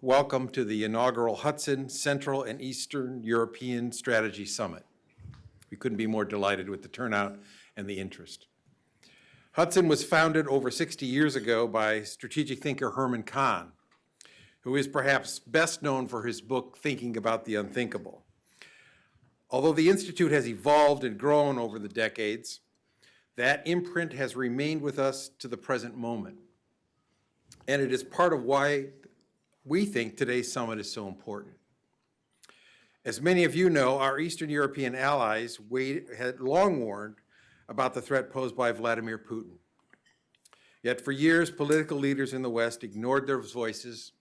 welcome to the inaugural Hudson, Central and Eastern European Strategy Summit. We couldn't be more delighted with the turnout and the interest. Hudson was founded over 60 years ago by strategic thinker Herman Kahn, who is perhaps best known for his book, Thinking About the Unthinkable. Although the Institute has evolved and grown over the decades, that imprint has remained with us to the present moment. And it is part of why we think today's summit is so important. As many of you know, our Eastern European allies had long warned about the threat posed by Vladimir Putin. Yet for years, political leaders in the West ignored their voices,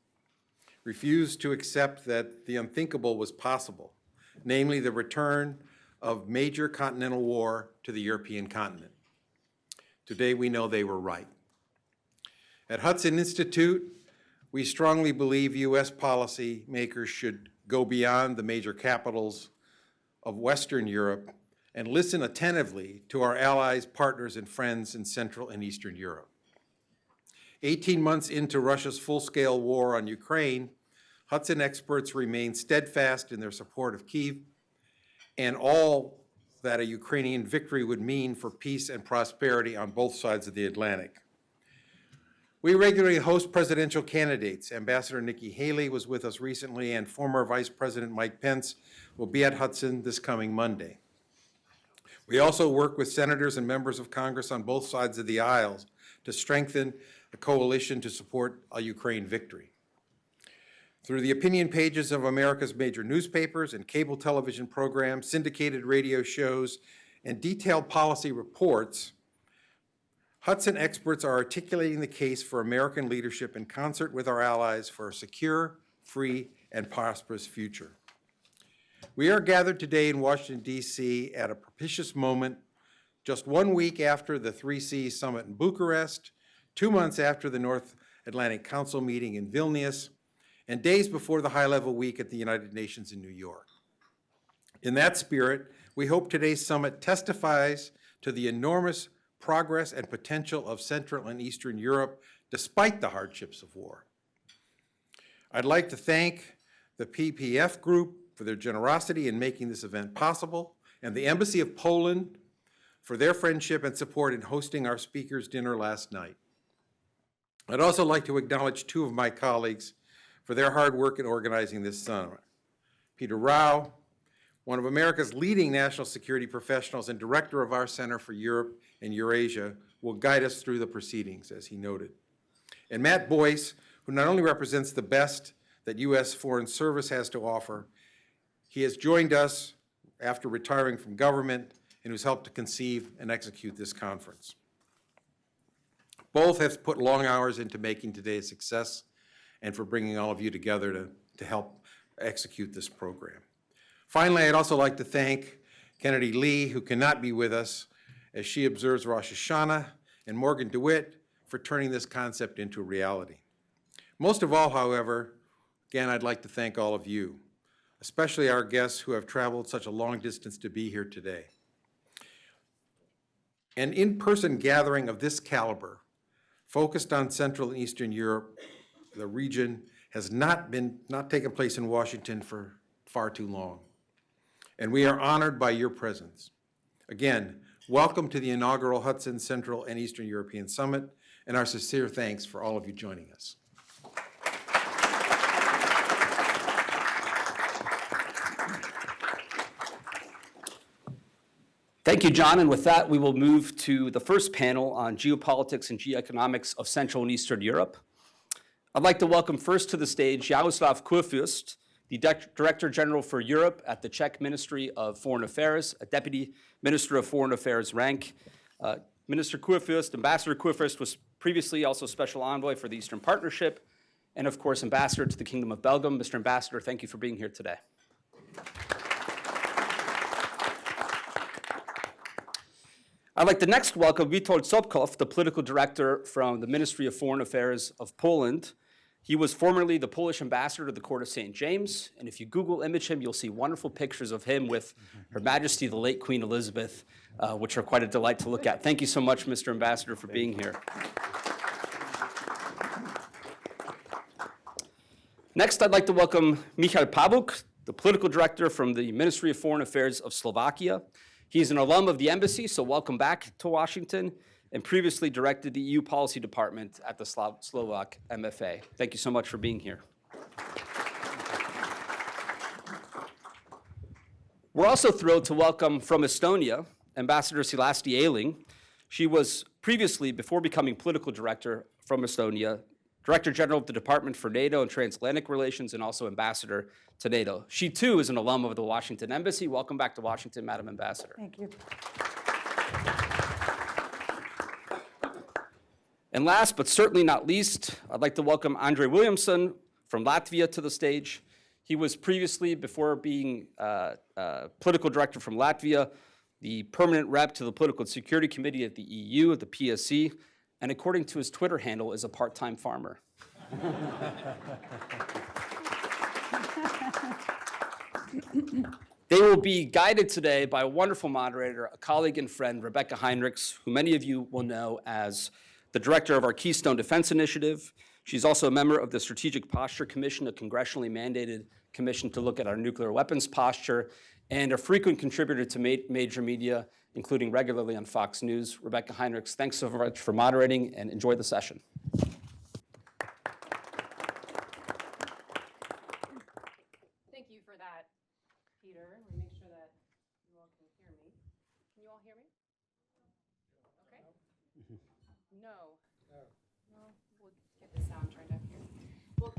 refused to accept that the unthinkable was possible, namely the return of major continental war to the European continent. Today, we know they were right. At Hudson Institute, we strongly believe U.S. policymakers should go beyond the major capitals of Western Europe and listen attentively to our allies, partners, and friends in Central and Eastern Europe. 18 months into Russia's full-scale war on Ukraine, Hudson experts remain steadfast in their support of Kyiv and all that a Ukrainian victory would mean for peace and prosperity on both sides of the Atlantic. We regularly host presidential candidates. Ambassador Nikki Haley was with us recently, and former Vice President Mike Pence will be at Hudson this coming Monday. We also work with senators and members of Congress on both sides of the aisles to strengthen a coalition to support a Ukraine victory. Through the opinion pages of America's major newspapers and cable television programs, syndicated radio shows, and detailed policy reports, Hudson experts are articulating the case for American leadership in concert with our allies for a secure, free, and prosperous future. We are gathered today in Washington, D.C. at a propitious moment, just 1 week after the Three Seas Summit in Bucharest, 2 months after the North Atlantic Council meeting in Vilnius, and days before the high-level week at the United Nations in New York. In that spirit, we hope today's summit testifies to the enormous progress and potential of Central and Eastern Europe despite the hardships of war. I'd like to thank the PPF group for their generosity in making this event possible, and the Embassy of Poland for their friendship and support in hosting our speakers' dinner last night. I'd also like to acknowledge two of my colleagues for their hard work in organizing this summit. Peter Rao, one of America's leading national security professionals and director of our Center for Europe and Eurasia, will guide us through the proceedings, as he noted. And Matt Boyce, who not only represents the best that U.S. Foreign Service has to offer, he has joined us after retiring from government and who's helped to conceive and execute this conference. Both have put long hours into making today a success and for bringing all of you together to help execute this program. Finally, I'd also like to thank Kennedy Lee, who cannot be with us as she observes Rosh Hashanah, and Morgan DeWitt for turning this concept into reality. Most of all, however, again, I'd like to thank all of you, especially our guests who have traveled such a long distance to be here today. An in-person gathering of this caliber, focused on Central and Eastern Europe, the region, has not taken place in Washington for far too long. And we are honored by your presence. Again, welcome to the inaugural Hudson, Central and Eastern European Summit, and our sincere thanks for all of you joining us. Thank you, John. And with that, we will move to the first panel on geopolitics and geoeconomics of Central and Eastern Europe. I'd like to welcome first to the stage Jaroslav Kurfürst, the Director General for Europe at the Czech Ministry of Foreign Affairs, a Deputy Minister of Foreign Affairs rank. Ambassador Kurfürst was previously also Special Envoy for the Eastern Partnership, and of course, Ambassador to the Kingdom of Belgium. Mr. Ambassador, thank you for being here today. I'd like to next welcome Witold Sobkow, the Political Director from the Ministry of Foreign Affairs of Poland. He was formerly the Polish ambassador to the Court of St. James, and if you Google image him, you'll see wonderful pictures of him with Her Majesty the late Queen Elizabeth, which are quite a delight to look at. Thank you so much, Mr. Ambassador, for being here. Next, I'd like to welcome Michal Pavuk, the political director from the Ministry of Foreign Affairs of Slovakia. He's an alum of the embassy, so welcome back to Washington, and previously directed the EU Policy Department at the Slovak MFA. Thank you so much for being here. We're also thrilled to welcome from Estonia, Ambassador Silasti Eiling. She was previously, before becoming political director from Estonia, Director General of the Department for NATO and Transatlantic Relations, and also Ambassador to NATO. She too is an alum of the Washington Embassy. Welcome back to Washington, Madam Ambassador. Thank you. And last, but certainly not least, I'd like to welcome Andre Williamson from Latvia to the stage. He was previously, before being political director from Latvia, the permanent rep to the Political and Security Committee at the EU, at the PSC, and according to his Twitter handle, is a part-time farmer. They will be guided today by a wonderful moderator, a colleague and friend, Rebecca Heinrichs, who many of you will know as the director of our Keystone Defense Initiative. She's also a member of the Strategic Posture Commission, a congressionally mandated commission to look at our nuclear weapons posture, and a frequent contributor to major media, including regularly on Fox News. Rebecca Heinrichs, thanks so much for moderating, and enjoy the session. Thank you for that, Peter. Let me make sure that you all can hear me. Can you all hear me? Okay. No. No, we'll get the sound turned up here. Well,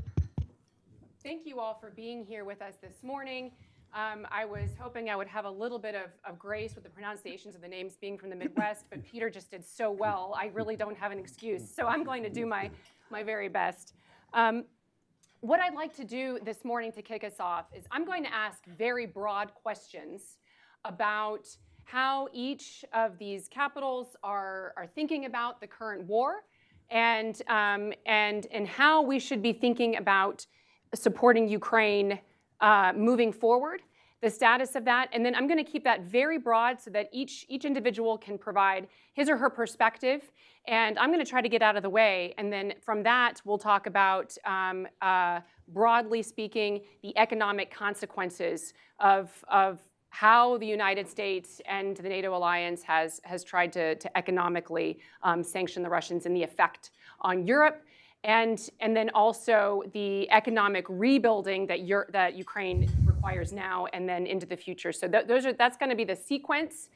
thank you all for being here with us this morning. I was hoping I would have a little bit of grace with the pronunciations of the names being from the Midwest, but Peter just did so well, I really don't have an excuse. So I'm going to do my very best. What I'd like to do this morning to kick us off is I'm going to ask very broad questions about how each of these capitals are thinking about the current war, and how we should be thinking about supporting Ukraine moving forward, the status of that. And then I'm going to keep that very broad so that each individual can provide his or her perspective. And I'm going to try to get out of the way. And then from that, we'll talk about, broadly speaking, the economic consequences of how the United States and the NATO alliance has tried to economically sanction the Russians, and the effect on Europe. And then also the economic rebuilding that Ukraine requires now and then into the future. So that's going to be the sequence.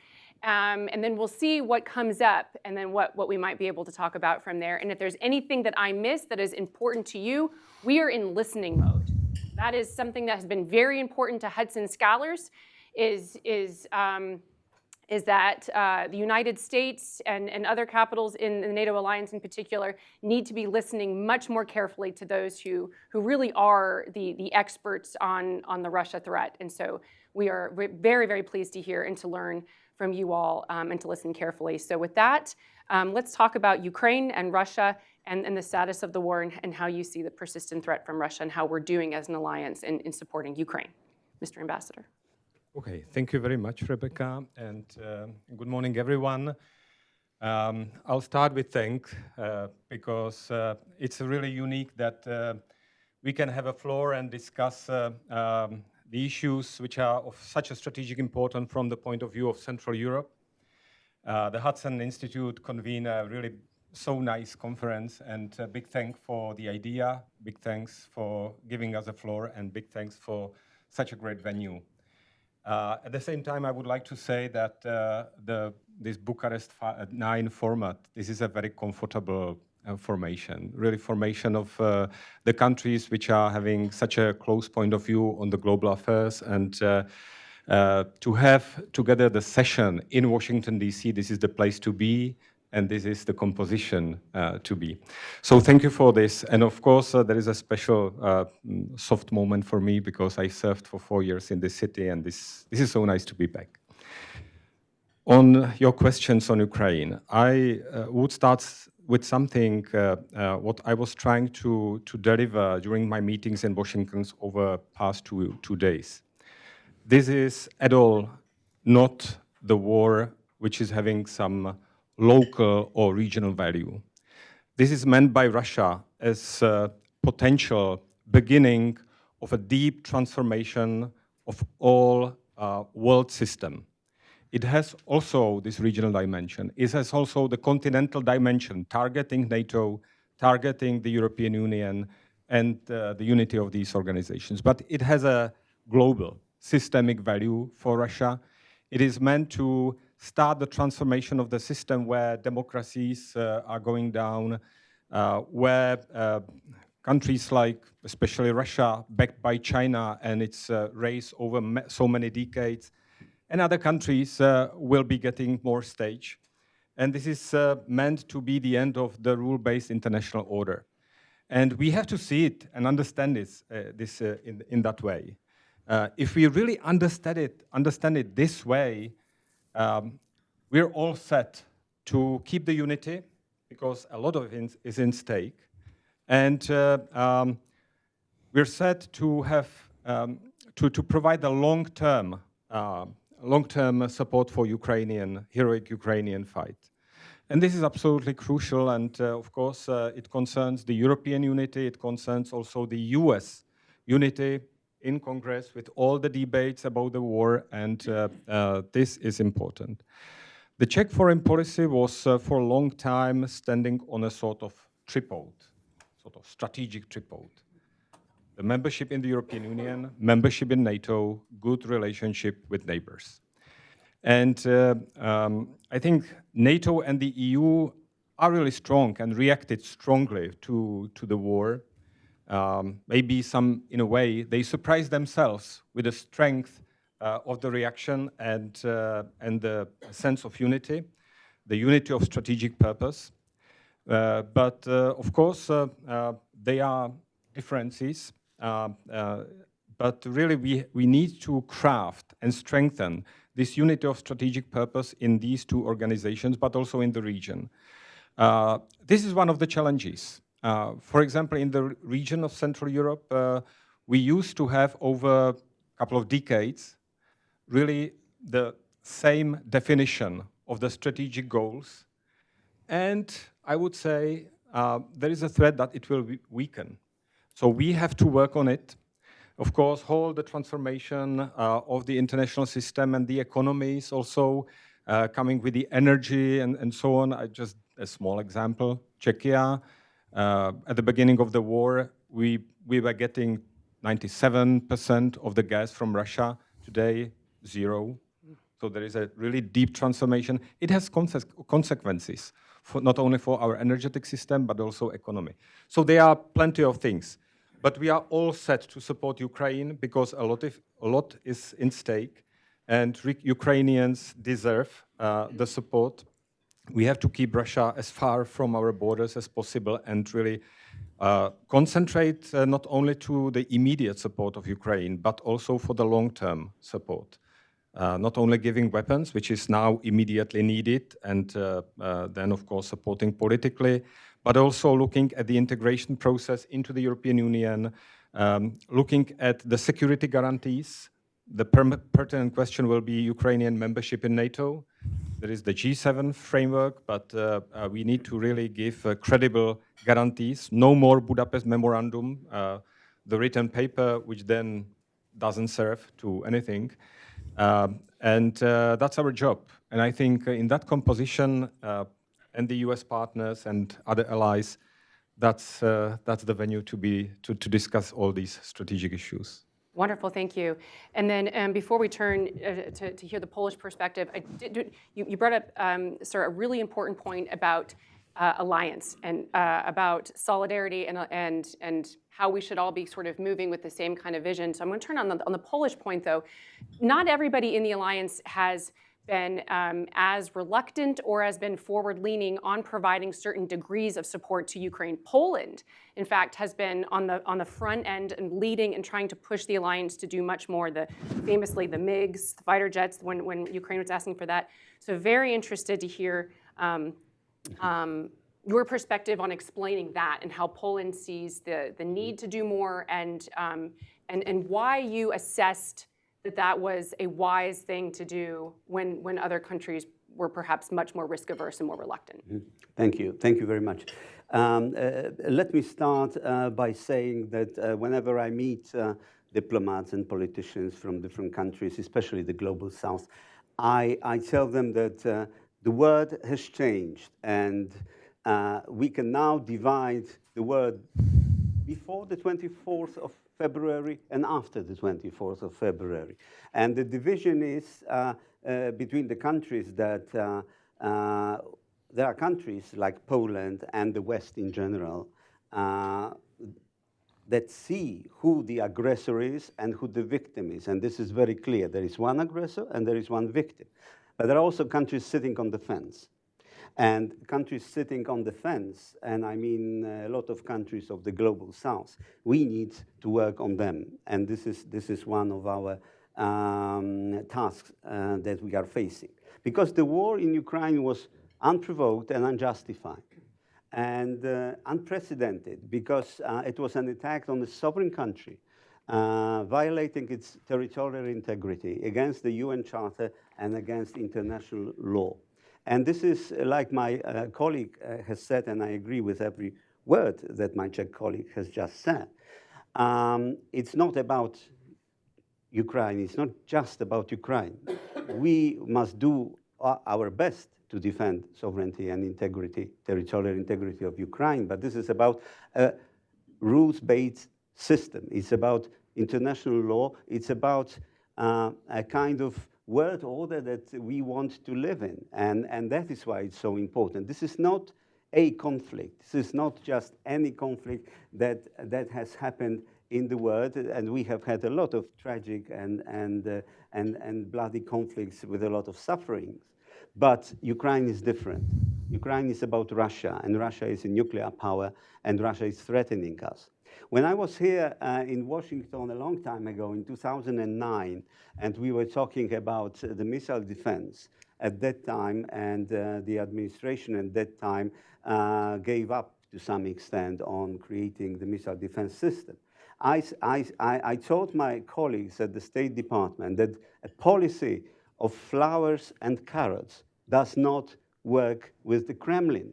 And then we'll see what comes up, and then what we might be able to talk about from there. And if there's anything that I missed that is important to you, we are in listening mode. That is something that has been very important to Hudson scholars, is that the United States and other capitals in the NATO alliance in particular need to be listening much more carefully to those who really are the experts on the Russia threat. And so we're very, very pleased to hear and to learn from you all, and to listen carefully. So with that, let's talk about Ukraine and Russia and the status of the war, and how you see the persistent threat from Russia, and how we're doing as an alliance in supporting Ukraine. Mr. Ambassador. Okay, thank you very much, Rebecca, and good morning, everyone. I'll start with thanks, because it's really unique that we can have a floor and discuss the issues which are of such a strategic importance from the point of view of Central Europe. The Hudson Institute convened a really so nice conference, and big thanks for the idea, big thanks for giving us a floor, and big thanks for such a great venue. At the same time, I would like to say that this Bucharest Nine format, this is a very comfortable formation, really formation of the countries which are having such a close point of view on the global affairs, and to have together the session in Washington, D.C., this is the place to be, and this is the composition to be. So thank you for this. And of course, there is a special soft moment for me, because I served for 4 years in this city, and this is so nice to be back. On your questions on Ukraine, I would start with something what I was trying to deliver during my meetings in Washington over past two days. This is at all not the war which is having some local or regional value. This is meant by Russia as a potential beginning of a deep transformation of all world system. It has also this regional dimension. It has also the continental dimension, targeting NATO, targeting the European Union, and the unity of these organizations. But it has a global, systemic value for Russia. It is meant to start the transformation of the system where democracies are going down, where countries like, especially Russia, backed by China and its race over so many decades, and other countries will be getting more stage. And this is meant to be the end of the rule-based international order. And we have to see it and understand this in that way. If we really understand it this way, we're all set to keep the unity, because a lot of it is in stake. And we're set to have to provide a long-term support for heroic Ukrainian fight. And this is absolutely crucial, and of course it concerns the European unity, it concerns also the US unity in Congress with all the debates about the war, and this is important. The Czech foreign policy was for a long time standing on a sort of strategic tripod. The membership in the European Union, membership in NATO, good relationship with neighbors. And I think NATO and the EU are really strong and reacted strongly to the war. Maybe in a way, they surprised themselves with the strength of the reaction and the sense of unity, the unity of strategic purpose. But of course, there are differences. But really, we need to craft and strengthen this unity of strategic purpose in these two organizations, but also in the region. This is one of the challenges. For example, in the region of Central Europe, we used to have over a couple of decades really the same definition of the strategic goals. And I would say there is a threat that it will weaken. So we have to work on it. Of course, hold the transformation of the international system and the economies also coming with the energy and so on. Just a small example, Czechia, at the beginning of the war, we were getting 97% of the gas from Russia. Today, 0. So there is a really deep transformation. It has consequences, not only for our energetic system, but also economy. So there are plenty of things. But we are all set to support Ukraine because a lot is in stake, and Ukrainians deserve the support. We have to keep Russia as far from our borders as possible and really concentrate not only to the immediate support of Ukraine, but also for the long-term support. Not only giving weapons, which is now immediately needed, and then, of course, supporting politically, but also looking at the integration process into the European Union, looking at the security guarantees. The pertinent question will be Ukrainian membership in NATO. There is the G7 framework, but we need to really give credible guarantees. No more Budapest Memorandum, the written paper, which then doesn't serve to anything. And that's our job. And I think in that composition, and the US partners and other allies, that's the venue to discuss all these strategic issues. Wonderful, thank you. And then before we turn to hear the Polish perspective, you brought up, sir, a really important point about alliance and about solidarity and how we should all be sort of moving with the same kind of vision. So I'm going to turn on the Polish point, though. Not everybody in the alliance has been as reluctant or has been forward-leaning on providing certain degrees of support to Ukraine. Poland, in fact, has been on the front end and leading and trying to push the alliance to do much more. Famously, the MiGs, the fighter jets, when Ukraine was asking for that. So very interested to hear your perspective on explaining that and how Poland sees the need to do more and why you assessed that was a wise thing to do when other countries were perhaps much more risk averse and more reluctant. Thank you. Thank you very much. Let me start by saying that whenever I meet diplomats and politicians from different countries, especially the global south, I tell them that the world has changed, and we can now divide the world before the 24th of February and after the 24th of February. And the division is between the countries that there are countries like Poland and the West in general that see who the aggressor is and who the victim is. And this is very clear. There is one aggressor and there is one victim. But there are also countries sitting on the fence. And countries sitting on the fence, and I mean a lot of countries of the global south, we need to work on them. And this is one of our tasks that we are facing. Because the war in Ukraine was unprovoked and unjustified and unprecedented, because it was an attack on a sovereign country, violating its territorial integrity against the UN Charter and against international law. And this is, like my colleague has said, and I agree with every word that my Czech colleague has just said. It's not about Ukraine. It's not just about Ukraine. We must do our best to defend sovereignty and integrity, territorial integrity of Ukraine, but this is about a rules-based system. It's about international law. It's about a kind of world order that we want to live in, and that is why it's so important. This is not a conflict. This is not just any conflict that has happened in the world, and we have had a lot of tragic and bloody conflicts with a lot of sufferings. But Ukraine is different. Ukraine is about Russia, and Russia is a nuclear power, and Russia is threatening us. When I was here in Washington a long time ago, in 2009, and we were talking about the missile defense at that time, and the administration at that time gave up to some extent on creating the missile defense system. I told my colleagues at the State Department that a policy of flowers and carrots does not work with the Kremlin.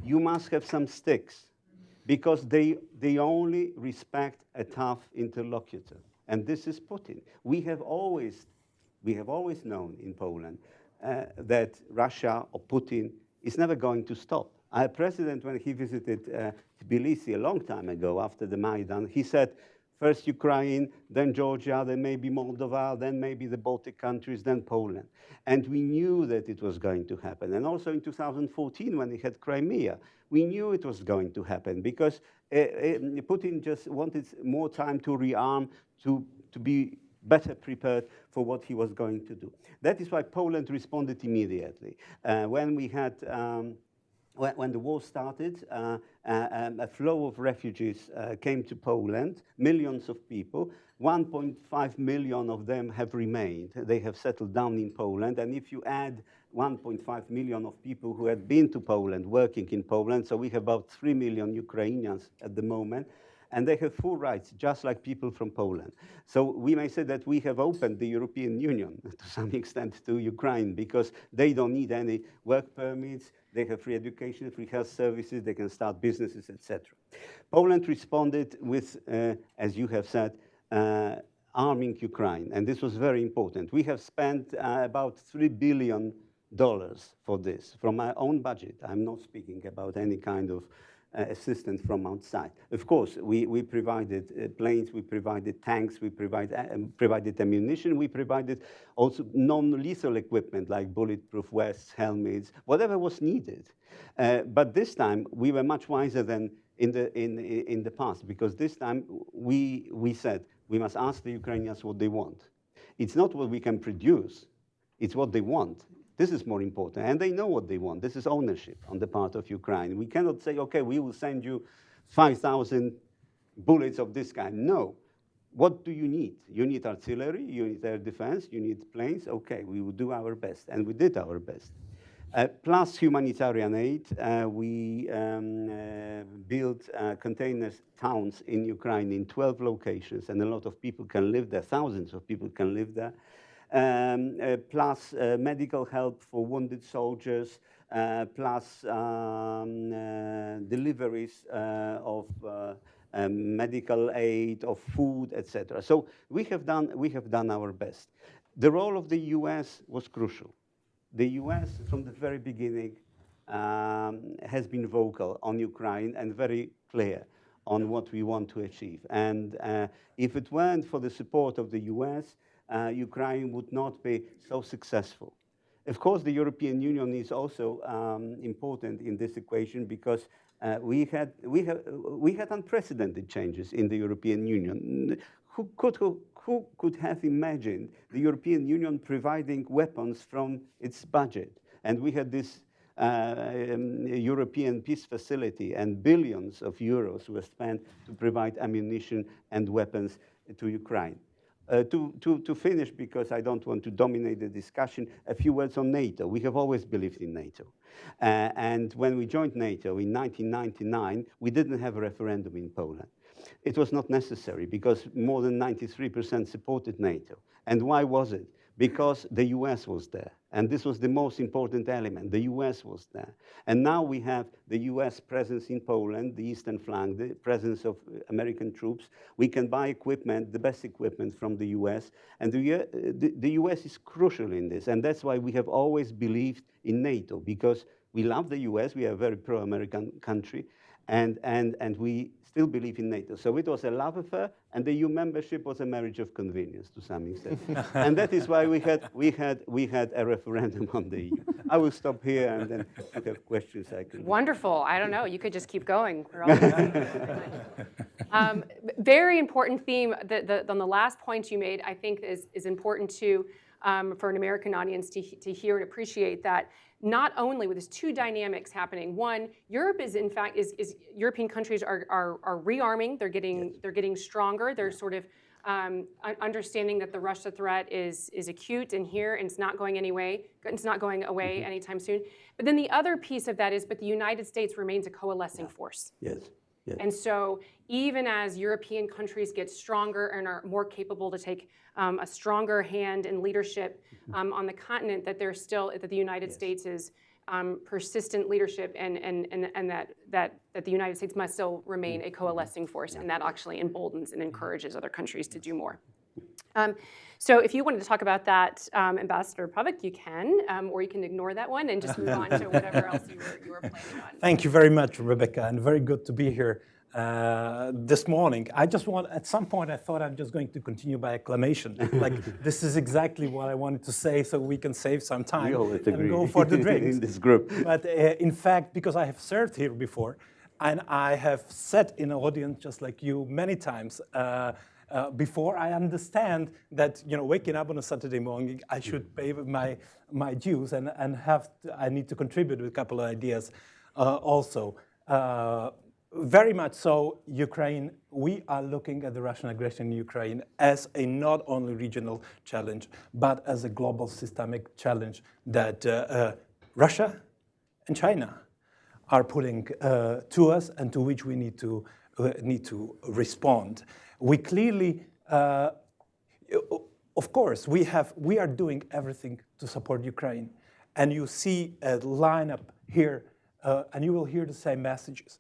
You must have some sticks, because they only respect a tough interlocutor. And this is Putin. We have always known in Poland that Russia or Putin is never going to stop. Our president, when he visited Tbilisi a long time ago after the Maidan, he said, first Ukraine, then Georgia, then maybe Moldova, then maybe the Baltic countries, then Poland. And we knew that it was going to happen. And also in 2014, when he had Crimea, we knew it was going to happen, because Putin just wanted more time to rearm, to be better prepared for what he was going to do. That is why Poland responded immediately. When we had when the war started, a flow of refugees came to Poland, millions of people. 1.5 million of them have remained. They have settled down in Poland. And if you add 1.5 million of people who had been to Poland, working in Poland, so we have about 3 million Ukrainians at the moment, and they have full rights, just like people from Poland. So we may say that we have opened the European Union to some extent to Ukraine, because they don't need any work permits, they have free education, free health services, they can start businesses, etc. Poland responded with, as you have said, arming Ukraine, and this was very important. We have spent about $3 billion for this from our own budget. I'm not speaking about any kind of assistance from outside. Of course, we provided planes, we provided tanks, we provided ammunition, we provided also non-lethal equipment like bulletproof vests, helmets, whatever was needed. But this time we were much wiser than in the past, because this time we said we must ask the Ukrainians what they want. It's not what we can produce, it's what they want. This is more important, and they know what they want. This is ownership on the part of Ukraine. We cannot say, okay, we will send you 5,000 bullets of this kind. No. What do you need? You need artillery, you need air defense, you need planes. Okay, we will do our best, and we did our best. Plus humanitarian aid, we built container towns in Ukraine in 12 locations, and a lot of people can live there, thousands of people can live there. plus medical help for wounded soldiers, plus deliveries of medical aid, of food, etc. So we have done our best. The role of the US was crucial. The US, from the very beginning, has been vocal on Ukraine and very clear on what we want to achieve. And if it weren't for the support of the US, Ukraine would not be so successful. Of course, the European Union is also important in this equation because we had unprecedented changes in the European Union. Who could have imagined the European Union providing weapons from its budget? And we had this European peace facility, and billions of euros were spent to provide ammunition and weapons to Ukraine. To finish, because I don't want to dominate the discussion, a few words on NATO. We have always believed in NATO. And when we joined NATO in 1999, we didn't have a referendum in Poland. It was not necessary because more than 93% supported NATO. And why was it? Because the US was there. And this was the most important element. The US was there. And now we have the US presence in Poland, the eastern flank, the presence of American troops. We can buy equipment, the best equipment from the US. And the US is crucial in this. And that's why we have always believed in NATO, because we love the US. We are a very pro-American country. And we still believe in NATO. So it was a love affair, and the EU membership was a marriage of convenience to some extent. And that is why we had a referendum on the EU. I will stop here, and then if you have questions, I can. Wonderful. I don't know. You could just keep going. Very important theme. On the last point you made, I think is important too for an American audience to hear and appreciate that. Not only with these two dynamics happening. One, Europe is in fact European countries are rearming. They're getting stronger. They're sort of understanding that the Russia threat is acute and here, and it's not going away anytime soon. But then the other piece of that is, but the United States remains a coalescing force. Yes. Yes. And so even as European countries get stronger and are more capable to take a stronger hand in leadership on the continent, that the United States is persistent leadership, and that the United States must still remain a coalescing force, and that actually emboldens and encourages other countries to do more. So if you wanted to talk about that, Ambassador Pavlik, you can, or you can ignore that one and just move on to whatever else you were planning on. Thank you very much, Rebecca, and very good to be here this morning. At some point, I thought I'm just going to continue by acclamation. Like, this is exactly what I wanted to say, so we can save some time and go for the drinks. In this group. But in fact, because I have served here before, and I have sat in an audience just like you many times, before I understand that, waking up on a Saturday morning, I should pay my dues and I need to contribute with a couple of ideas also. Very much so, Ukraine, we are looking at the Russian aggression in Ukraine as a not only regional challenge, but as a global systemic challenge that Russia and China are putting to us and to which we need to respond. We clearly, of course, we are doing everything to support Ukraine. And you see a lineup here, and you will hear the same messages.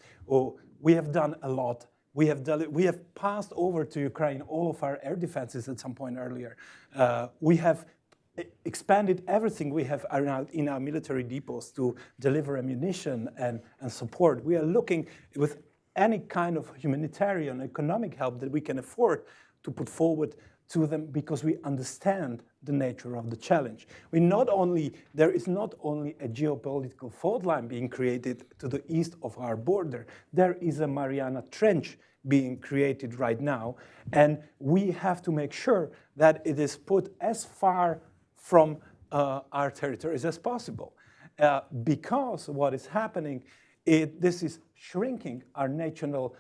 We have done a lot. We have passed over to Ukraine all of our air defenses at some point earlier. We have expanded everything we have in our military depots to deliver ammunition and support. We are looking with any kind of humanitarian, economic help that we can afford to put forward to them, because we understand the nature of the challenge. There is not only a geopolitical fault line being created to the east of our border, there is a Mariana Trench being created right now, and we have to make sure that it is put as far from our territories as possible. Because what is happening, this is shrinking our natural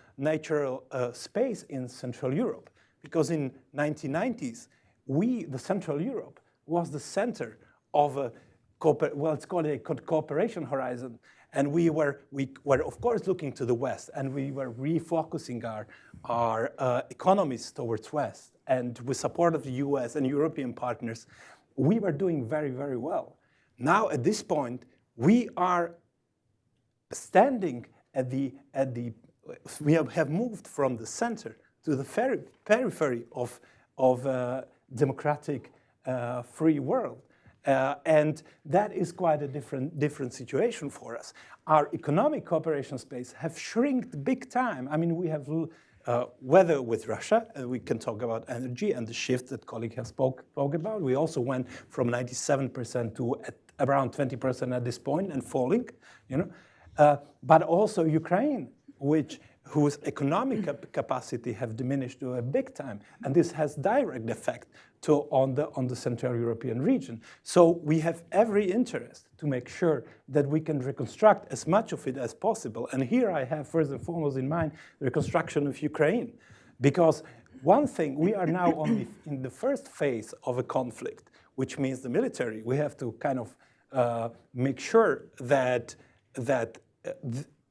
space in Central Europe. Because in 1990s, the Central Europe was the center of it's called a cooperation horizon. And we were of course looking to the West, and we were refocusing our economies towards West. And with support of the US and European partners, we were doing very, very well. Now, at this point, we are standing we have moved from the center to the periphery of democratic free world. And that is quite a different situation for us. Our economic cooperation space have shrinked big time. I mean, we have whether with Russia, we can talk about energy and the shift that colleague has spoke about. We also went from 97% to around 20% at this point and falling, you know. But also Ukraine, whose economic capacity have diminished to a big time, and this has direct effect on the Central European region. So we have every interest to make sure that we can reconstruct as much of it as possible. And here I have first and foremost in mind the reconstruction of Ukraine, because one thing, we are now only in the first phase of a conflict, which means the military. We have to kind of make sure that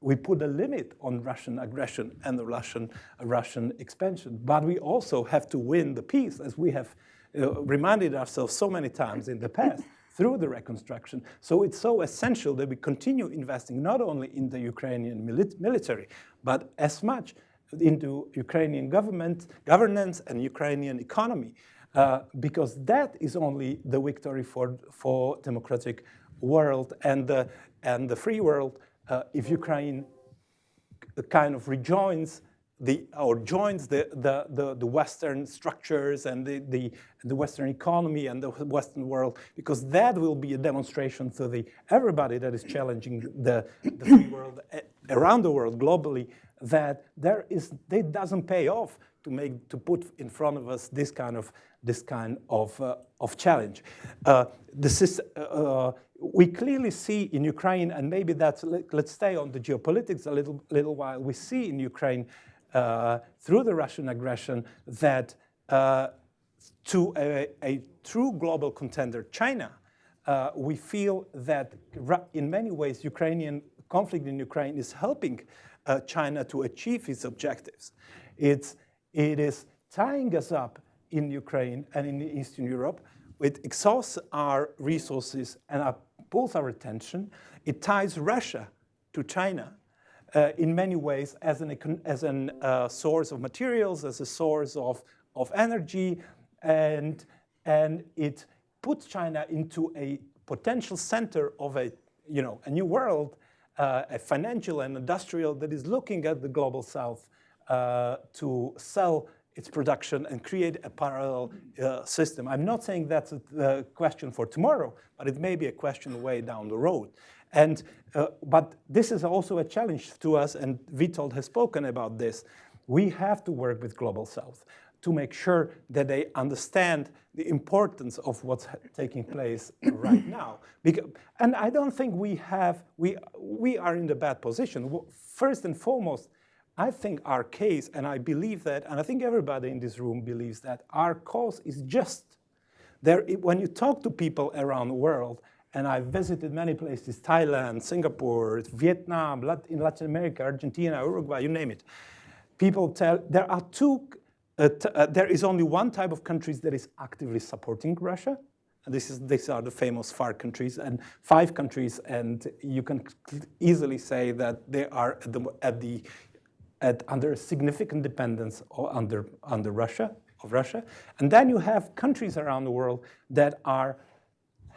we put a limit on Russian aggression and the Russian expansion. But we also have to win the peace, as we have reminded ourselves so many times in the past, through the reconstruction. So it's so essential that we continue investing not only in the Ukrainian military, but as much into Ukrainian governance and Ukrainian economy, because that is only the victory for democratic world and the free world. If Ukraine kind of joins the Western structures and the Western economy and the Western world, because that will be a demonstration to everybody that is challenging the free world around the world globally, that it doesn't pay off to put in front of us this kind of challenge. We clearly see in Ukraine, and maybe let's stay on the geopolitics a little while. We see in Ukraine through the Russian aggression that to a true global contender, China, we feel that in many ways conflict in Ukraine is helping China to achieve its objectives. It is tying us up in Ukraine and in Eastern Europe. It exhausts our resources and pulls our attention. It ties Russia to China in many ways as a source of materials, as a source of energy, and it puts China into a potential center of a new world, a financial and industrial that is looking at the global south to sell its production and create a parallel system. I'm not saying that's a question for tomorrow, but it may be a question way down the road. But this is also a challenge to us, and Witold has spoken about this. We have to work with Global South to make sure that they understand the importance of what's taking place right now. And I don't think we are in the bad position. First and foremost, I think our case, and I believe that, and I think everybody in this room believes that, our cause is just. When you talk to people around the world, and I've visited many places, Thailand, Singapore, Vietnam, in Latin America, Argentina, Uruguay, you name it, people tell there is only one type of countries that is actively supporting Russia. And these are the famous FARC countries, and 5 countries, and you can easily say that they are under significant dependence under Russia. And then you have countries around the world that are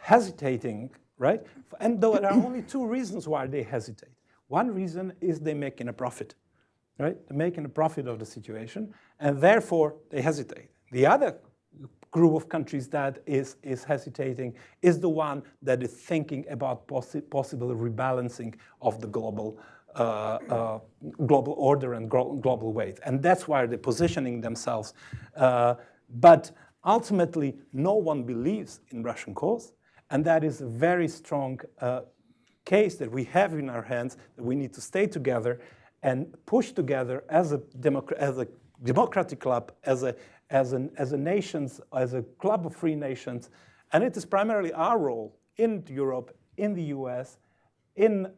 hesitating, right? And there are only 2 reasons why they hesitate. One reason is they're making a profit, right? They're making a profit of the situation, and therefore they hesitate. The other group of countries that is hesitating is the one that is thinking about possible rebalancing of the global order and global weight. And that's why they're positioning themselves. But ultimately, no one believes in Russian cause. And that is a very strong case that we have in our hands, that we need to stay together and push together as a democratic club, as a nations, as a club of free nations. And it is primarily our role in Europe, in the US, and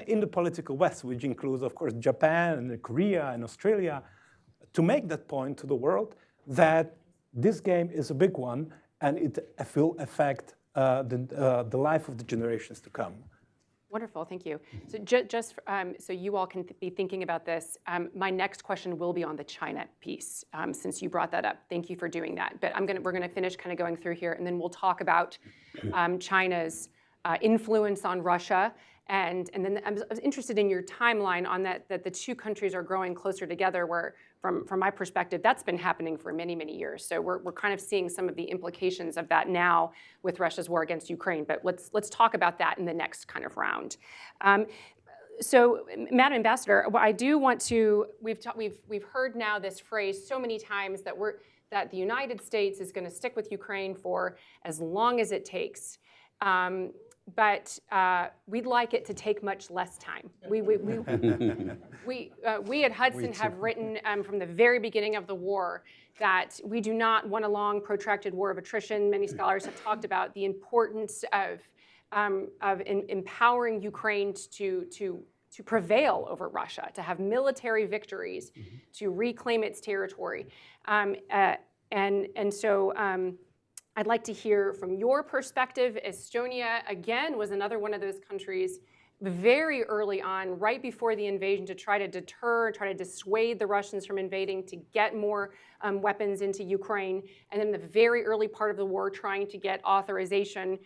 in the political West, which includes, of course, Japan and Korea and Australia, to make that point to the world that this game is a big one, and it will affect the life of the generations to come. Wonderful, thank you. So just so you all can be thinking about this, my next question will be on the China piece, since you brought that up. Thank you for doing that. But we're gonna finish kind of going through here, and then we'll talk about China's influence on Russia. And then I was interested in your timeline on that the two countries are growing closer together, where from my perspective, that's been happening for many, many years. So we're kind of seeing some of the implications of that now with Russia's war against Ukraine. But let's talk about that in the next kind of round. So, Madam Ambassador, I do want to, we've heard now this phrase so many times that the United States is going to stick with Ukraine for as long as it takes. But we'd like it to take much less time. We at Hudson have written from the very beginning of the war that we do not want a long, protracted war of attrition. Many scholars have talked about the importance of empowering Ukraine to prevail over Russia, to have military victories, to reclaim its territory, and so. I'd like to hear from your perspective. Estonia, again, was another one of those countries very early on, right before the invasion, to try to deter, try to dissuade the Russians from invading, to get more weapons into Ukraine. And then the very early part of the war, trying to get authorization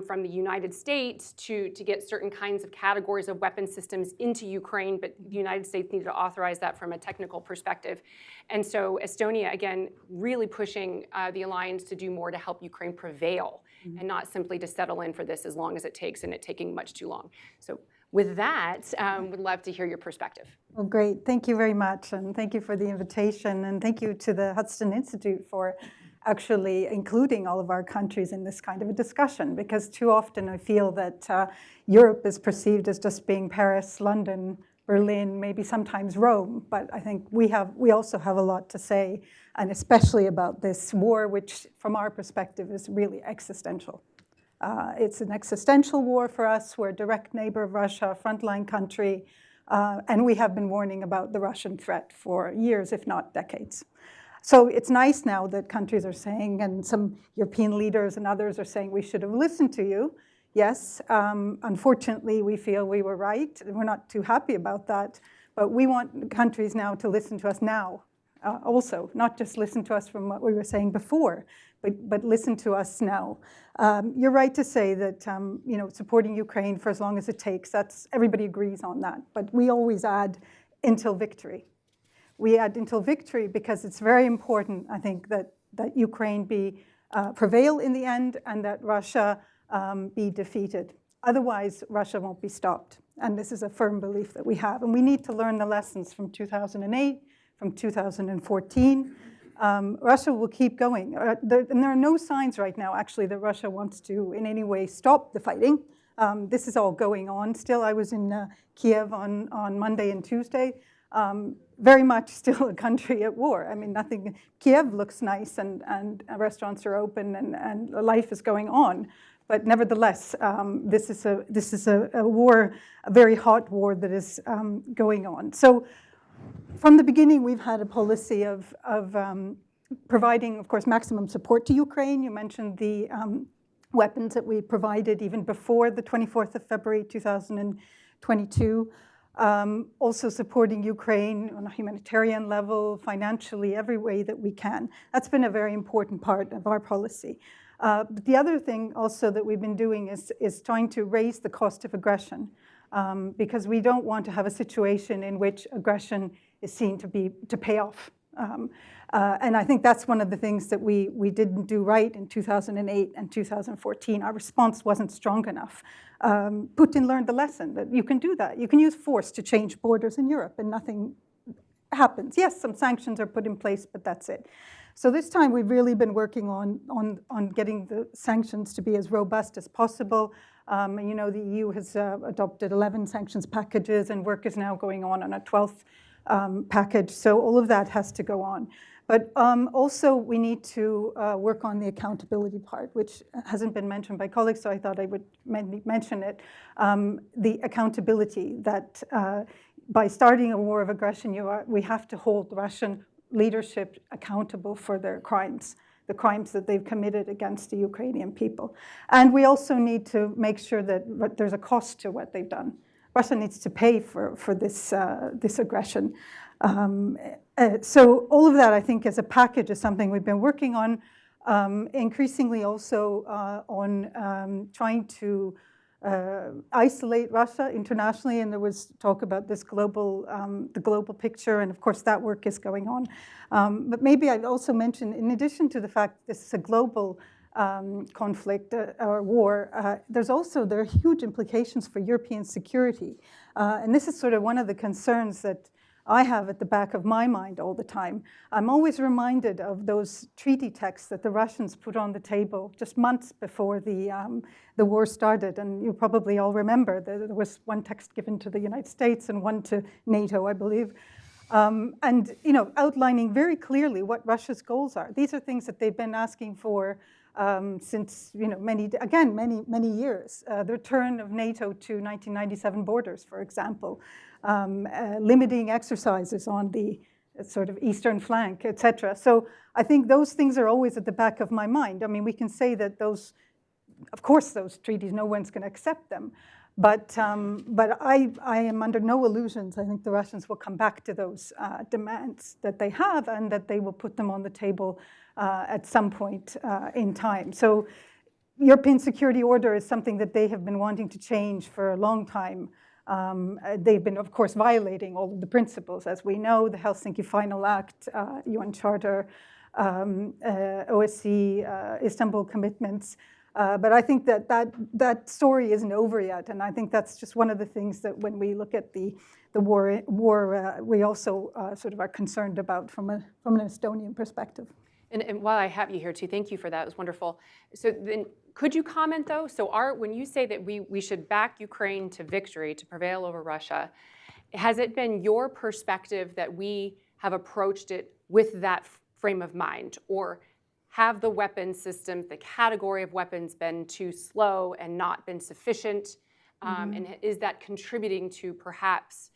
from the United States to get certain kinds of categories of weapon systems into Ukraine, but the United States needed to authorize that from a technical perspective. And so Estonia, again, really pushing the alliance to do more to help Ukraine prevail, and not simply to settle in for this as long as it takes, and it taking much too long. So with that, would love to hear your perspective. Well, great. Thank you very much, and thank you for the invitation, and thank you to the Hudson Institute for actually including all of our countries in this kind of a discussion, because too often I feel that Europe is perceived as just being Paris, London, Berlin, maybe sometimes Rome, but I think we also have a lot to say, and especially about this war, which from our perspective is really existential. It's an existential war for us. We're a direct neighbor of Russia, frontline country, and we have been warning about the Russian threat for years, if not decades. So it's nice now that countries are saying, and some European leaders and others are saying, we should have listened to you. Yes, unfortunately, we feel we were right. We're not too happy about that. But we want countries now to listen to us now also, not just listen to us from what we were saying before, but listen to us now. You're right to say that supporting Ukraine for as long as it takes, everybody agrees on that. But we always add until victory. We add until victory because it's very important, I think, that Ukraine prevail in the end, and that Russia be defeated. Otherwise, Russia won't be stopped. And this is a firm belief that we have. And we need to learn the lessons from 2008, from 2014. Russia will keep going. And there are no signs right now, actually, that Russia wants to in any way stop the fighting. This is all going on still. I was in Kiev on Monday and Tuesday. Very much still a country at war. I mean, nothing. Kiev looks nice, and restaurants are open, and life is going on. But nevertheless, this is a war, a very hot war that is going on. So, from the beginning, we've had a policy of providing, of course, maximum support to Ukraine. You mentioned the weapons that we provided even before the 24th of February 2022. Also supporting Ukraine on a humanitarian level, financially, every way that we can. That's been a very important part of our policy. But the other thing also that we've been doing is trying to raise the cost of aggression, because we don't want to have a situation in which aggression is seen to pay off. And I think that's one of the things that we didn't do right in 2008 and 2014. Our response wasn't strong enough. Putin learned the lesson that you can do that. You can use force to change borders in Europe, and nothing happens. Yes, some sanctions are put in place, but that's it. So this time we've really been working on getting the sanctions to be as robust as possible. And the EU has adopted 11 sanctions packages, and work is now going on a 12th package. So all of that has to go on. But also we need to work on the accountability part, which hasn't been mentioned by colleagues, so I thought I would mention it. The accountability that by starting a war of aggression, we have to hold Russian leadership accountable for their crimes. the crimes that they've committed against the Ukrainian people. And we also need to make sure that there's a cost to what they've done. Russia needs to pay for this aggression. So all of that, I think, as a package is something we've been working on, increasingly also on trying to isolate Russia internationally, and there was talk about this the global picture, and of course that work is going on. But maybe I'd also mention, in addition to the fact this is a global conflict or war, there are huge implications for European security. And this is sort of one of the concerns that I have at the back of my mind all the time. I'm always reminded of those treaty texts that the Russians put on the table just months before the war started. And you probably all remember that there was one text given to the United States and one to NATO, I believe. And outlining very clearly what Russia's goals are. These are things that they've been asking for since many years. The return of NATO to 1997 borders, for example, limiting exercises on the sort of eastern flank, etc. So I think those things are always at the back of my mind. I mean, we can say that those treaties, no one's going to accept them. But I am under no illusions. I think the Russians will come back to those demands that they have, and that they will put them on the table at some point in time. So European security order is something that they have been wanting to change for a long time. They've been, of course, violating all of the principles, as we know, the Helsinki Final Act, UN Charter, OSCE, Istanbul commitments. But I think that story isn't over yet, and I think that's just one of the things that when we look at the war, we also sort of are concerned about from an Estonian perspective. And while I have you here too, thank you for that. It was wonderful. So then, could you comment though? So when you say that we should back Ukraine to victory, to prevail over Russia, has it been your perspective that we have approached it with that frame of mind, or have the weapon systems, the category of weapons, been too slow and not been sufficient? And is that contributing to perhaps,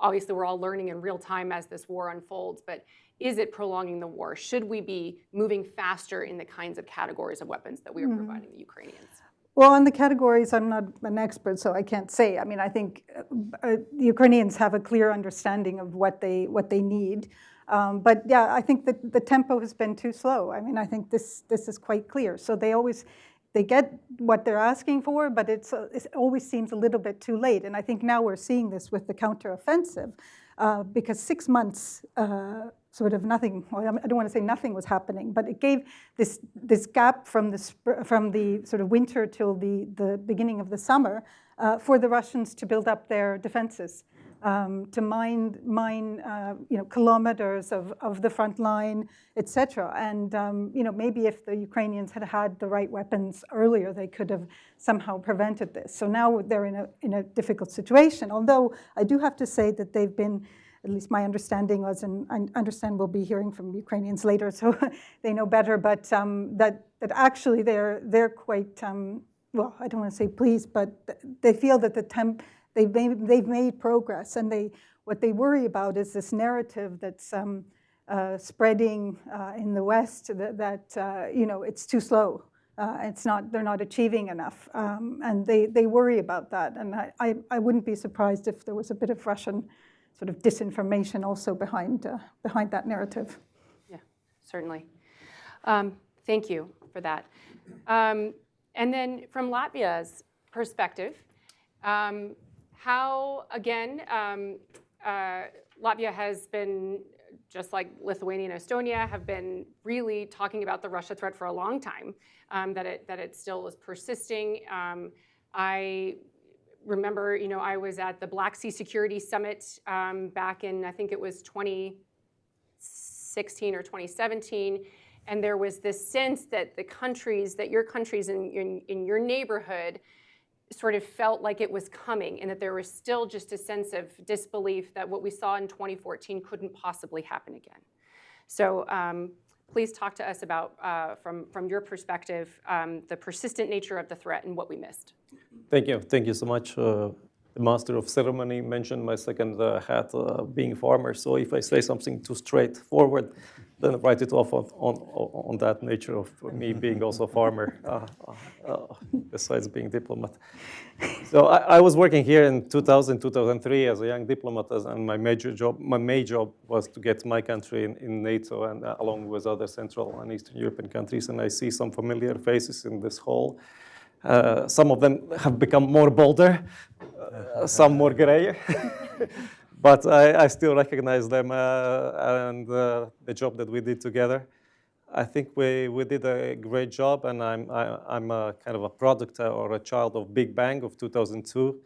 obviously we're all learning in real time as this war unfolds, but is it prolonging the war? Should we be moving faster in the kinds of categories of weapons that we are providing the Ukrainians? Well, on the categories, I'm not an expert, so I can't say. I mean, I think the Ukrainians have a clear understanding of what they need. But yeah, I think that the tempo has been too slow. I mean, I think this is quite clear. So they get what they're asking for, but it always seems a little bit too late. And I think now we're seeing this with the counteroffensive, because 6 months, sort of nothing. Well, I don't want to say nothing was happening, but it gave this gap from the sort of winter till the beginning of the summer for the Russians to build up their defenses. To mine kilometers of the front line, etc. And maybe if the Ukrainians had had the right weapons earlier, they could have somehow prevented this. So now they're in a difficult situation. Although I do have to say that they've been, at least my understanding was, and I understand we'll be hearing from Ukrainians later, so they know better. But that actually they're quite well, I don't want to say pleased, but they feel that they've made progress, and what they worry about is this narrative that's spreading in the West that it's too slow. They're not achieving enough, and they worry about that. And I wouldn't be surprised if there was a bit of Russian sort of disinformation also behind that narrative. Yeah, certainly. Thank you for that. And then from Latvia's perspective, how, again, Latvia has been, just like Lithuania and Estonia, have been really talking about the Russia threat for a long time, that it still is persisting. I remember, I was at the Black Sea Security Summit back in, I think it was 2016 or 2017, and there was this sense that your countries in your neighborhood sort of felt like it was coming, and that there was still just a sense of disbelief that what we saw in 2014 couldn't possibly happen again. So please talk to us about, from your perspective, the persistent nature of the threat and what we missed. Thank you so much. The master of ceremony mentioned my second hat, being farmer. So if I say something too straightforward, then write it off on that nature of me being also a farmer, besides being diplomat. So I was working here in 2000, 2003 as a young diplomat, and my main job was to get my country in NATO, and along with other Central and Eastern European countries. And I see some familiar faces in this hall. Some of them have become more bolder, some more gray. But I still recognize them and the job that we did together. I think we did a great job, and I'm a kind of a product or a child of Big Bang of 2002.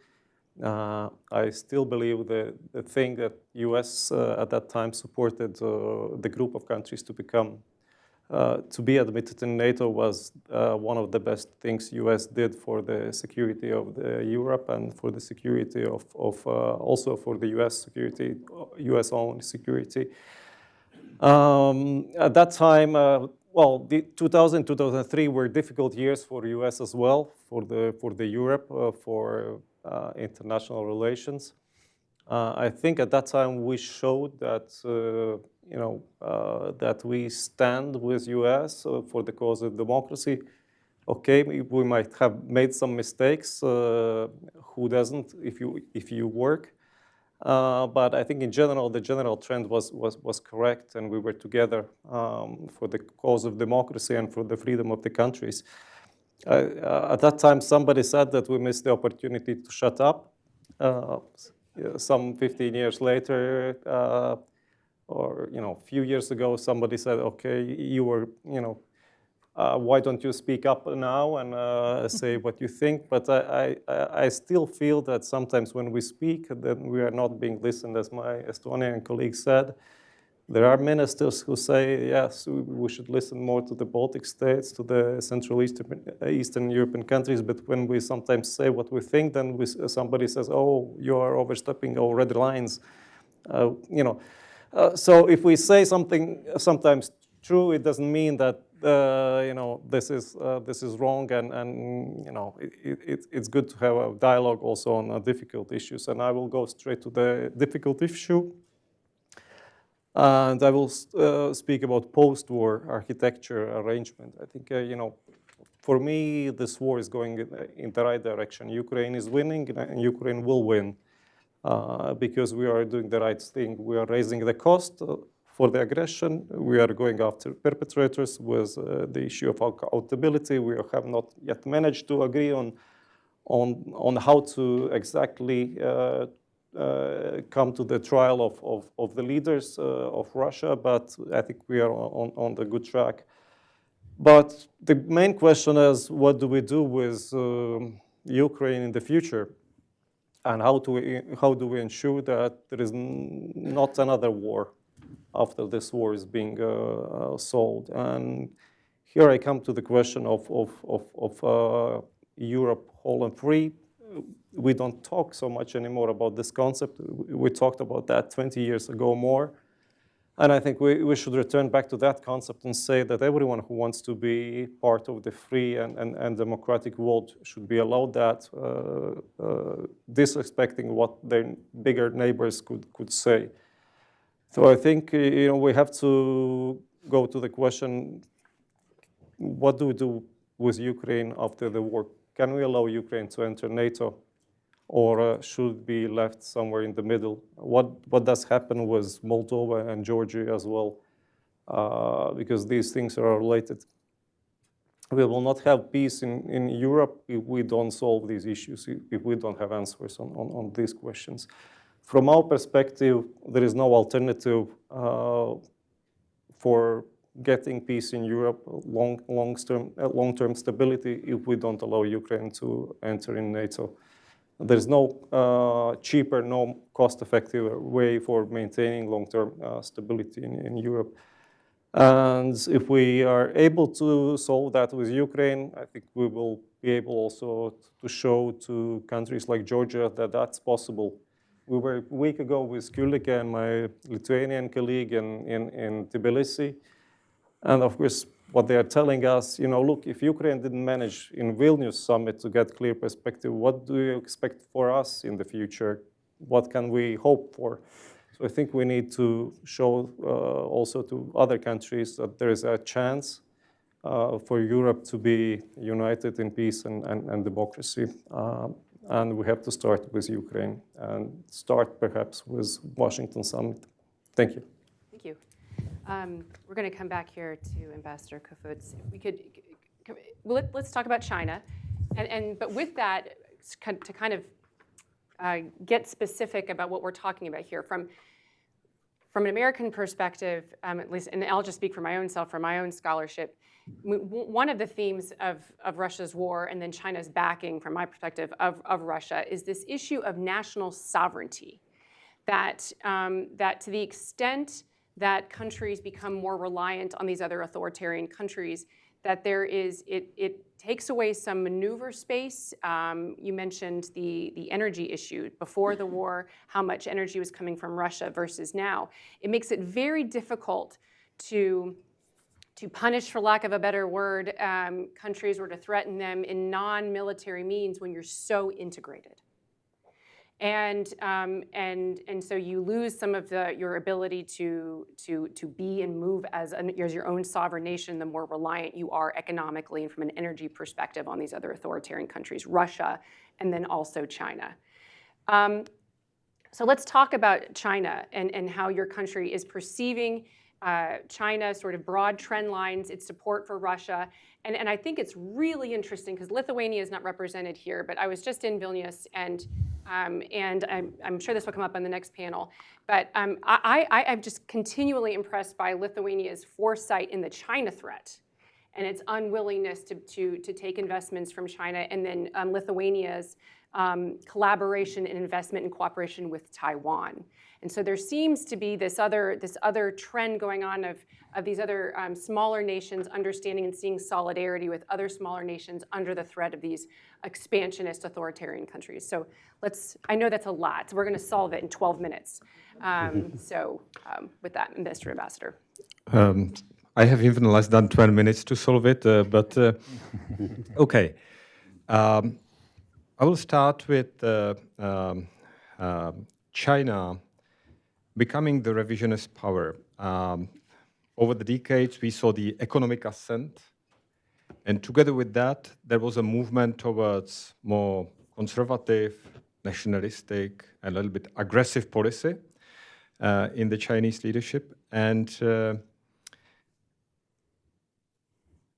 I still believe the thing that US at that time supported the group of countries to become to be admitted in NATO was one of the best things US did for the security of Europe and for the security of also for the US security, US own security. At that time, well, the 2000, 2003 were difficult years for US as well, for the Europe, for international relations. I think at that time we showed that that we stand with US for the cause of democracy. Okay, we might have made some mistakes. Who doesn't? If you work, but I think in general the general trend was correct, and we were together for the cause of democracy and for the freedom of the countries. At that time, somebody said that we missed the opportunity to shut up. Some 15 years later, or a few years ago, somebody said, "Okay, you were, why don't you speak up now and say what you think?" But I still feel that sometimes when we speak, then we are not being listened, as my Estonian colleague said. There are ministers who say, yes, we should listen more to the Baltic states, to the Central Eastern European countries, but when we sometimes say what we think, then somebody says, "Oh, you are overstepping our red lines." So if we say something sometimes true, it doesn't mean that this is wrong, and it's good to have a dialogue also on difficult issues. And I will go straight to the difficult issue. And I will speak about post-war architecture arrangement. I think, for me, this war is going in the right direction. Ukraine is winning, and Ukraine will win because we are doing the right thing. We are raising the cost for the aggression. We are going after perpetrators with the issue of accountability. We have not yet managed to agree on how to exactly come to the trial of the leaders of Russia, but I think we are on the good track. But the main question is, what do we do with Ukraine in the future? And how do we ensure that there is not another war after this war is being solved? And here I come to the question of Europe whole and free. We don't talk so much anymore about this concept. We talked about that 20 years ago more. And I think we should return back to that concept and say that everyone who wants to be part of the free and democratic world should be allowed that, disrespecting what their bigger neighbors could say. So I think we have to go to the question, what do we do with Ukraine after the war? Can we allow Ukraine to enter NATO? Or should it be left somewhere in the middle? What does happen with Moldova and Georgia as well? Because these things are related. We will not have peace in Europe if we don't solve these issues, if we don't have answers on these questions. From our perspective, there is no alternative for getting peace in Europe, long-term stability, if we don't allow Ukraine to enter in NATO. There's no cheaper, no cost-effective way for maintaining long-term stability in Europe. And if we are able to solve that with Ukraine, I think we will be able also to show to countries like Georgia that that's possible. We were a week ago with Kulika and my Lithuanian colleague in Tbilisi. And of course, what they are telling us, look, if Ukraine didn't manage in Vilnius summit to get clear perspective, what do you expect for us in the future? What can we hope for? So I think we need to show also to other countries that there is a chance for Europe to be united in peace and democracy. And we have to start with Ukraine and start perhaps with Washington summit. Thank you. Thank you. We're going to come back here to Ambassador Kofod. We could, let's talk about China. But with that, to kind of get specific about what we're talking about here, from an American perspective, at least, and I'll just speak for my own self, for my own scholarship, one of the themes of Russia's war and then China's backing, from my perspective, of Russia is this issue of national sovereignty, that to the extent that countries become more reliant on these other authoritarian countries, that it takes away some maneuver space. You mentioned the energy issue before the war, how much energy was coming from Russia versus now. It makes it very difficult to punish, for lack of a better word, countries, or to threaten them in non-military means when you're so integrated. And so you lose some of your ability to be and move as your own sovereign nation, the more reliant you are economically and from an energy perspective on these other authoritarian countries, Russia, and then also China. So let's talk about China and how your country is perceiving China, sort of broad trend lines, its support for Russia. And I think it's really interesting because Lithuania is not represented here, but I was just in Vilnius, and I'm sure this will come up on the next panel. But I'm just continually impressed by Lithuania's foresight in the China threat and its unwillingness to take investments from China, and then Lithuania's collaboration and investment and cooperation with Taiwan. And so there seems to be this other trend going on of these other smaller nations understanding and seeing solidarity with other smaller nations under the threat of these expansionist authoritarian countries. So I know that's a lot, so we're going to solve it in 12 minutes. With that, Mr. Ambassador. I have even less than 12 minutes to solve it, but okay. I will start with China becoming the revisionist power. Over the decades, we saw the economic ascent, and together with that, there was a movement towards more conservative, nationalistic, and a little bit aggressive policy in the Chinese leadership. And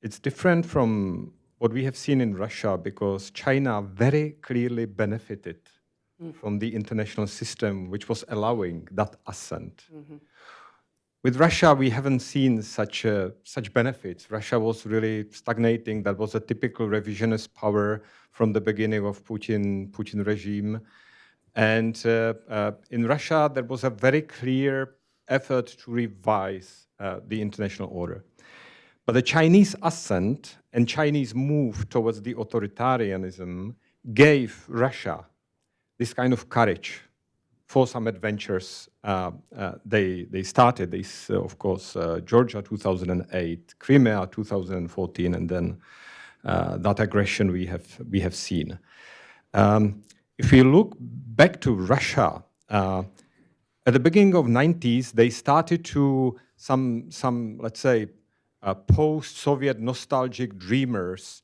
it's different from what we have seen in Russia, because China very clearly benefited from the international system, which was allowing that ascent. Mm-hmm. With Russia, we haven't seen such benefits. Russia was really stagnating. That was a typical revisionist power from the beginning of Putin regime. And in Russia, there was a very clear effort to revise the international order. But the Chinese ascent and Chinese move towards the authoritarianism gave Russia this kind of courage for some adventures they started. This, of course, Georgia 2008, Crimea 2014, and then that aggression we have seen. If we look back to Russia, at the beginning of 90s, they started to some let's say post-Soviet nostalgic dreamers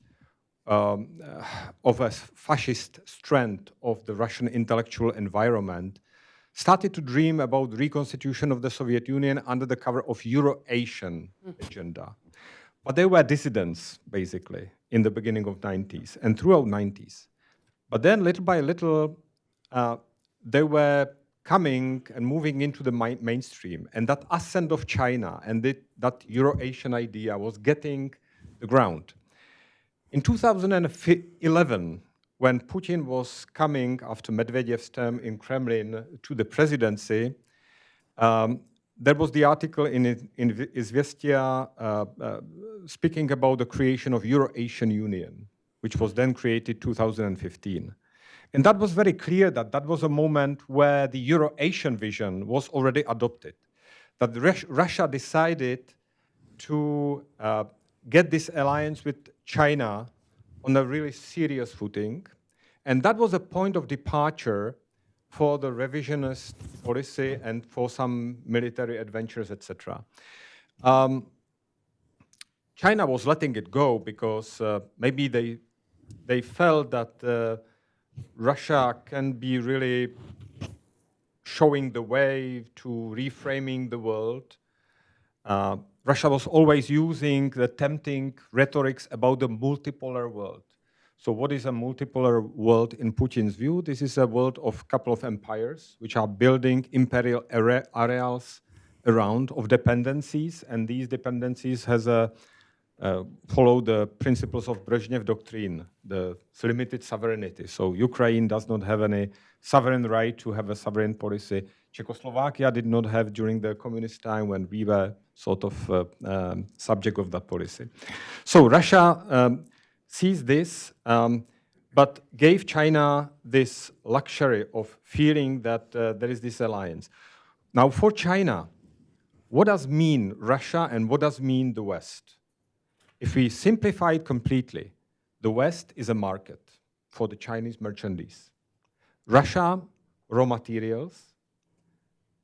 of a fascist strength of the Russian intellectual environment started to dream about reconstitution of the Soviet Union under the cover of Euro-Asian agenda. But they were dissidents, basically, in the beginning of 90s and throughout 90s. But then, little by little, they were coming and moving into the mainstream. And that ascent of China and that Euro-Asian idea was getting the ground. In 2011, when Putin was coming after Medvedev's term in Kremlin to the presidency, there was the article in Izvestia speaking about the creation of Euro-Asian Union, which was then created 2015. And that was very clear that was a moment where the Euro-Asian vision was already adopted, that Russia decided to get this alliance with China on a really serious footing. And that was a point of departure for the revisionist policy and for some military adventures, etc. China was letting it go because maybe they felt that Russia can be really showing the way to reframing the world. Russia was always using the tempting rhetorics about the multipolar world. So what is a multipolar world in Putin's view? This is a world of a couple of empires which are building imperial areas around of dependencies, and these dependencies has follow the principles of Brezhnev doctrine, the limited sovereignty. So Ukraine does not have any sovereign right to have a sovereign policy. Czechoslovakia did not have during the communist time when we were sort of subject of that policy. So Russia sees this, but gave China this luxury of feeling that there is this alliance. Now for China, what does mean Russia and what does mean the West? If we simplify it completely, the West is a market for the Chinese merchandise. Russia, raw materials,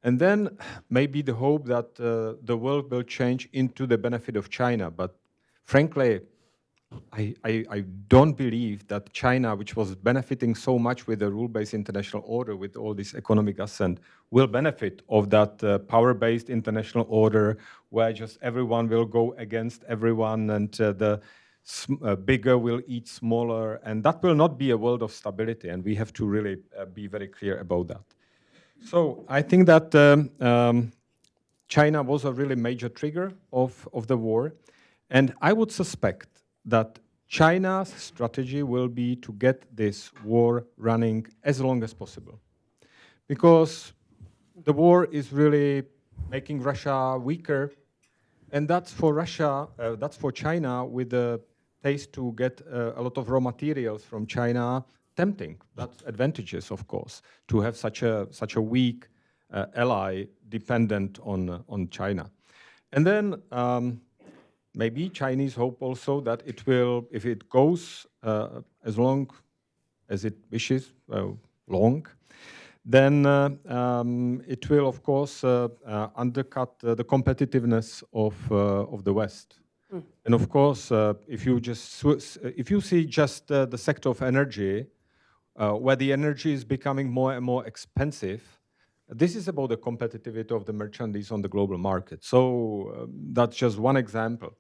and then maybe the hope that the world will change into the benefit of China. But frankly, I don't believe that China, which was benefiting so much with the rule-based international order, with all this economic ascent, will benefit of that power-based international order where just everyone will go against everyone and the bigger will eat smaller. And that will not be a world of stability. And we have to really be very clear about that. So I think that China was a really major trigger of the war. And I would suspect that China's strategy will be to get this war running as long as possible. Because the war is really making Russia weaker. And that's for Russia, that's for China with the taste to get a lot of raw materials from China tempting. That's advantageous, of course, to have such a weak ally dependent on China. And then maybe Chinese hope also that it will, if it goes as long as it wishes, long, then it will, of course, undercut the competitiveness of the West. Mm. And of course, if you see just the sector of energy, where the energy is becoming more and more expensive, this is about the competitivity of the merchandise on the global market. So that's just one example.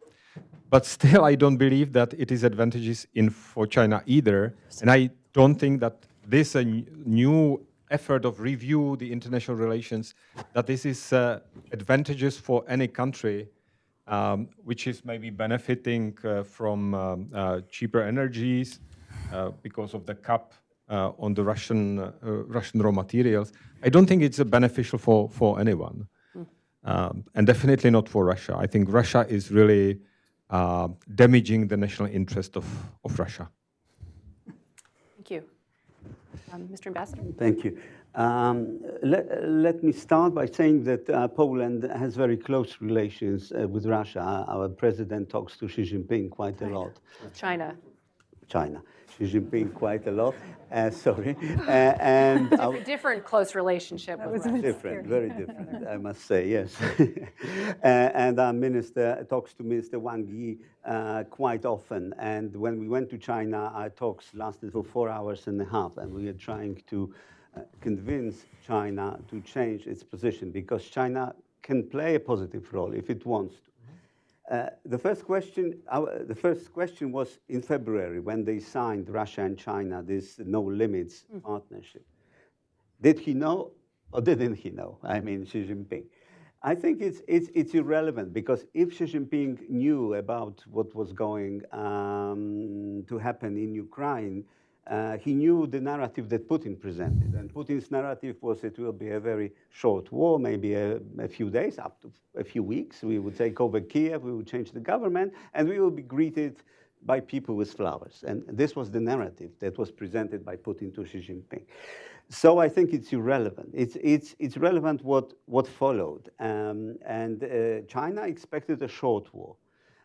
But still, I don't believe that it is advantageous for China either. And I don't think that this new effort of review the international relations, that this is advantageous for any country which is maybe benefiting from cheaper energies because of the cap on the Russian raw materials. I don't think it's beneficial for anyone. And definitely not for Russia. I think Russia is really damaging the national interest of Russia. Thank you. Mr. Ambassador? Thank you. Let me start by saying that Poland has very close relations with Russia. Our president talks to Xi Jinping quite a lot. China. Xi Jinping quite a lot. Sorry. And different close relationship with Russia. Different, very different, I must say, yes. And our minister talks to Minister Wang Yi quite often. And when we went to China, our talks lasted for 4.5 hours, and we are trying to convince China to change its position because China can play a positive role if it wants to. The first question was in February when they signed, Russia and China, this no limits partnership. Did he know or didn't he know? I mean, Xi Jinping. I think it's irrelevant because if Xi Jinping knew about what was going to happen in Ukraine, he knew the narrative that Putin presented. And Putin's narrative was it will be a very short war, maybe a few days, up to a few weeks. We would take over Kiev, we would change the government, and we will be greeted by people with flowers. And this was the narrative that was presented by Putin to Xi Jinping. So I think it's irrelevant. It's relevant what followed. China expected a short war.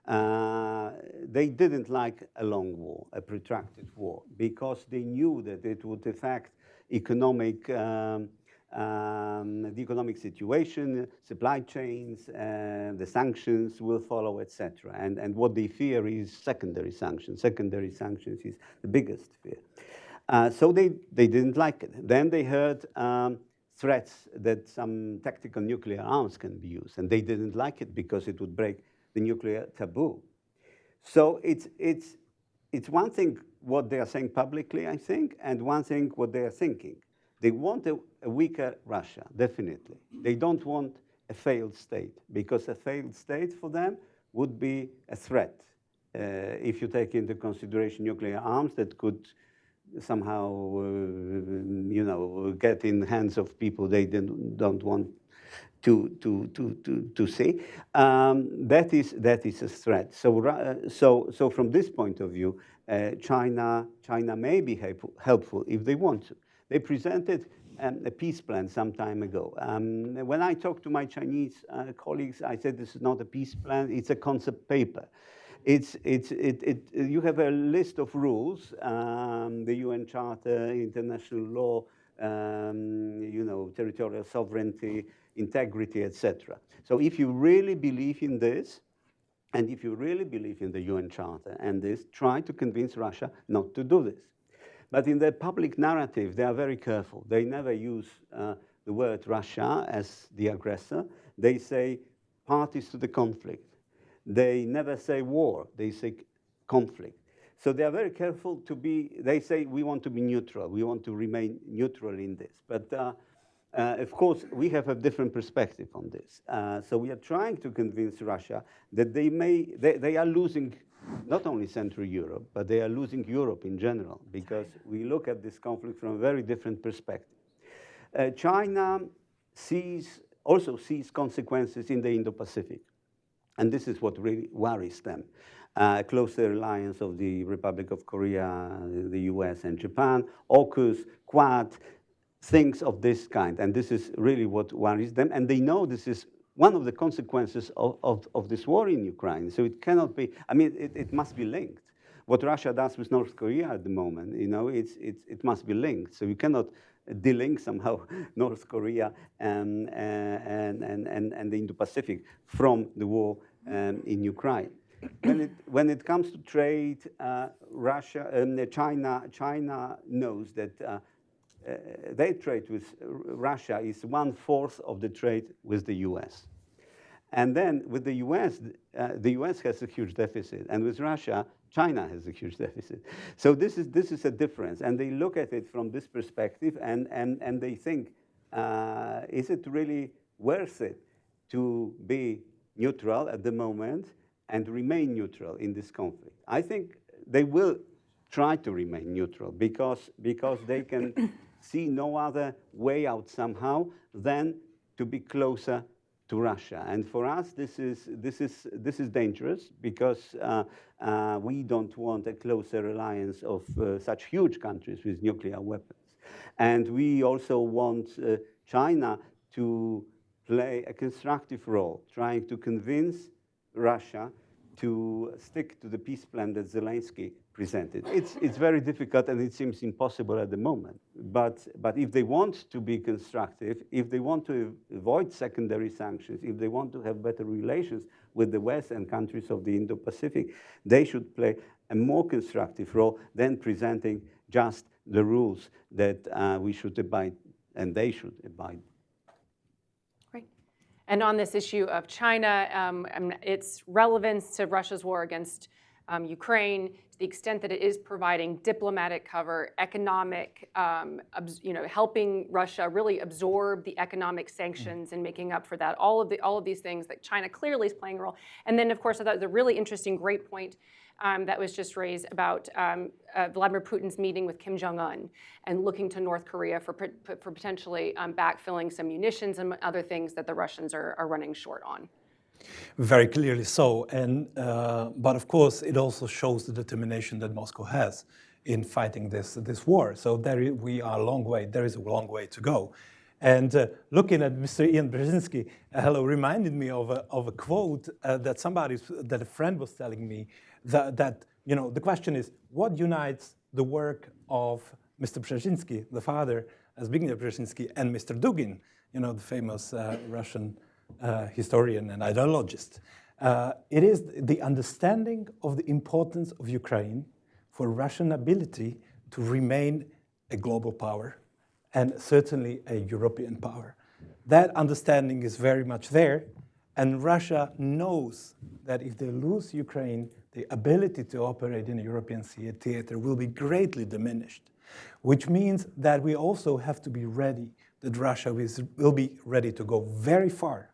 They didn't like a long war, a protracted war, because they knew that it would affect economic, the economic situation, supply chains, the sanctions will follow, etc. And what they fear is secondary sanctions. Secondary sanctions is the biggest fear. So they didn't like it. Then they heard threats that some tactical nuclear arms can be used, and they didn't like it because it would break the nuclear taboo. So it's one thing what they are saying publicly, I think, and one thing what they are thinking. They want a weaker Russia, definitely. They don't want a failed state, because a failed state for them would be a threat. If you take into consideration nuclear arms that could somehow, you know, get in hands of people they don't want to see. That is a threat. So from this point of view, China may be helpful if they want to. They presented a peace plan some time ago. When I talked to my Chinese colleagues, I said this is not a peace plan; it's a concept paper. You have a list of rules, the UN Charter, international law, you know, territorial sovereignty, integrity, etc. So if you really believe in this, and if you really believe in the UN Charter and this, try to convince Russia not to do this. But in the public narrative, they are very careful. They never use the word Russia as the aggressor. They say parties to the conflict. They never say war. They say conflict. So they are very careful to be, they say we want to be neutral. We want to remain neutral in this. But of course, we have a different perspective on this. So we are trying to convince Russia that they are losing not only Central Europe, but they are losing Europe in general, because we look at this conflict from a very different perspective. China also sees consequences in the Indo-Pacific. And this is what really worries them. Closer alliance of the Republic of Korea, the US and Japan, AUKUS, Quad, things of this kind. And this is really what worries them. And they know this is one of the consequences of this war in Ukraine. So it cannot be, I mean, it must be linked. What Russia does with North Korea at the moment, you know, it must be linked. So you cannot de-link somehow North Korea and the Indo-Pacific from the war in Ukraine. When it comes to trade, China knows that their trade with Russia is 1/4 of the trade with the US. And then with the US has a huge deficit, and with Russia, China has a huge deficit. So this is a difference, and they look at it from this perspective, and they think, is it really worth it to be neutral at the moment and remain neutral in this conflict? I think they will try to remain neutral because they can see no other way out somehow than to be closer to Russia. And for us, this is dangerous, because we don't want a closer alliance of such huge countries with nuclear weapons. And we also want China to play a constructive role, trying to convince Russia to stick to the peace plan that Zelensky presented. It's very difficult, and it seems impossible at the moment. But if they want to be constructive, if they want to avoid secondary sanctions, if they want to have better relations with the West and countries of the Indo-Pacific, they should play a more constructive role than presenting just the rules that we should abide, and they should abide. And on this issue of China, its relevance to Russia's war against Ukraine, to the extent that it is providing diplomatic cover, economic, helping Russia really absorb the economic sanctions and making up for that. All of these things that China clearly is playing a role. And then, of course, I thought the really interesting, great point that was just raised about Vladimir Putin's meeting with Kim Jong-un and looking to North Korea for potentially backfilling some munitions and other things that the Russians are running short on. Very clearly so. And, but of course, it also shows the determination that Moscow has in fighting this war. So we are a long way. There is a long way to go. And looking at Mr. Ian Brzezinski, reminded me of a quote that a friend was telling me, that the question is, what unites the work of Mr. Brzezinski, the father Zbigniew Brzezinski and Mr. Dugin, the famous Russian historian and ideologist. It is the understanding of the importance of Ukraine for Russian ability to remain a global power and certainly a European power. That understanding is very much there, and Russia knows that if they lose Ukraine, the ability to operate in a European theater will be greatly diminished, which means that we also have to be ready, that Russia will be ready to go very far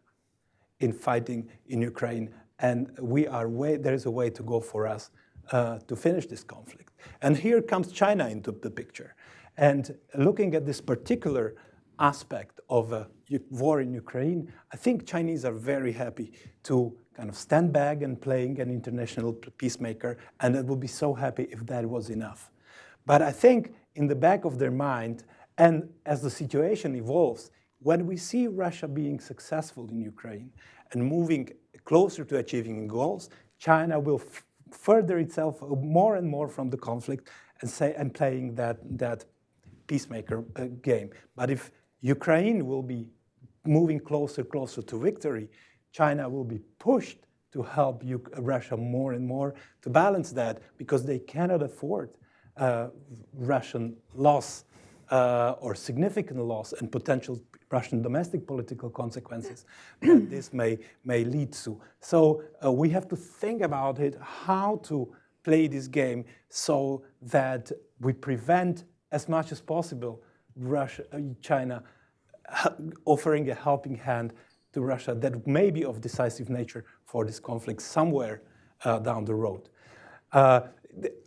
in fighting in Ukraine, and there is a way to go for us to finish this conflict. And here comes China into the picture. And looking at this particular aspect of a war in Ukraine, I think Chinese are very happy to kind of stand back and playing an international peacemaker, and they would be so happy if that was enough. But I think in the back of their mind, and as the situation evolves, when we see Russia being successful in Ukraine and moving closer to achieving goals, China will further itself more and more from the conflict and playing that peacemaker game. But if Ukraine will be moving closer to victory, China will be pushed to help Russia more and more to balance that, because they cannot afford Russian loss or significant loss and potential Russian domestic political consequences that this may lead to. So we have to think about it, how to play this game so that we prevent as much as possible China offering a helping hand to Russia that may be of decisive nature for this conflict somewhere down the road.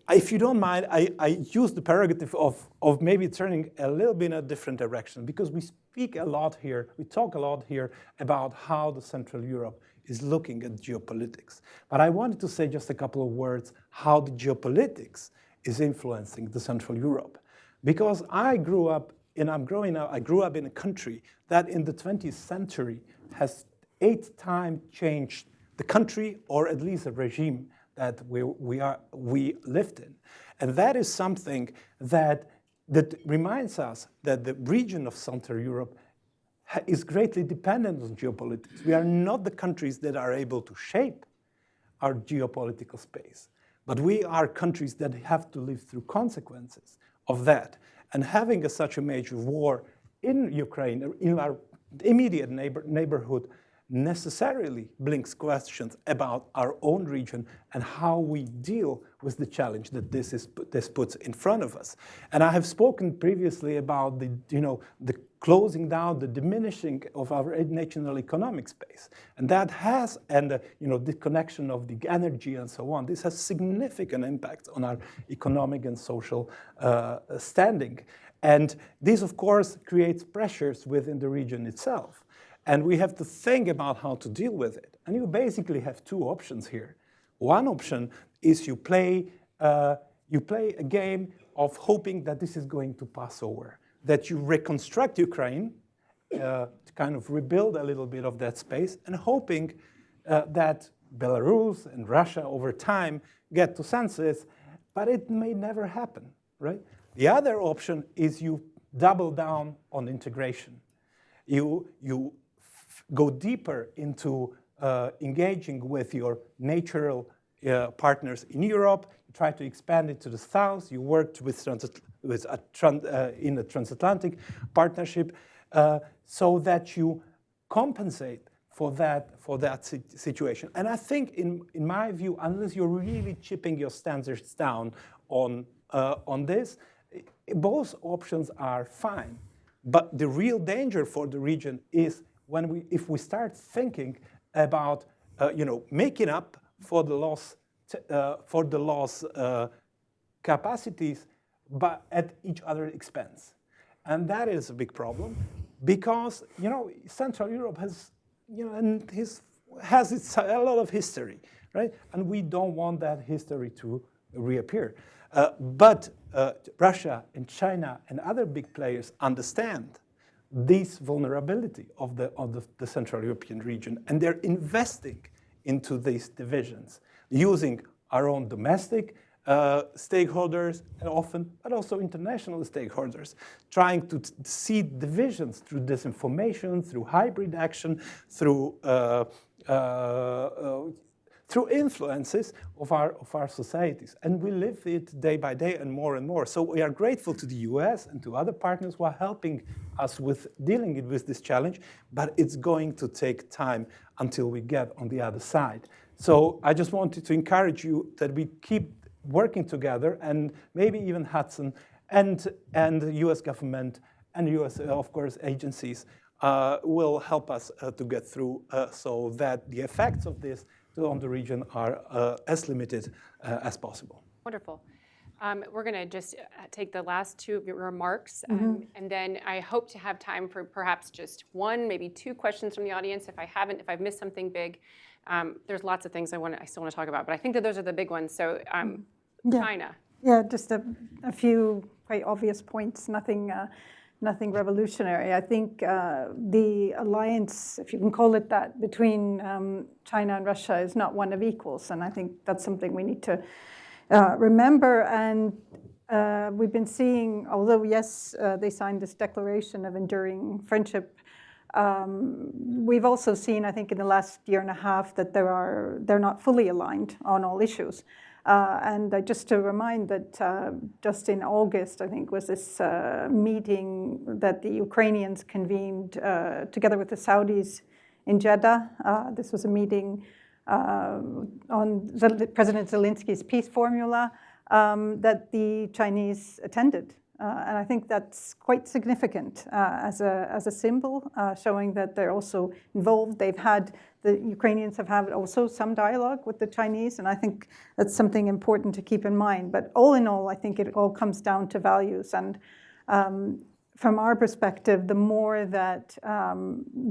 If you don't mind, I use the prerogative of maybe turning a little bit in a different direction, because we talk a lot here about how the Central Europe is looking at geopolitics. But I wanted to say just a couple of words how the geopolitics is influencing the Central Europe. Because I grew up in a country that in the 20th century has 8 times changed the country, or at least a regime that we lived in. And that is something that reminds us that the region of Central Europe is greatly dependent on geopolitics. We are not the countries that are able to shape our geopolitical space, but we are countries that have to live through consequences of that. And having such a major war in Ukraine, in our immediate neighborhood, necessarily brings questions about our own region and how we deal with the challenge that this puts in front of us. And I have spoken previously about the closing down, the diminishing of our national economic space, and the connection of the energy and so on. This has significant impacts on our economic and social standing, and this, of course, creates pressures within the region itself. And we have to think about how to deal with it. And you basically have 2 options here. One option is you play a game of hoping that this is going to pass over, that you reconstruct Ukraine, to kind of rebuild a little bit of that space, and hoping that Belarus and Russia over time get to senses, but it may never happen, right? The other option is you double down on integration. You go deeper into engaging with your natural partners in Europe, you try to expand it to the south, you worked in a transatlantic partnership so that you compensate for that situation. And I think, in my view, unless you're really chipping your standards down on this, both options are fine. But the real danger for the region is if we start thinking about making up for the lost capacities, but at each other's expense. And that is a big problem, because Central Europe has a lot of history, right? And we don't want that history to reappear. But Russia and China and other big players understand this vulnerability of the Central European region, and they're investing into these divisions, using our own domestic stakeholders often, but also international stakeholders, trying to see divisions through disinformation, through hybrid action, through influences of our societies. And we live it day by day and more. So we are grateful to the US and to other partners who are helping us with dealing with this challenge, but it's going to take time until we get on the other side. So I just wanted to encourage you that we keep working together, and maybe even Hudson and the US government and US, of course, agencies will help us to get through so that the effects of this on the region are as limited as possible. Wonderful. We're going to just take the last two remarks, and then I hope to have time for perhaps just one, maybe two questions from the audience. If I've missed something big, there's lots of things I still want to talk about, but I think that those are the big ones. So China. Yeah, just a few quite obvious points, nothing revolutionary. I think the alliance, if you can call it that, between China and Russia is not one of equals, and I think that's something we need to remember. And we've been seeing, although yes, they signed this declaration of enduring friendship, we've also seen, I think, in the last year and a half that they're not fully aligned on all issues. And just to remind that just in August, I think, was this meeting that the Ukrainians convened together with the Saudis in Jeddah. This was a meeting on President Zelensky's peace formula that the Chinese attended. And I think that's quite significant as a symbol, showing that they're also involved. The Ukrainians have had also some dialogue with the Chinese, and I think that's something important to keep in mind. But all in all, I think it all comes down to values. And from our perspective, the more that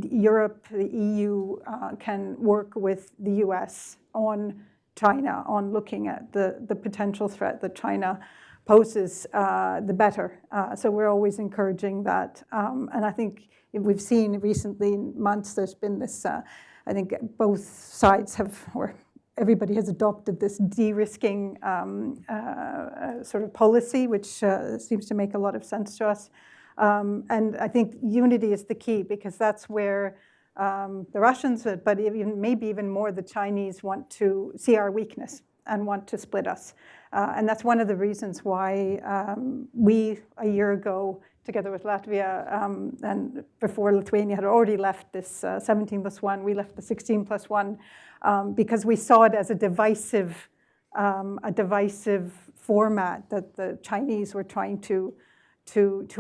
Europe, the EU, can work with the US on China, on looking at the potential threat that China poses, the better. So we're always encouraging that. And I think we've seen recently in months, there's been this, I think both sides have, or everybody has adopted this de-risking sort of policy, which seems to make a lot of sense to us. And I think unity is the key, because that's where the Russians, but maybe even more the Chinese, want to see our weakness and want to split us. And that's one of the reasons why we, a year ago, together with Latvia, and before Lithuania had already left this 17+1, we left the 16+1, because we saw it as a divisive format that the Chinese were trying to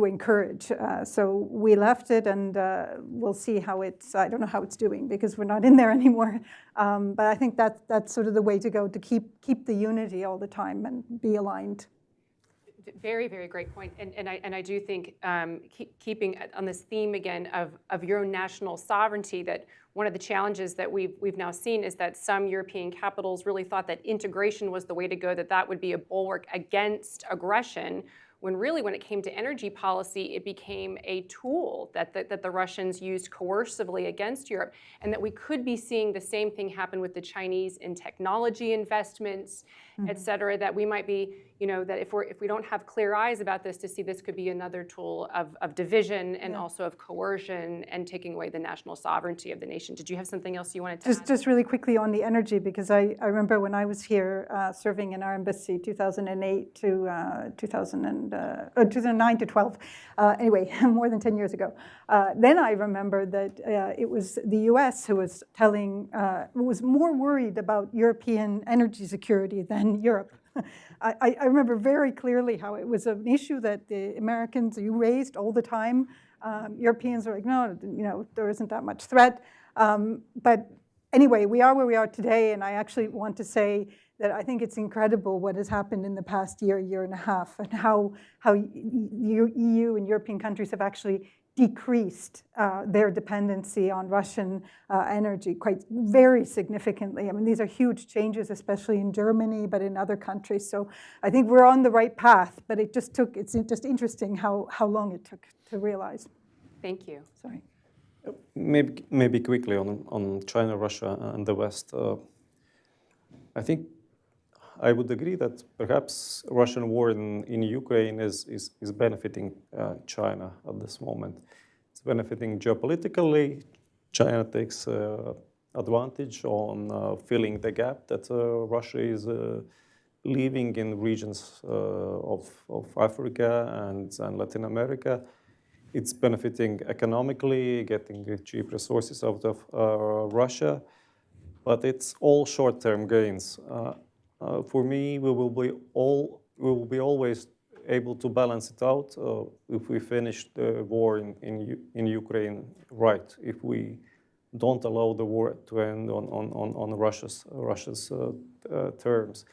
encourage. So we left it, and we'll see how I don't know how it's doing, because we're not in there anymore. But I think that's sort of the way to go, to keep the unity all the time and be aligned. Very, very great point. And I do think keeping on this theme again of your own national sovereignty, that one of the challenges that we've now seen is that some European capitals really thought that integration was the way to go, that would be a bulwark against aggression, when really, when it came to energy policy, it became a tool that the Russians used coercively against Europe, and that we could be seeing the same thing happen with the Chinese in technology investments, et cetera, that we might be, that if we don't have clear eyes about this, to see this could be another tool of division and also of coercion and taking away the national sovereignty of the nation. Did you have something else you wanted to add? Just really quickly on the energy, because I remember when I was here serving in our embassy 2008 to 2009 to 12, anyway, more than 10 years ago. Then I remember that it was the US who was was more worried about European energy security than Europe. I remember very clearly how it was an issue that the Americans raised all the time. Europeans were like, no, there isn't that much threat. But anyway, we are where we are today, and I actually want to say that I think it's incredible what has happened in the past year and a half, and how EU and European countries have actually decreased their dependency on Russian energy very significantly. I mean, these are huge changes, especially in Germany, but in other countries. So I think we're on the right path, but it's just interesting how long it took to realize. Thank you. Sorry. Maybe quickly on China, Russia, and the West. I think I would agree that perhaps Russian war in Ukraine is benefiting China at this moment. It's benefiting geopolitically. China takes advantage on filling the gap that Russia is leaving in regions of Africa and Latin America. It's benefiting economically, getting cheap resources out of Russia, but it's all short-term gains. For me, we will be always able to balance it out if we finish the war in Ukraine right. If we don't allow the war to end on Russia's terms.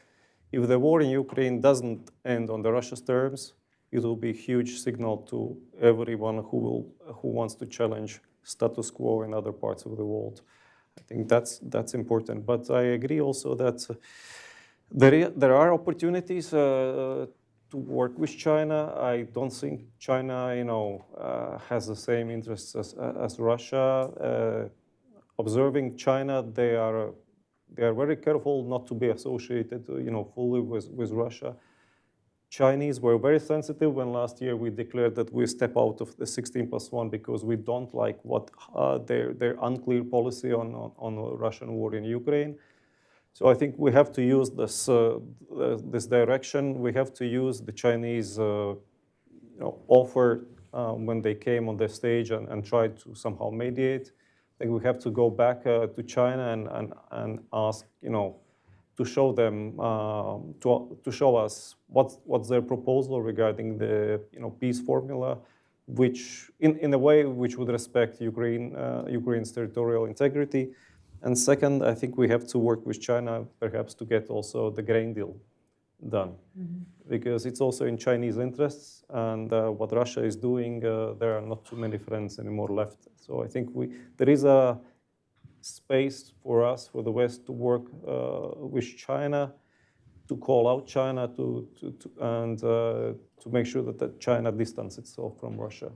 If the war in Ukraine doesn't end on the Russia's terms, it will be a huge signal to everyone who wants to challenge status quo in other parts of the world. I think that's important. But I agree also that there are opportunities to work with China. I don't think China, has the same interests as Russia. Observing China, they are very careful not to be associated, fully with Russia. Chinese were very sensitive when last year we declared that we step out of the 16+1 because we don't like what their unclear policy on the Russian war in Ukraine. So I think we have to use this direction. We have to use the Chinese offer when they came on the stage and tried to somehow mediate. I think we have to go back to China and ask, to show them, to show us what's their proposal regarding the peace formula, which in a way which would respect Ukraine's territorial integrity. And second, I think we have to work with China perhaps to get also the grain deal done, because it's also in Chinese interests. And what Russia is doing, there are not too many friends anymore left. So I think there is a space for us, for the West, to work with China, to call out China, and to make sure that China distances itself from Russia.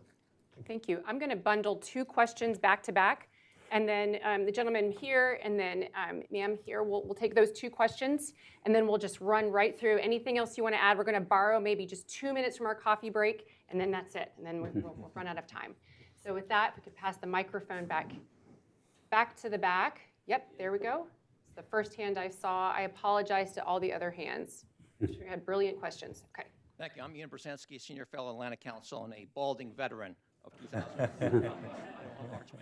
Thank you. I'm going to bundle two questions back to back, and then the gentleman here and then ma'am here, we'll take those two questions, and then we'll just run right through. Anything else you want to add? We're going to borrow maybe just 2 minutes from our coffee break, and then that's it, and then we'll run out of time. So with that, if we could pass the microphone back to the back. Yep, there we go. It's the first hand I saw. I apologize to all the other hands. We had brilliant questions. Okay. Thank you. I'm Ian Brzezinski, Senior Fellow at Atlantic Council and a balding veteran of 2000.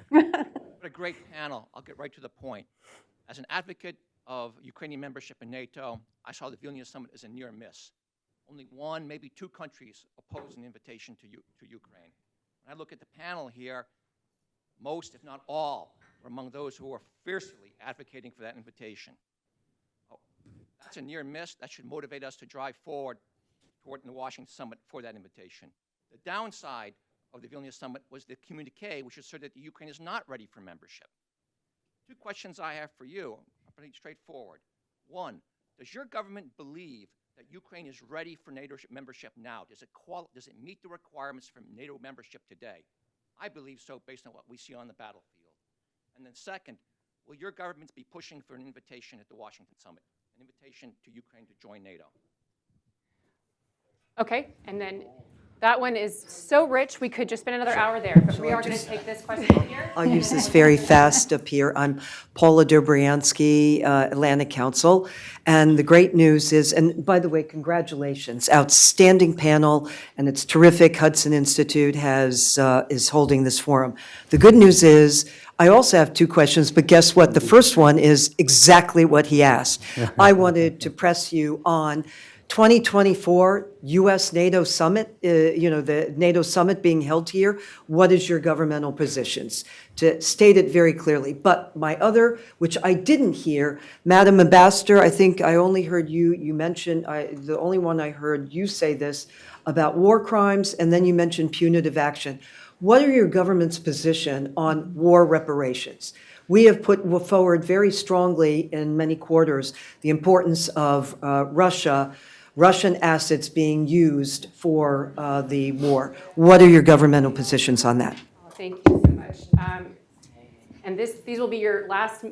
What a great panel. I'll get right to the point. As an advocate of Ukrainian membership in NATO, I saw the Vilnius Summit as a near miss. Only one, maybe two countries opposed an invitation to Ukraine. When I look at the panel here, most, if not all, were among those who were fiercely advocating for that invitation. Oh, that's a near miss. That should motivate us to drive forward toward the Washington Summit for that invitation. The downside of the Vilnius Summit was the communique, which asserted that Ukraine is not ready for membership. Two questions I have for you are pretty straightforward. One, does your government believe that Ukraine is ready for NATO membership now? Does it meet the requirements for NATO membership today? I believe so, based on what we see on the battlefield. And then second, will your government be pushing for an invitation at the Washington Summit, an invitation to Ukraine to join NATO? Okay, and then that one is so rich, we could just spend another hour there, but we are going to take this question here. I'll use this very fast up here. I'm Paula Dobriansky, Atlantic Council, and the great news is, and by the way, congratulations, outstanding panel, and it's terrific. Hudson Institute is holding this forum. The good news is, I also have two questions, but guess what? The first one is exactly what he asked. I wanted to press you on 2024 U.S. NATO summit, the NATO summit being held here. What is your governmental positions? To state it very clearly. But my other, which I didn't hear, Madam Ambassador, I think I only heard you mention, the only one I heard you say this about war crimes, and then you mentioned punitive action. What are your government's position on war reparations? We have put forward very strongly in many quarters the importance of Russian assets being used for the war. What are your governmental positions on that? Thank you so much. And And these will be your last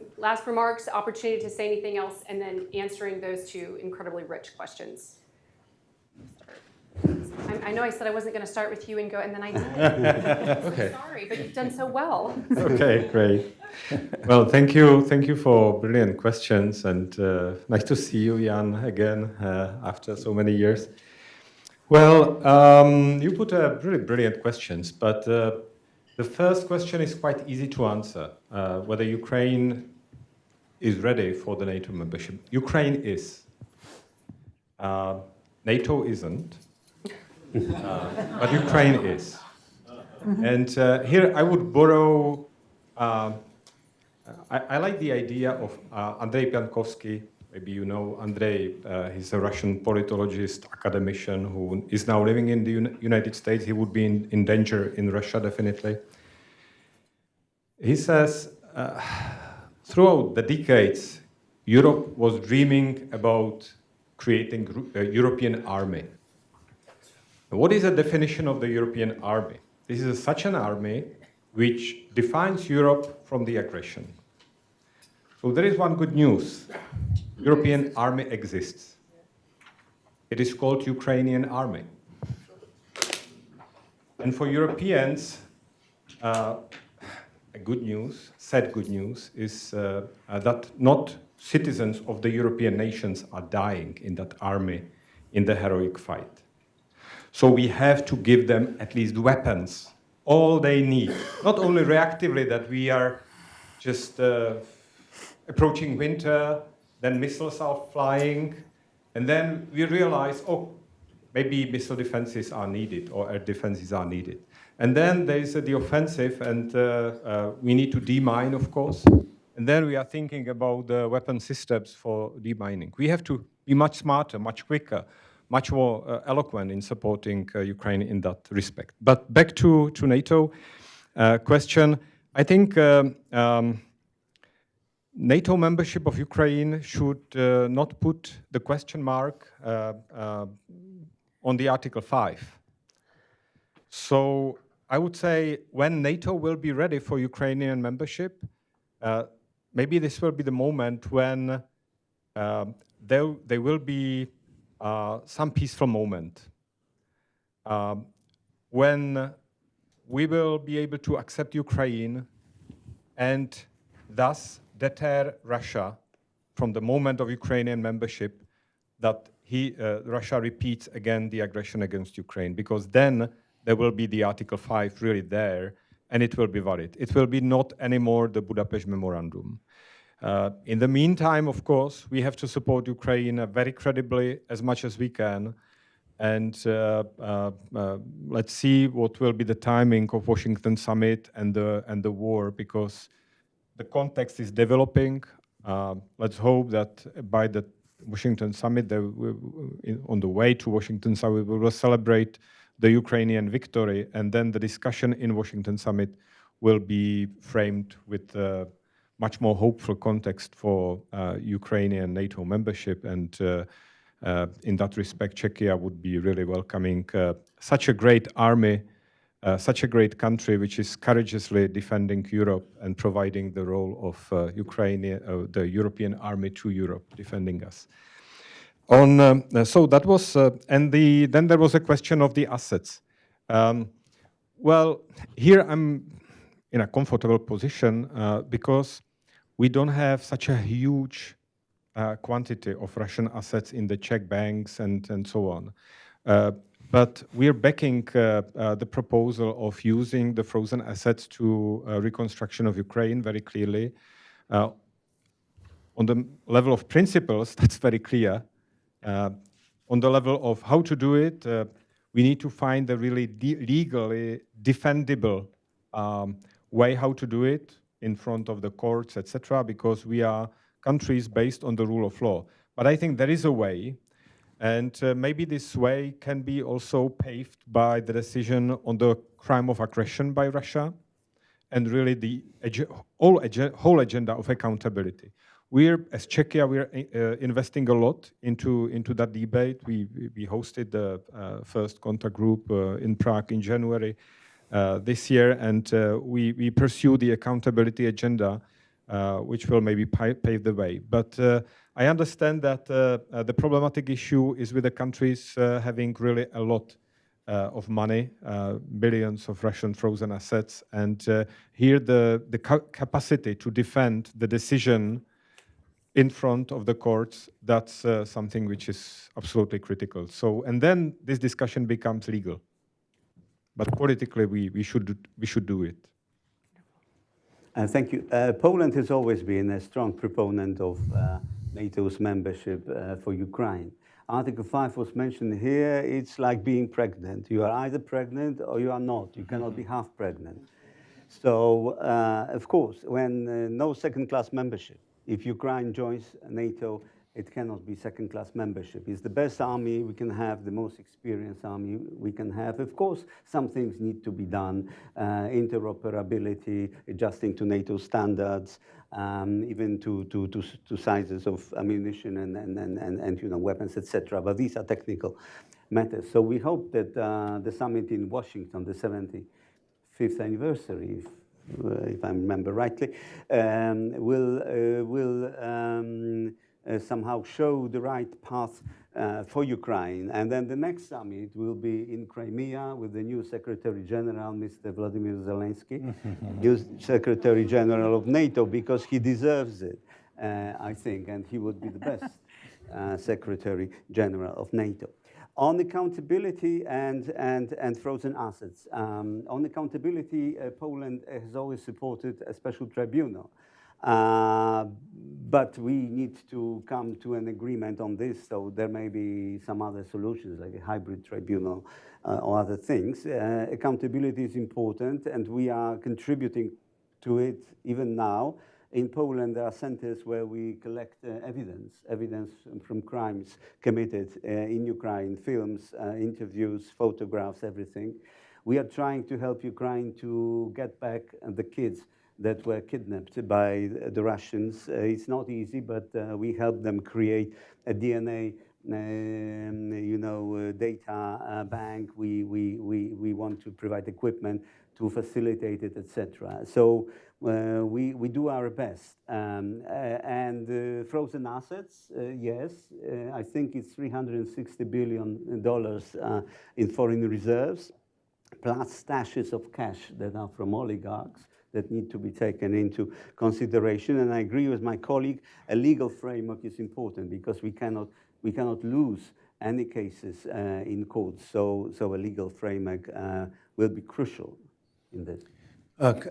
remarks, opportunity to say anything else, and then answering those two incredibly rich questions. I know I said I wasn't going to start with you and go, and then I did. Okay. Sorry, but you've done so well. Okay, great. Well, thank you for brilliant questions, and nice to see you, Jan, again after so many years. Well, you put really brilliant questions, but the first question is quite easy to answer, whether Ukraine is ready for the NATO membership. Ukraine is. NATO isn't, but Ukraine is. And here I would borrow, I like the idea of Andrei Piankovsky. Maybe you know Andrei, he's a Russian politologist, academician who is now living in the United States. He would be in danger in Russia, definitely. He says, throughout the decades, Europe was dreaming about creating a European army. What is the definition of the European army? This is such an army which defines Europe from the aggression. So there is one good news. European army exists. It is called Ukrainian army. And for Europeans, sad good news, is that not citizens of the European nations are dying in that army in the heroic fight. So we have to give them at least weapons, all they need. Not only reactively that we are just approaching winter, then missiles are flying, and then we realize, oh, maybe missile defenses are needed or air defenses are needed. And then there is the offensive, and we need to demine, of course. And then we are thinking about the weapon systems for demining. We have to be much smarter, much quicker, much more eloquent in supporting Ukraine in that respect. But back to NATO question. I think NATO membership of Ukraine should not put the question mark on the Article 5. So I would say when NATO will be ready for Ukrainian membership, maybe this will be the moment when there will be some peaceful moment, when we will be able to accept Ukraine and thus deter Russia from the moment of Ukrainian membership that Russia repeats again the aggression against Ukraine, because then there will be the Article 5 really there, and it will be valid. It will be not anymore the Budapest Memorandum. In the meantime, of course, we have to support Ukraine very credibly as much as we can, and let's see what will be the timing of Washington summit and the war, because the context is developing. Let's hope that by the Washington summit, on the way to Washington summit, we will celebrate the Ukrainian victory, and then the discussion in Washington summit will be framed with much more hopeful context for Ukrainian NATO membership. And in that respect, Czechia would be really welcoming such a great army, such a great country which is courageously defending Europe and providing the role of the European army to Europe, defending us. So that was, and then there was a question of the assets. Well, here I'm in a comfortable position because we don't have such a huge quantity of Russian assets in the Czech banks and so on. But we're backing the proposal of using the frozen assets to reconstruction of Ukraine very clearly. On the level of principles, that's very clear. On the level of how to do it, we need to find a really legally defendable way how to do it in front of the courts, etc., because we are countries based on the rule of law. But I think there is a way, and maybe this way can be also paved by the decision on the crime of aggression by Russia, and really the whole agenda of accountability. As Czechia, we're investing a lot into that debate. We hosted the first contact group in Prague in January. this year, and we pursue the accountability agenda, which will maybe pave the way. But I understand that the problematic issue is with the countries having really a lot of money, billions of Russian frozen assets, and here the capacity to defend the decision in front of the courts, that's something which is absolutely critical. So, and then this discussion becomes legal. But politically, we should do it. Thank you. Poland has always been a strong proponent of NATO's membership for Ukraine. Article 5 was mentioned here. It's like being pregnant. You are either pregnant or you are not. You cannot be half pregnant. So, of course, when no second-class membership, if Ukraine joins NATO, it cannot be second-class membership. It's the best army we can have, the most experienced army we can have. Of course, some things need to be done, interoperability, adjusting to NATO standards, even to sizes of ammunition and weapons, etc. But these are technical matters. So we hope that the summit in Washington, the 75th anniversary, if I remember rightly, will somehow show the right path for Ukraine. And then the next summit will be in Crimea with the new Secretary General, Mr. Vladimir Zelensky, new Secretary General of NATO, because he deserves it, I think, and he would be the best Secretary General of NATO. On accountability and frozen assets. On accountability, Poland has always supported a special tribunal. But we need to come to an agreement on this, so there may be some other solutions, like a hybrid tribunal or other things. Accountability is important, and we are contributing to it even now. In Poland, there are centers where we collect evidence from crimes committed in Ukraine, films, interviews, photographs, everything. We are trying to help Ukraine to get back the kids that were kidnapped by the Russians. It's not easy, but we help them create a DNA data bank. We want to provide equipment to facilitate it, etc. So we do our best. And frozen assets, yes, I think it's $360 billion in foreign reserves, plus stashes of cash that are from oligarchs that need to be taken into consideration. And I agree with my colleague, a legal framework is important because we cannot lose any cases in court. So a legal framework will be crucial in this.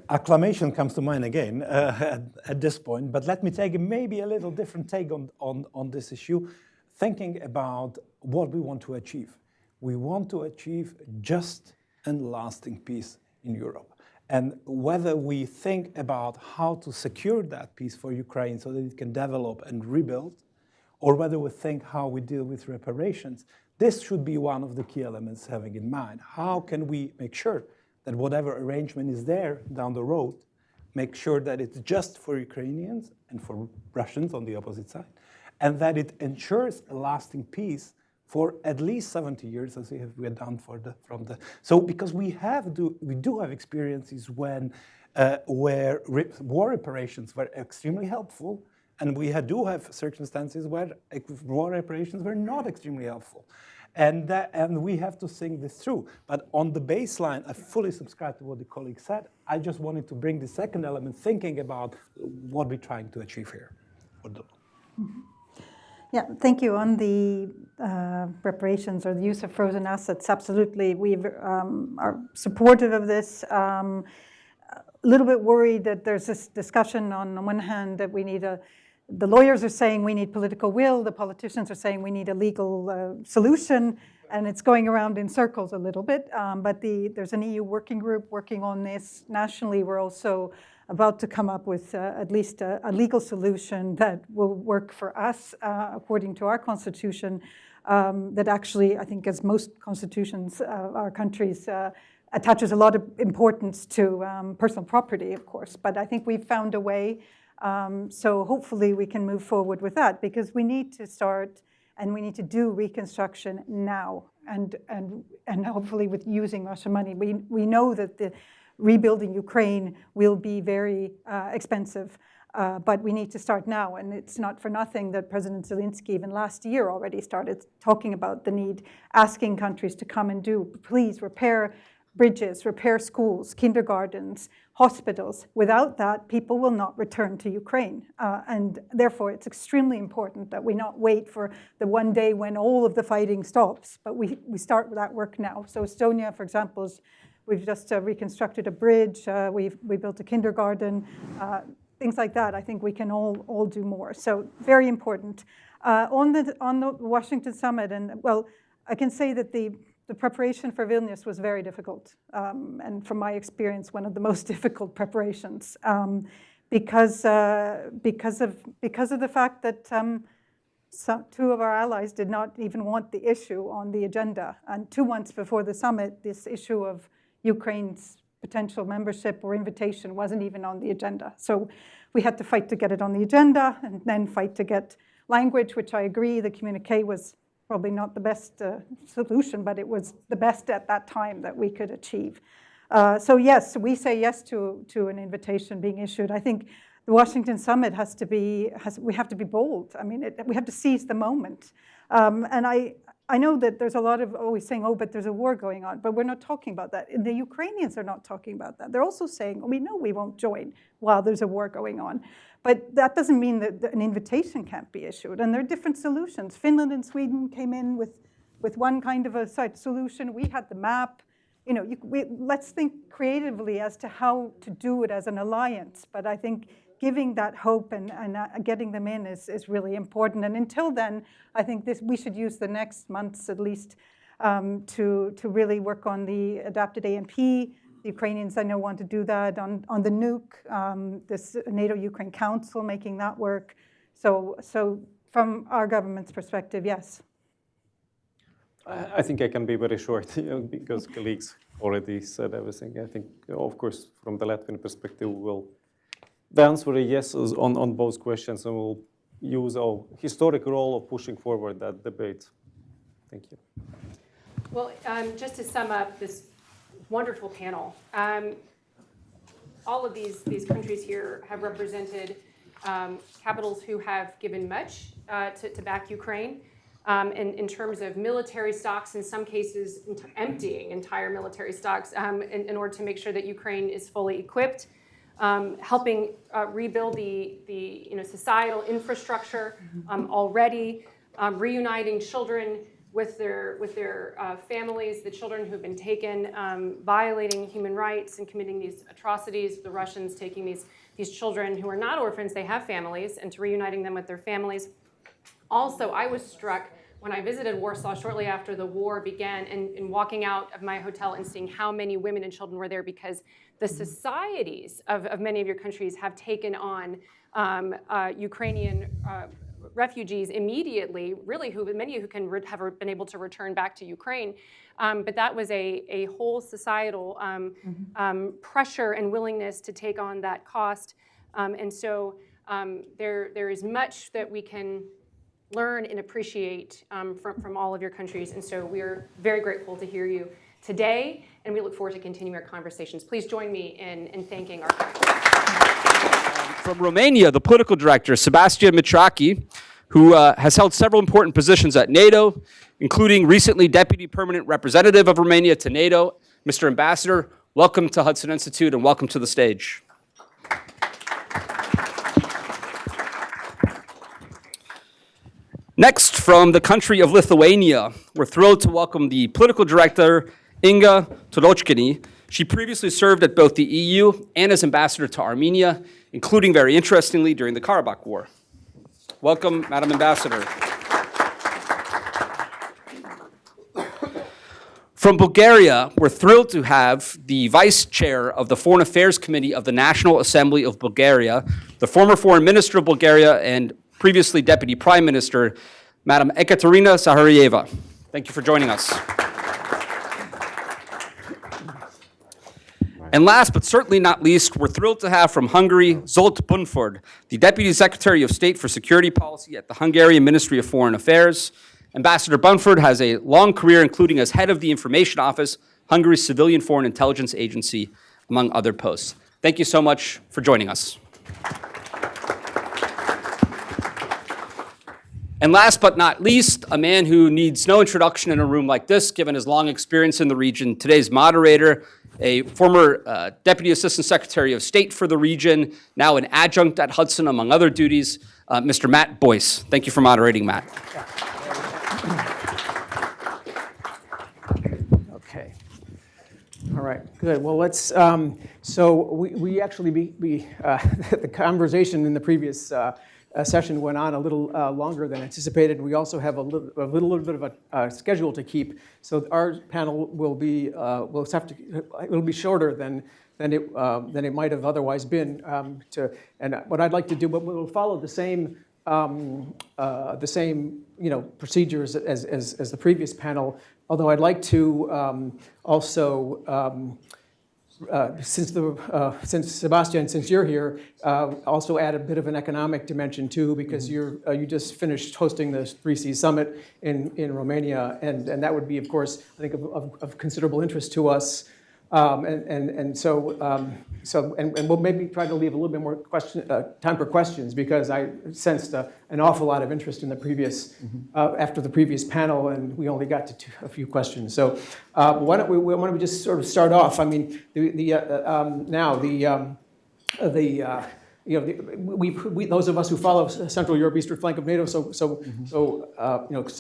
Acclamation comes to mind again at this point, but let me take maybe a little different take on this issue, thinking about what we want to achieve. We want to achieve just and lasting peace in Europe. And whether we think about how to secure that peace for Ukraine so that it can develop and rebuild, or whether we think how we deal with reparations, this should be one of the key elements having in mind. How can we make sure that whatever arrangement is there down the road, make sure that it's just for Ukrainians and for Russians on the opposite side, and that it ensures a lasting peace for at least 70 years, as we have done so because we do have experiences when where war reparations were extremely helpful, and we do have circumstances where war reparations were not extremely helpful, and we have to think this through. But on the baseline, I fully subscribe to what the colleague said. I just wanted to bring the second element, thinking about what we're trying to achieve here. Yeah, thank you. On the reparations or the use of frozen assets, absolutely, we are supportive of this. A little bit worried that there's this discussion on one hand that we need the lawyers are saying we need political will, the politicians are saying we need a legal solution, and it's going around in circles a little bit. But there's an EU working group working on this. Nationally, we're also about to come up with at least a legal solution that will work for us according to our constitution, that actually, I think as most constitutions of our countries, attaches a lot of importance to personal property, of course. But I think we've found a way, so hopefully we can move forward with that, because we need to start and we need to do reconstruction now, and hopefully with using Russian money. We know that the rebuilding Ukraine will be very expensive, but we need to start now, and it's not for nothing that President Zelensky even last year already started talking about the need, asking countries to come and please repair bridges, repair schools, kindergartens, hospitals. Without that, people will not return to Ukraine. And therefore, it's extremely important that we not wait for the one day when all of the fighting stops, but we start that work now. So Estonia, for example, we've just reconstructed a bridge, we built a kindergarten, things like that. I think we can all do more. So very important. On the Washington summit, and well, I can say that the preparation for Vilnius was very difficult, and from my experience, one of the most difficult preparations, because of the fact that two of our allies did not even want the issue on the agenda. And 2 months before the summit, this issue of Ukraine's potential membership or invitation wasn't even on the agenda. So we had to fight to get it on the agenda, and then fight to get language, which I agree, the communiqué was probably not the best solution, but it was the best at that time that we could achieve. So yes, we say yes to an invitation being issued. I think the Washington summit we have to be bold. I mean, we have to seize the moment. And I know that there's a lot of always saying, oh, but there's a war going on, but we're not talking about that. And the Ukrainians are not talking about that. They're also saying, we know we won't join while there's a war going on. But that doesn't mean that an invitation can't be issued. And there are different solutions. Finland and Sweden came in with one kind of a solution. We had the map. You know, let's think creatively as to how to do it as an alliance. But I think giving that hope and getting them in is really important. And until then, I think we should use the next months at least to really work on the adapted ANP. The Ukrainians, I know, want to do that on the nuke, this NATO-Ukraine Council, making that work. So from our government's perspective, yes. I think I can be very short, because colleagues already said everything. I think, of course, from the Latvian perspective, the answer is yes on both questions, and we'll use our historic role of pushing forward that debate. Thank you. Well, just to sum up this wonderful panel, all of these countries here have represented capitals who have given much to back Ukraine. In terms of military stocks, in some cases emptying entire military stocks in order to make sure that Ukraine is fully equipped, helping rebuild the societal infrastructure already, reuniting children with their families, the children who've been taken, violating human rights and committing these atrocities, the Russians taking these children who are not orphans, they have families, and to reuniting them with their families. Also, I was struck when I visited Warsaw shortly after the war began and walking out of my hotel and seeing how many women and children were there, because the societies of many of your countries have taken on Ukrainian refugees immediately, really many who have been able to return back to Ukraine. But that was a whole societal pressure and willingness to take on that cost. And so there is much that we can learn and appreciate from all of your countries. And so we're very grateful to hear you today, and we look forward to continuing our conversations. Please join me in thanking our countries. From Romania, the political director, Sebastian Mitraki, who has held several important positions at NATO, including recently Deputy Permanent Representative of Romania to NATO. Mr. Ambassador, welcome to Hudson Institute and welcome to the stage. Next, from the country of Lithuania, we're thrilled to welcome the political director, Inga Tolochkini. She previously served at both the EU and as ambassador to Armenia, including, very interestingly, during the Karabakh War. Welcome, Madam Ambassador. From Bulgaria, we're thrilled to have the Vice Chair of the Foreign Affairs Committee of the National Assembly of Bulgaria, the former Foreign Minister of Bulgaria and previously Deputy Prime Minister, Madam Ekaterina And last but certainly not least, we're thrilled to have from Hungary, Zsolt Bunford, the Deputy Secretary of State for Security Policy at the Hungarian Ministry of Foreign Affairs. Ambassador Bunford has a long career, including as head of the Information Office, Hungary's civilian foreign intelligence agency, among other posts. Thank you so much for joining us. And last but not least, a man who needs no introduction in a room like this, given his long experience in the region, today's moderator, a former Deputy Assistant Secretary of State for the region, now an adjunct at Hudson, among other duties, Mr. Matt Boyce. Thank you for moderating, Matt. Okay. All right, good. Well, let's, so we actually, the conversation in the previous session went on a little longer than anticipated. We also have a little bit of a schedule to keep. So our panel will be, it'll be shorter than it might have otherwise been. And what I'd like to do, but we'll follow the same procedures as the previous panel. Although I'd like to also, since Sebastian, since you're here, also add a bit of an economic dimension too, because you just finished hosting the Three Seas Summit in Romania, and that would be, of course, I think of considerable interest to us. So we'll maybe try to leave a little bit more time for questions, because I sensed an awful lot of interest in the previous after the previous panel, and we only got to a few questions. So why don't we just sort of start off? I mean, those of us who follow Central Europe, eastern flank of NATO so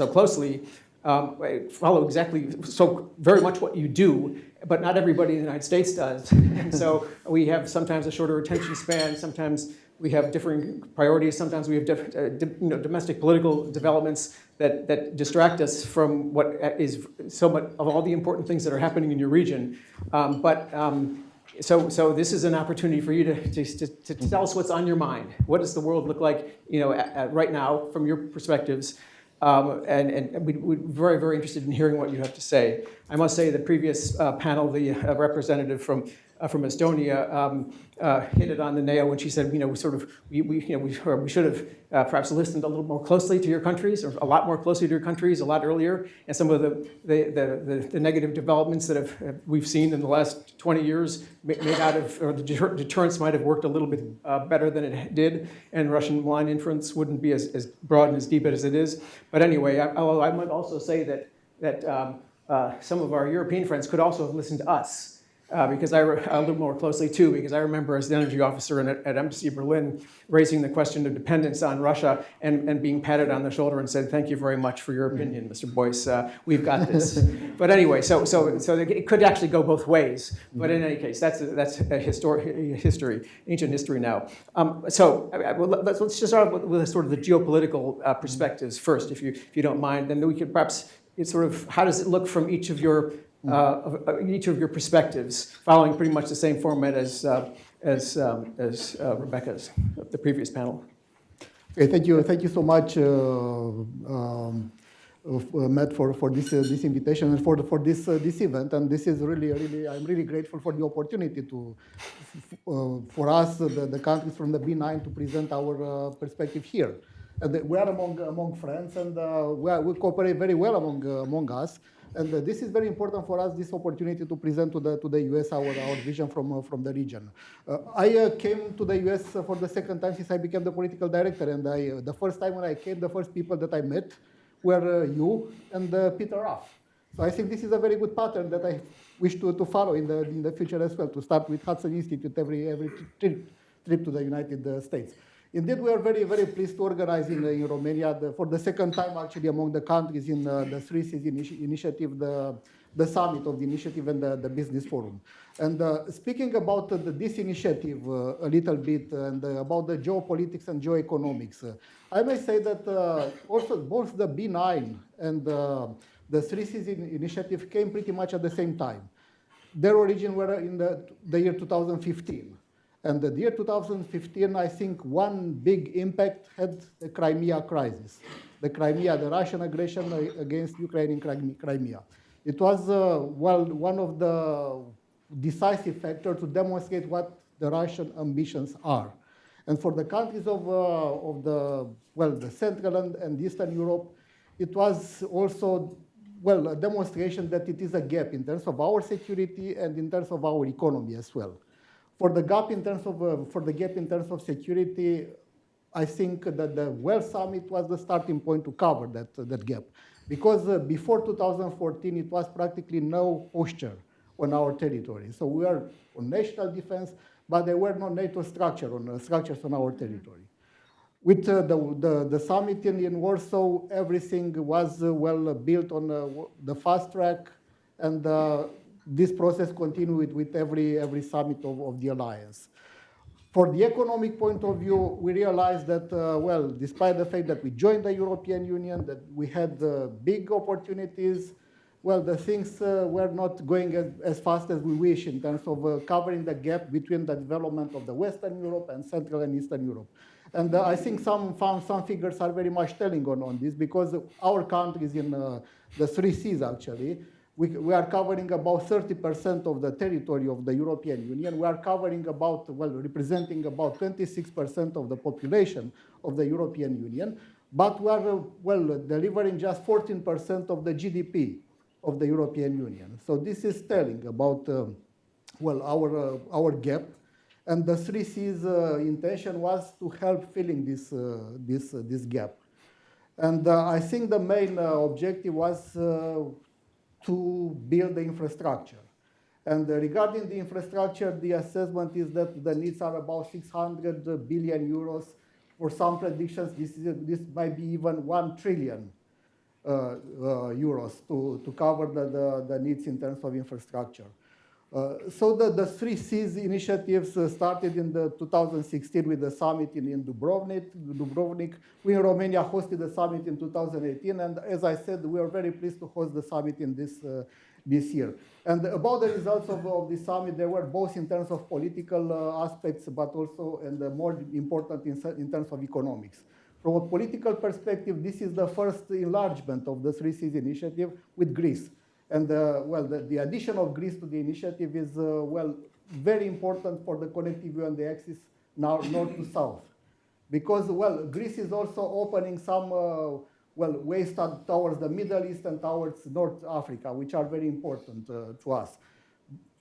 closely. Follow exactly so very much what you do, but not everybody in the United States does. And so we have sometimes a shorter attention span, sometimes we have differing priorities, sometimes we have domestic political developments that distract us from what is so much of all the important things that are happening in your region. So this is an opportunity for you to tell us what's on your mind. What does the world look like, right now from your perspectives? And we're very, very interested in hearing what you have to say. I must say the previous panel, the representative from Estonia hit it on the nail when she said, we should have perhaps listened a little more closely to your countries, or a lot more closely to your countries, a lot earlier. And some of the negative developments that we've seen in the last 20 years made out of, or the deterrence might have worked a little bit better than it did, and Russian line influence wouldn't be as broad and as deep as it is. But anyway, I might also say that some of our European friends could also have listened to us. Because a little more closely too, because I remember as the energy officer at Embassy Berlin raising the question of dependence on Russia and being patted on the shoulder and said, "Thank you very much for your opinion, Mr. Boyce. We've got this." But anyway, so it could actually go both ways. But in any case, that's a ancient history now. Let's just start with sort of the geopolitical perspectives first, if you don't mind. Then we could perhaps how does it look from each of your perspectives, following pretty much the same format as Rebecca's, the previous panel. Okay, thank you so much, Matt, for this invitation and for this event. And this is really I'm really grateful for the opportunity for us, the countries from the B9, to present our perspective here. And we are among friends, and we cooperate very well among us. And this is very important for us, this opportunity to present to the US our vision from the region. I came to the US for the second time since I became the political director, and the first time when I came, the first people that I met were you and Peter Ruff. So I think this is a very good pattern that I wish to follow in the future as well, to start with Hudson Institute every trip to the United States. Indeed, we are very, very pleased to organize in Romania, for the second time actually among the countries in the Three Seas Initiative, the summit of the initiative and the business forum. And speaking about this initiative a little bit, and about the geopolitics and geoeconomics, I may say that also both the B9 and the Three Seas Initiative came pretty much at the same time. Their origin were in the year 2015. And the year 2015, I think one big impact had the Crimea crisis. The Russian aggression against Ukraine in Crimea. It was, one of the decisive factor to demonstrate what the Russian ambitions are. And for the countries of the Central and Eastern Europe, it was also, a demonstration that it is a gap in terms of our security and in terms of our economy as well. For the gap in terms of security, I think that the Wales Summit was the starting point to cover that gap. Because before 2014, it was practically no posture on our territory. So we are on national defense, but there were no NATO structures on our territory. With the summit in Warsaw, everything was built on the fast track, and this process continued with every summit of the alliance. For the economic point of view, we realized that, despite the fact that we joined the European Union, that we had big opportunities, the things were not going as fast as we wish in terms of covering the gap between the development of the Western Europe and Central and Eastern Europe. And I think some figures are very much telling on this, because our countries in the Three Seas, actually, we are covering about 30% of the territory of the European Union. We are covering representing about 26% of the population of the European Union, but we are, delivering just 14% of the GDP of the European Union. So this is telling about, our gap. And the Three Seas intention was to help filling this gap. And I think the main objective was to build the infrastructure. And regarding the infrastructure, the assessment is that the needs are about 600 billion euros. For some predictions, this might be even 1 trillion euros to cover the needs in terms of infrastructure. So the Three Seas initiatives started in 2016 with the summit in Dubrovnik. We in Romania hosted the summit in 2018, and as I said, we are very pleased to host the summit in this year. And about the results of the summit, they were both in terms of political aspects, but also, and more important, in terms of economics. From a political perspective, this is the first enlargement of the Three Seas initiative with Greece. And the addition of Greece to the initiative is very important for the connectivity on the axis now north to south, because Greece is also opening some ways towards the Middle East and towards North Africa, which are very important to us.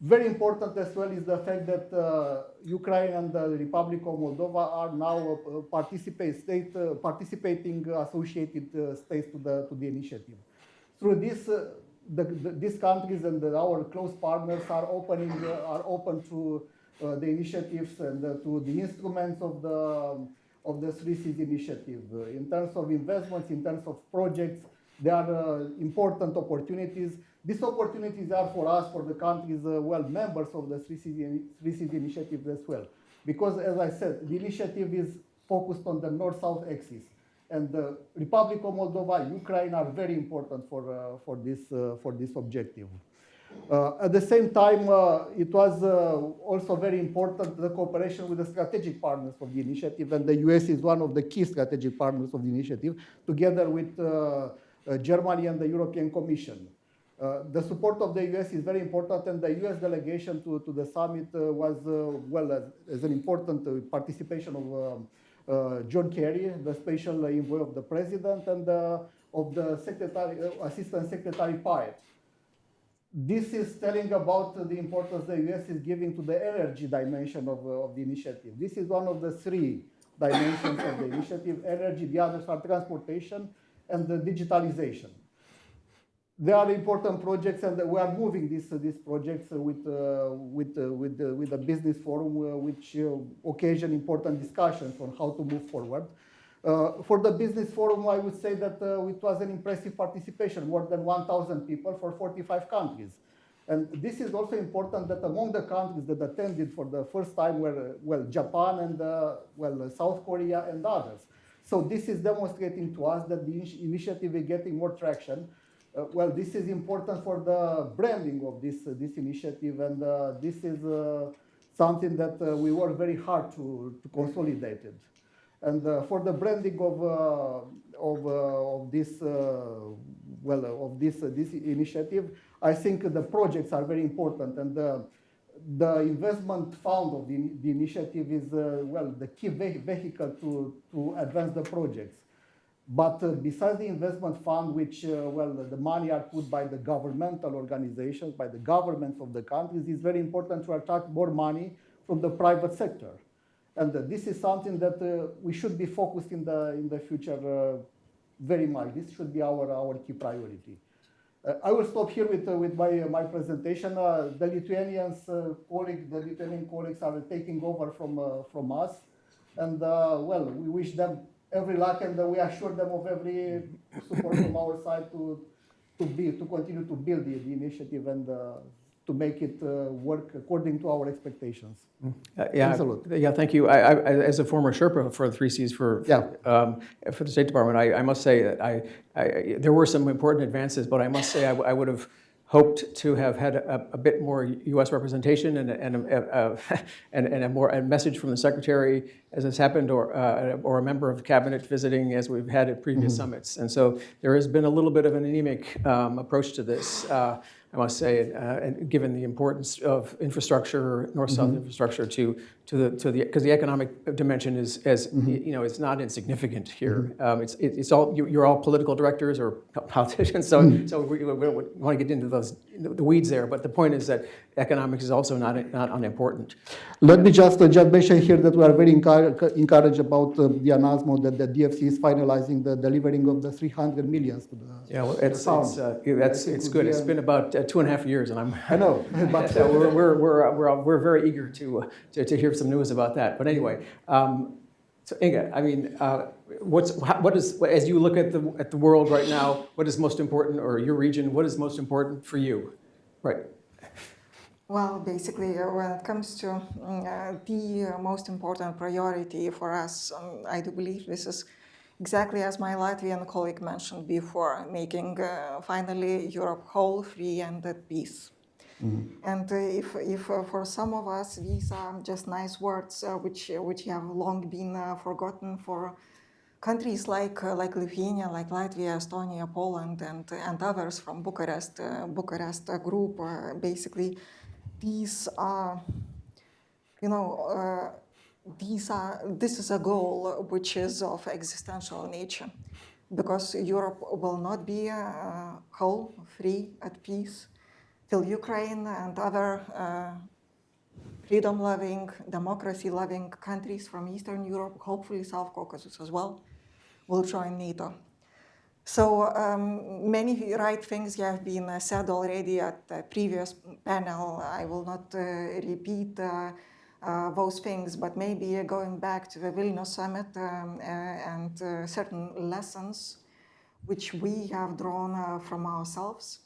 Very important as well is the fact that Ukraine and the Republic of Moldova are now participating associated states to the initiative. Through this, these countries and our close partners are open to the initiatives and to the instruments of the Three Seas initiative. In terms of investments, in terms of projects, there are important opportunities. These opportunities are for us, for the countries, members of the Three Seas initiative as well. Because, as I said, the initiative is focused on the north-south axis. And the Republic of Moldova, Ukraine are very important for this objective. At the same time, it was also very important, the cooperation with the strategic partners of the initiative, and the US is one of the key strategic partners of the initiative, together with Germany and the European Commission. The support of the US is very important, and the US delegation to the summit was, as an important participation of John Kerry, the special envoy of the president, and of the Assistant Secretary Pyatt. This is telling about the importance the US is giving to the energy dimension of the initiative. This is one of the three dimensions of the initiative: energy, the others are transportation, and the digitalization. There are important projects, and we are moving these projects with the business forum, which occasion important discussions on how to move forward. For the business forum, I would say that it was an impressive participation, more than 1,000 people for 45 countries. And this is also important that among the countries that attended for the first time were, Japan and, South Korea and others. So this is demonstrating to us that the initiative is getting more traction. This is important for the branding of this initiative, and this is something that we work very hard to consolidate it. And for the branding of this initiative, I think the projects are very important, and the investment fund of the initiative is, well, the key vehicle to advance the projects. But besides the investment fund, which, well, the money are put by the governmental organizations, by the governments of the countries, it's very important to attract more money from the private sector. And this is something that we should be focused in the future very much. This should be our key priority. I will stop here with my presentation. The Lithuanian colleagues are taking over from us. And well, we wish them every luck, and we assure them of every support from our side to continue to build the initiative and to make it work according to our expectations. Yeah, Thanks a lot. yeah, thank you. I, as a former Sherpa for the Three Seas for the State Department, I must say that there were some important advances, but I must say I would have hoped to have had a bit more U.S. representation and a message from the Secretary, as has happened, or a member of the cabinet visiting, as we've had at previous summits. And so there has been a little bit of an anemic approach to this, I must say, and given the importance of infrastructure, north-south infrastructure, because the economic dimension is, you know, it's not insignificant here. It's all you're all political directors or politicians, so we don't want to get into the weeds there. But the point is that economics is also not unimportant. Let me just mention here that we are very encouraged about the announcement that the DFC is finalizing the delivering of the 300 million to the well, it's good. It's been about 2.5 years, and I know, but we're very eager to hear some news about that. But anyway, so Inga, I mean, what is as you look at the world right now, what is most important, or your region, what is most important for you, right? Well, basically, when it comes to the most important priority for us, I do believe this is exactly as my Latvian colleague mentioned before, making finally Europe whole, free, and at peace. And if for some of us these are just nice words which have long been forgotten, for countries like Lithuania, like Latvia, Estonia, Poland, and others from Bucharest group, basically these are, you know, this is a goal which is of existential nature, because Europe will not be whole, free, at peace, till Ukraine and other freedom-loving, democracy-loving countries from Eastern Europe, hopefully South Caucasus as well, will join NATO. So many right things have been said already at the previous panel. I will not repeat those things, but maybe going back to the Vilnius summit and certain lessons which we have drawn from ourselves.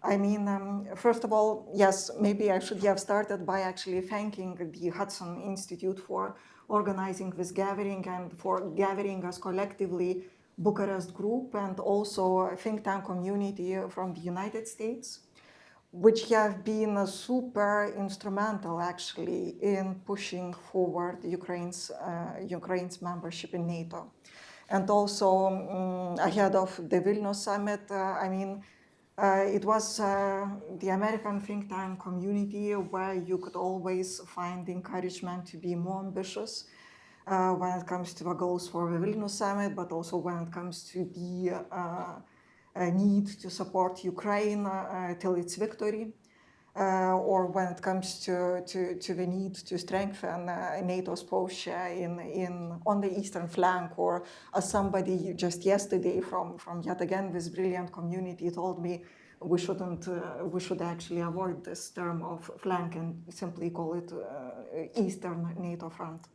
I mean, first of all, yes, maybe I should have started by actually thanking the Hudson Institute for organizing this gathering and for gathering us collectively, Bucharest group, and also a think tank community from the United States, which have been super instrumental actually in pushing forward Ukraine's membership in NATO. And also ahead of the Vilnius summit, I mean, it was the American think tank community where you could always find encouragement to be more ambitious when it comes to the goals for the Vilnius summit, but also when it comes to the need to support Ukraine till its victory, or when it comes to the need to strengthen NATO's posture on the eastern flank, or as somebody just yesterday from yet again this brilliant community told me, we should actually avoid this term of flank and simply call it Eastern NATO front.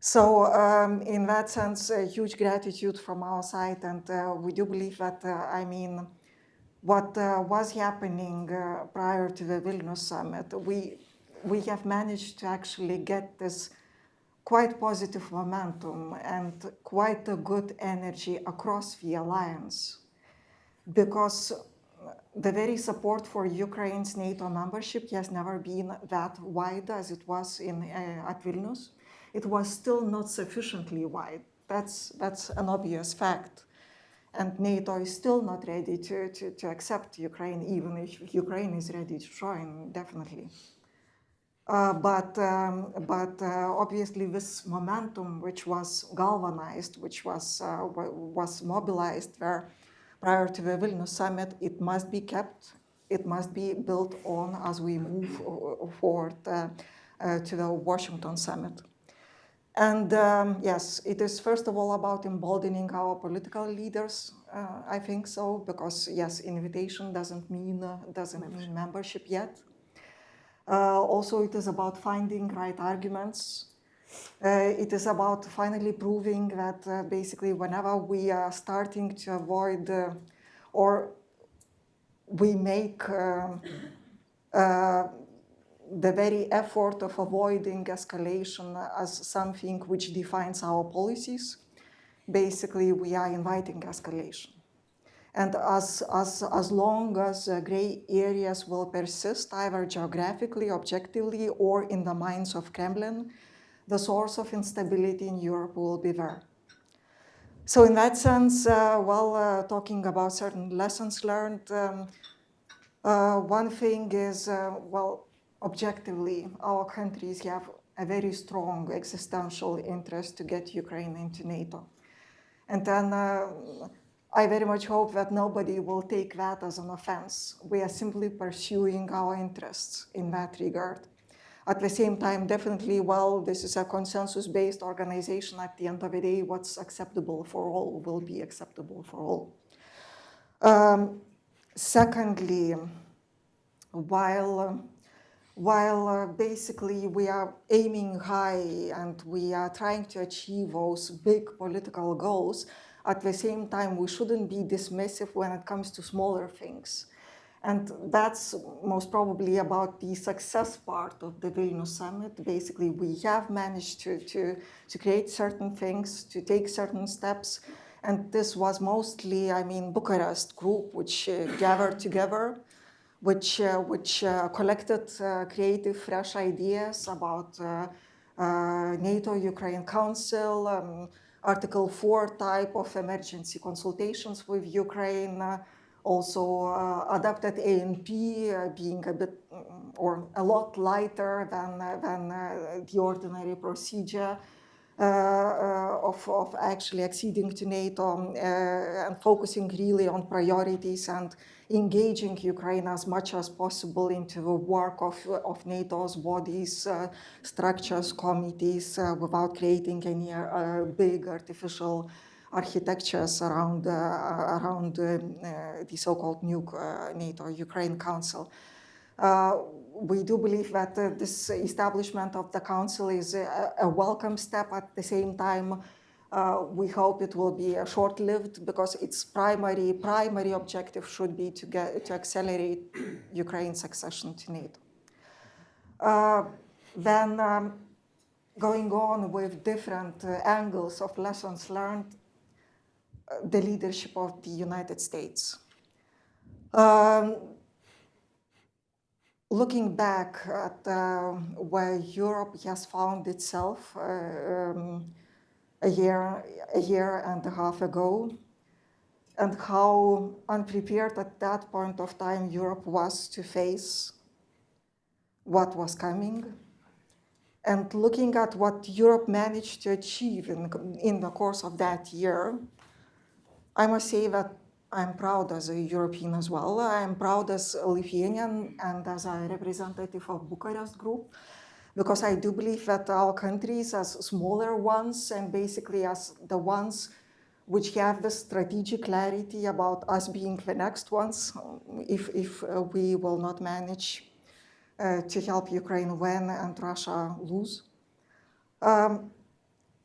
So in that sense, huge gratitude from our side, and we do believe that, I mean, what was happening prior to the Vilnius summit, we have managed to actually get this quite positive momentum and quite a good energy across the alliance, because the very support for Ukraine's NATO membership has never been that wide as it was at Vilnius. It was still not sufficiently wide. That's an obvious fact. And NATO is still not ready to accept Ukraine, even if Ukraine is ready to join, definitely. But obviously this momentum, which was galvanized, which was mobilized there prior to the Vilnius summit, it must be kept. It must be built on as we move forward to the Washington summit. And yes, it is first of all about emboldening our political leaders. I think so, because yes, invitation doesn't mean membership yet. Also, it is about finding right arguments. It is about finally proving that basically whenever we are starting to avoid or we make the very effort of avoiding escalation as something which defines our policies, basically we are inviting escalation. And as long as gray areas will persist, either geographically, objectively, or in the minds of Kremlin, the source of instability in Europe will be there. So in that sense, talking about certain lessons learned, one thing is, objectively, our countries have a very strong existential interest to get Ukraine into NATO. And then I very much hope that nobody will take that as an offense. We are simply pursuing our interests in that regard. At the same time, definitely, this is a consensus-based organization. At the end of the day, what's acceptable for all will be acceptable for all. Secondly, while basically we are aiming high and we are trying to achieve those big political goals, at the same time, we shouldn't be dismissive when it comes to smaller things. And that's most probably about the success part of the Vilnius summit. Basically, we have managed to create certain things, to take certain steps. And this was mostly, Bucharest group, which gathered together, which collected creative, fresh ideas about NATO-Ukraine Council, Article 4 type of emergency consultations with Ukraine, also adopted ANP being a bit or a lot lighter than the ordinary procedure of actually acceding to NATO and focusing really on priorities and engaging Ukraine as much as possible into the work of NATO's bodies, structures, committees, without creating any big artificial architectures around the so-called new NATO-Ukraine Council. We do believe that this establishment of the Council is a welcome step. At the same time, we hope it will be short-lived because its primary objective should be to accelerate Ukraine's accession to NATO. Then going on with different angles of lessons learned, the leadership of the United States. Looking back at where Europe has found itself a year and a half ago, and how unprepared at that point of time Europe was to face what was coming, and looking at what Europe managed to achieve in the course of that year, I must say that I'm proud as a European as well. I'm proud as a Lithuanian and as a representative of Bucharest Group, because I do believe that our countries as smaller ones and basically as the ones which have the strategic clarity about us being the next ones, if we will not manage to help Ukraine win and Russia lose.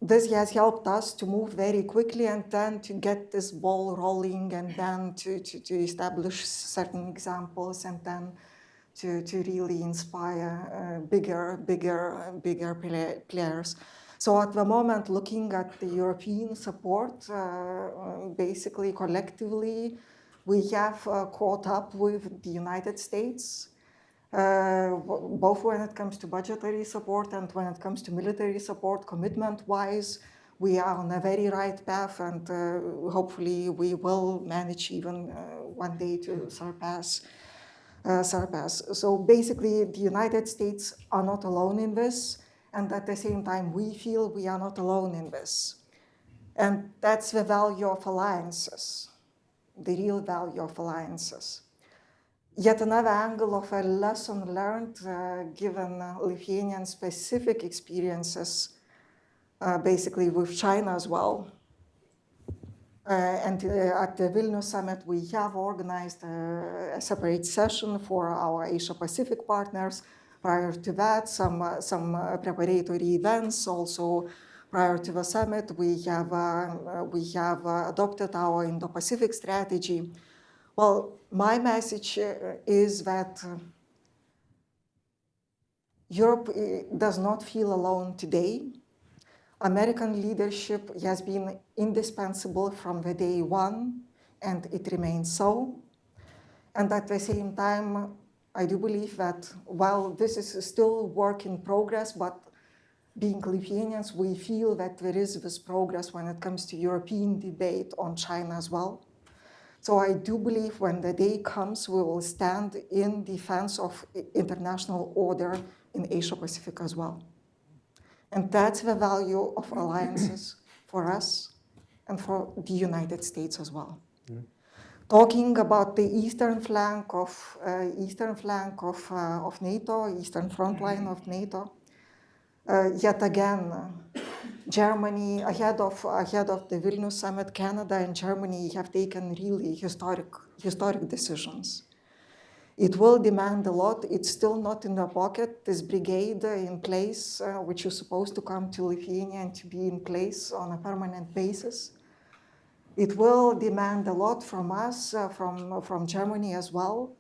This has helped us to move very quickly and then to get this ball rolling and then to establish certain examples and then to really inspire bigger players. So at the moment, looking at the European support, basically collectively, we have caught up with the United States, both when it comes to budgetary support and when it comes to military support, commitment-wise, we are on a very right path, and hopefully we will manage even one day to surpass surpass. So basically, the United States are not alone in this, and at the same time, we feel we are not alone in this. And that's the value of alliances, the real value of alliances. Yet another angle of a lesson learned, given Lithuanian specific experiences, basically with China as well. And at the Vilnius summit, we have organized a separate session for our Asia-Pacific partners. Prior to that, some preparatory events. Also, prior to the summit, we have adopted our Indo-Pacific strategy. Well, my message is that Europe does not feel alone today. American leadership has been indispensable from the day one, and it remains so. And at the same time, I do believe that while this is still work in progress, but being Lithuanians, we feel that there is this progress when it comes to European debate on China as well. So I do believe when the day comes, we will stand in defense of international order in Asia-Pacific as well. And that's the value of alliances for us and for the United States as well. Mm-hmm. Talking about the eastern flank of NATO, eastern front line of NATO, yet again, Germany, ahead of the Vilnius summit, Canada and Germany have taken really historic decisions. It will demand a lot. It's still not in the pocket. This brigade in place, which is supposed to come to Lithuania and to be in place on a permanent basis. It will demand a lot from us, from Germany as well.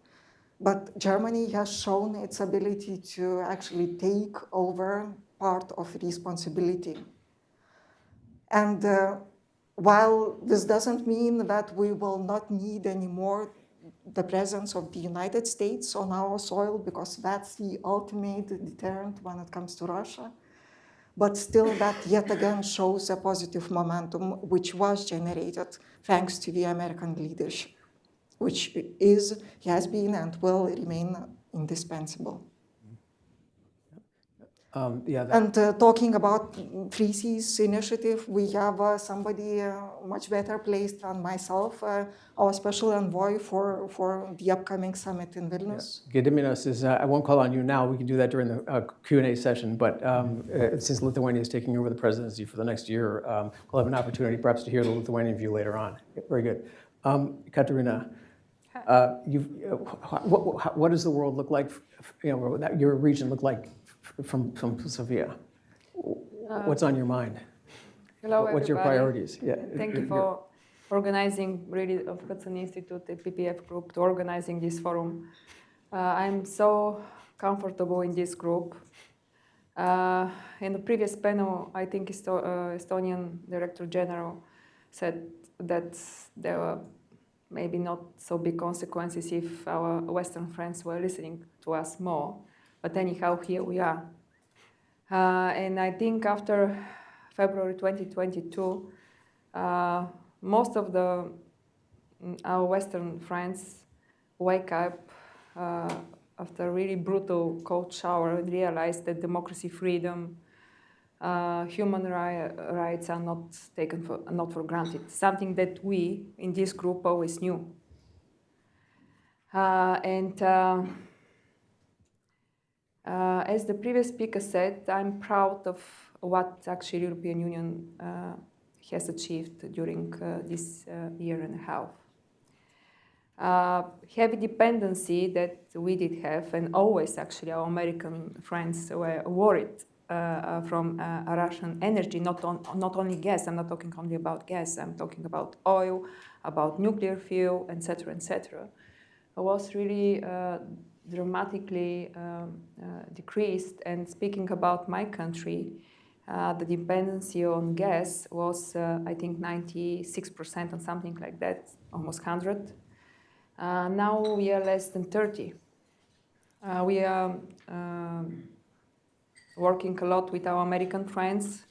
But Germany has shown its ability to actually take over part of responsibility. And while this doesn't mean that we will not need anymore the presence of the United States on our soil, because that's the ultimate deterrent when it comes to Russia, but still that yet again shows a positive momentum which was generated thanks to the American leadership, which has been and will remain indispensable. And talking about Three Seas Initiative, we have somebody much better placed than myself, our special envoy for the upcoming summit in Vilnius. Yeah. Gediminas is, I won't call on you now, we can do that during the Q&A session, but since Lithuania is taking over the presidency for the next year, we'll have an opportunity perhaps to hear the Lithuanian view later on. Very good. Katerina, what does the world look like, your region look like from Sofia? What's on your mind? Hello, What's your priorities? Yeah. Thank you for organizing, really, of Hudson Institute, the PPF group, to organizing this forum. I'm so comfortable in this group. In the previous panel, I think Estonian Director General said that there were maybe not so big consequences if our Western friends were listening to us more. But anyhow, here we are. And I think after February 2022, most of our Western friends wake up after a really brutal cold shower and realize that democracy, freedom, human rights are not for granted. Something that we in this group always knew. As the previous speaker said, I'm proud of what actually European Union has achieved during this year and a half. Heavy dependency that we did have, and always actually our American friends were worried from Russian energy, not only gas. I'm not talking only about gas. I'm talking about oil, about nuclear fuel, etc., etc. It was really dramatically decreased. And speaking about my country, the dependency on gas was, I think, 96% or something like that, almost 100. Now we are less than 30. We are working a lot with our American friends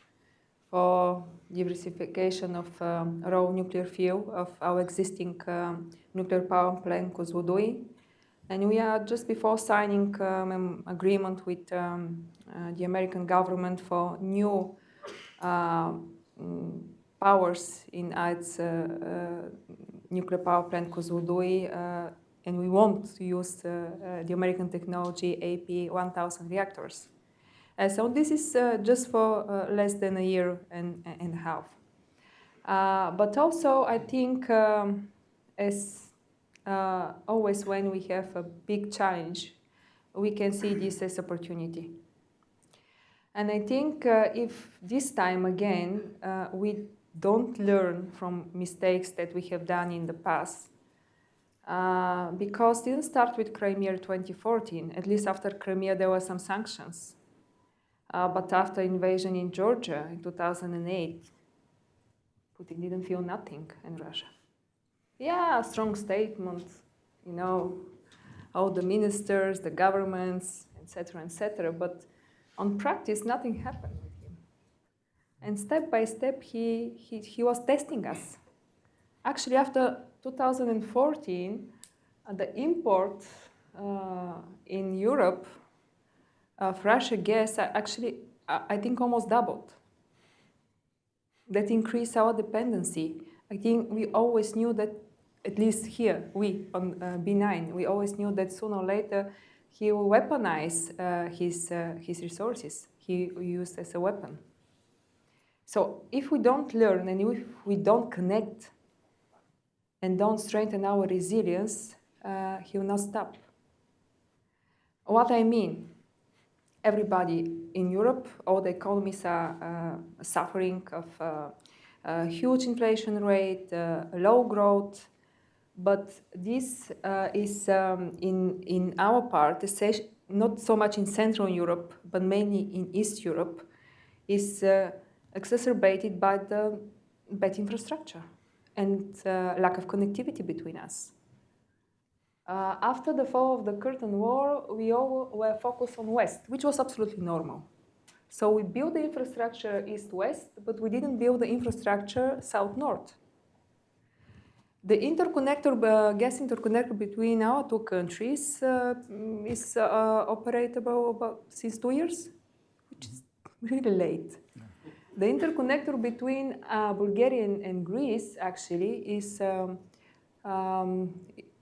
for diversification of raw nuclear fuel of our existing nuclear power plant Kozloduy. And we are just before signing an agreement with the American government for new powers in its nuclear power plant Kozloduy, and we want to use the American technology AP1000 reactors. So this is just for less than a year and a half. But also, I think, as always when we have a big challenge, we can see this as opportunity. And I think if this time again we don't learn from mistakes that we have done in the past, because it didn't start with Crimea 2014. At least after Crimea there were some sanctions. But after invasion in Georgia in 2008, Putin didn't feel nothing in Russia. Yeah, strong statement, you know, all the ministers, the governments, etc., but on practice, nothing happened with him. And step by step, he was testing us. Actually, after 2014, the import in Europe of Russian gas actually, I think, almost doubled. That increased our dependency. I think we always knew that, at least here, we on B9, we always knew that sooner or later he will weaponize his resources. He will use as a weapon. So if we don't learn and if we don't connect and don't strengthen our resilience, he will not stop. What I mean, everybody in Europe, all the economies are suffering of a huge inflation rate, low growth, but this is in our part, not so much in Central Europe, but mainly in East Europe, is exacerbated by the bad infrastructure and lack of connectivity between us. After the fall of the Curtain War, we all were focused on West, which was absolutely normal. So we built the infrastructure East-West, but we didn't build the infrastructure South-North. The interconnector, gas interconnector between our two countries is operable since 2 years, which is really late. The interconnector between Bulgaria and Greece actually is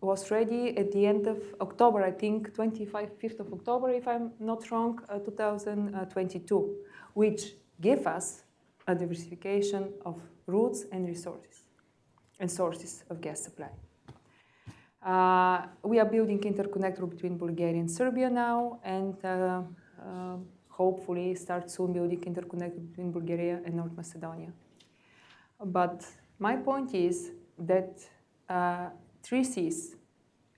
was ready at the end of October, I think 5th of October, if I'm not wrong, 2022, which gave us a diversification of routes and resources and sources of gas supply. We are building interconnector between Bulgaria and Serbia now, and hopefully start soon building interconnector between Bulgaria and North Macedonia. But my point is that Three Seas,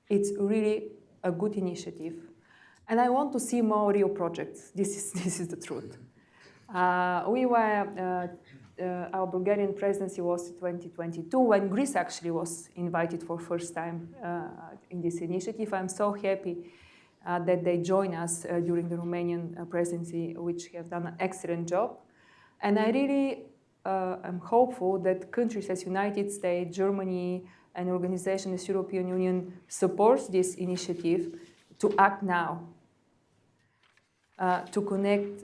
it's really a good initiative. And I want to see more real projects. This is the truth. Our Bulgarian presidency was in 2022, when Greece actually was invited for first time in this initiative. I'm so happy that they join us during the Romanian presidency, which have done an excellent job. And I really am hopeful that countries as United States, Germany, and organizations as European Union supports this initiative to act now, to connect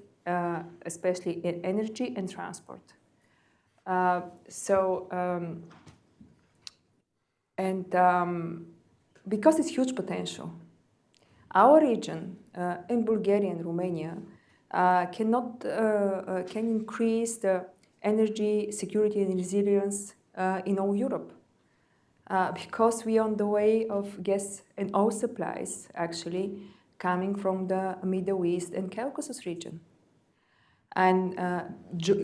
especially in energy and transport. Because it's huge potential. Our region in Bulgaria and Romania can increase the energy security and resilience in all Europe. Because we are on the way of gas and oil supplies, actually, coming from the Middle East and Caucasus region. And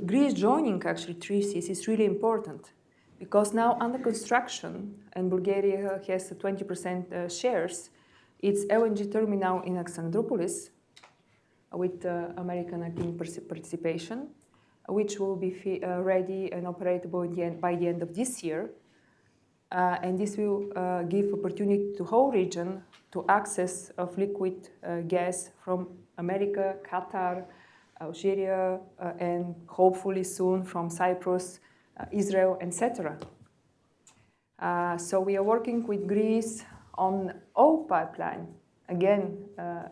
Greece joining, actually, Three Seas is really important, because now under construction, and Bulgaria has 20% shares, it's LNG terminal in Alexandroupolis, with American, I think, participation, which will be ready and operable by the end of this year. And this will give opportunity to the whole region to access of liquid gas from America, Qatar, Algeria, and hopefully soon from Cyprus, Israel, etc. So we are working with Greece on oil pipeline, again,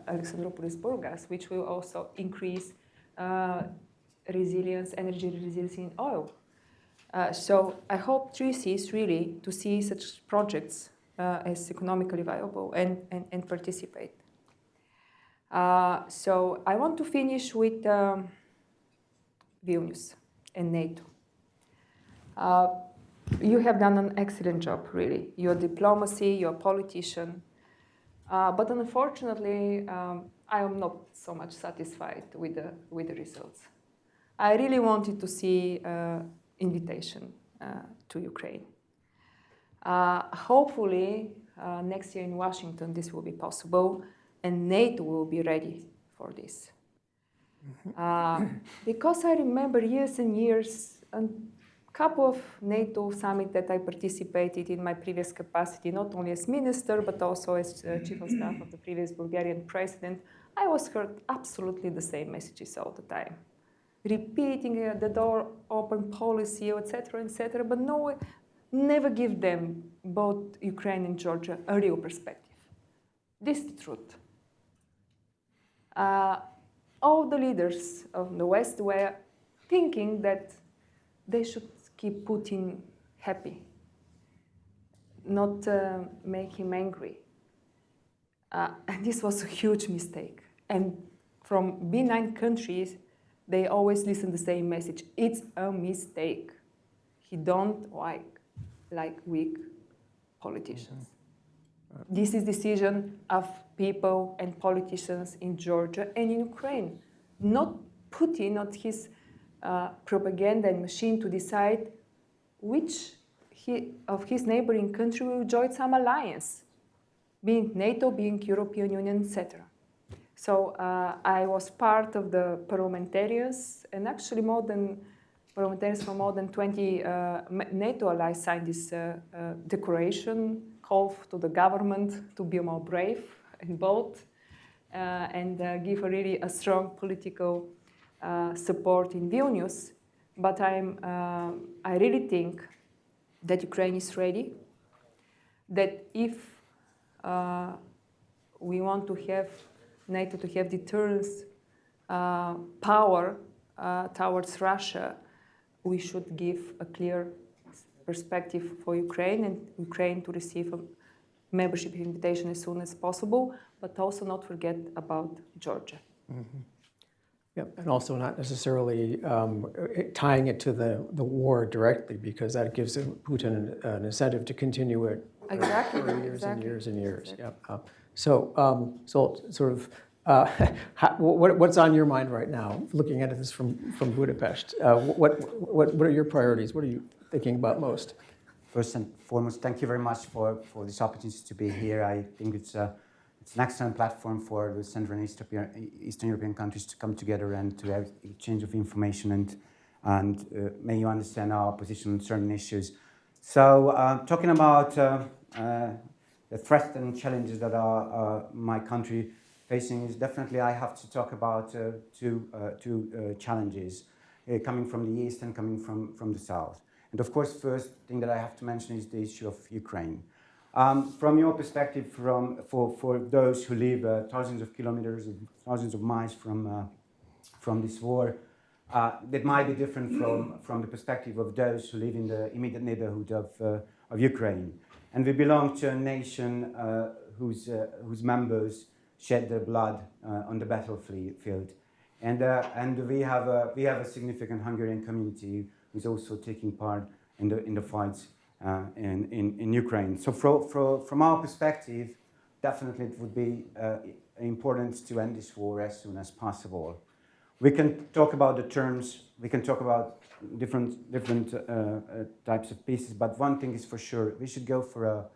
Alexandroupolis-Burgas, which will also increase resilience, energy resilience in oil. So I hope Three Seas really to see such projects as economically viable and participate. So I want to finish with Vilnius and NATO. You have done an excellent job, really. Your diplomacy, your politician. But unfortunately, I am not so much satisfied with the results. I really wanted to see invitation to Ukraine. Hopefully, next year in Washington, this will be possible, and NATO will be ready for this. Because I remember years and years, a couple of NATO summits that I participated in my previous capacity, not only as minister, but also as chief of staff of the previous Bulgarian president, I was heard absolutely the same messages all the time. Repeating the door open policy, etc., but no, never give them, both Ukraine and Georgia, a real perspective. This is the truth. All the leaders of the West were thinking that they should keep Putin happy, not make him angry. And this was a huge mistake. And from B9 countries, they always listen the same message. It's a mistake. He don't like weak politicians. This is decision of people and politicians in Georgia and in Ukraine. Not Putin, not his propaganda and machine to decide which of his neighboring country will join some alliance, being NATO, being European Union, etc. So I was part of the parliamentarians, and actually parliamentarians from more than 20 NATO allies signed this declaration, call to the government to be more brave and bold, and give really a strong political support in Vilnius. But I really think that Ukraine is ready, that if we want to have NATO to have deterrence power towards Russia, we should give a clear perspective for Ukraine, and Ukraine to receive a membership invitation as soon as possible, but also not forget about Georgia. Mm-hmm. Yep, and also not necessarily tying it to the war directly, because that gives Putin an incentive to continue it exactly, for years exactly. and years and years. Exactly. Yep. So sort of, what's on your mind right now, looking at this from Budapest? What are your priorities? What are you thinking about most? First and foremost, thank you very much for this opportunity to be here. I think it's an excellent platform for the Central and Eastern European countries to come together and to have exchange of information and may you understand our position on certain issues. So talking about the threats and challenges that are my country facing is definitely I have to talk about two challenges coming from the east and coming from the south. And of course, first thing that I have to mention is the issue of Ukraine. From your perspective, for those who live thousands of kilometers, thousands of miles from this war, that might be different from the perspective of those who live in the immediate neighborhood of Ukraine. And we belong to a nation whose members shed their blood on the battlefield. And we have a significant Hungarian community who's also taking part in the fights in Ukraine. So from our perspective, definitely it would be important to end this war as soon as possible. We can talk about the terms, we can talk about different types of pieces, but one thing is for sure, we should go for a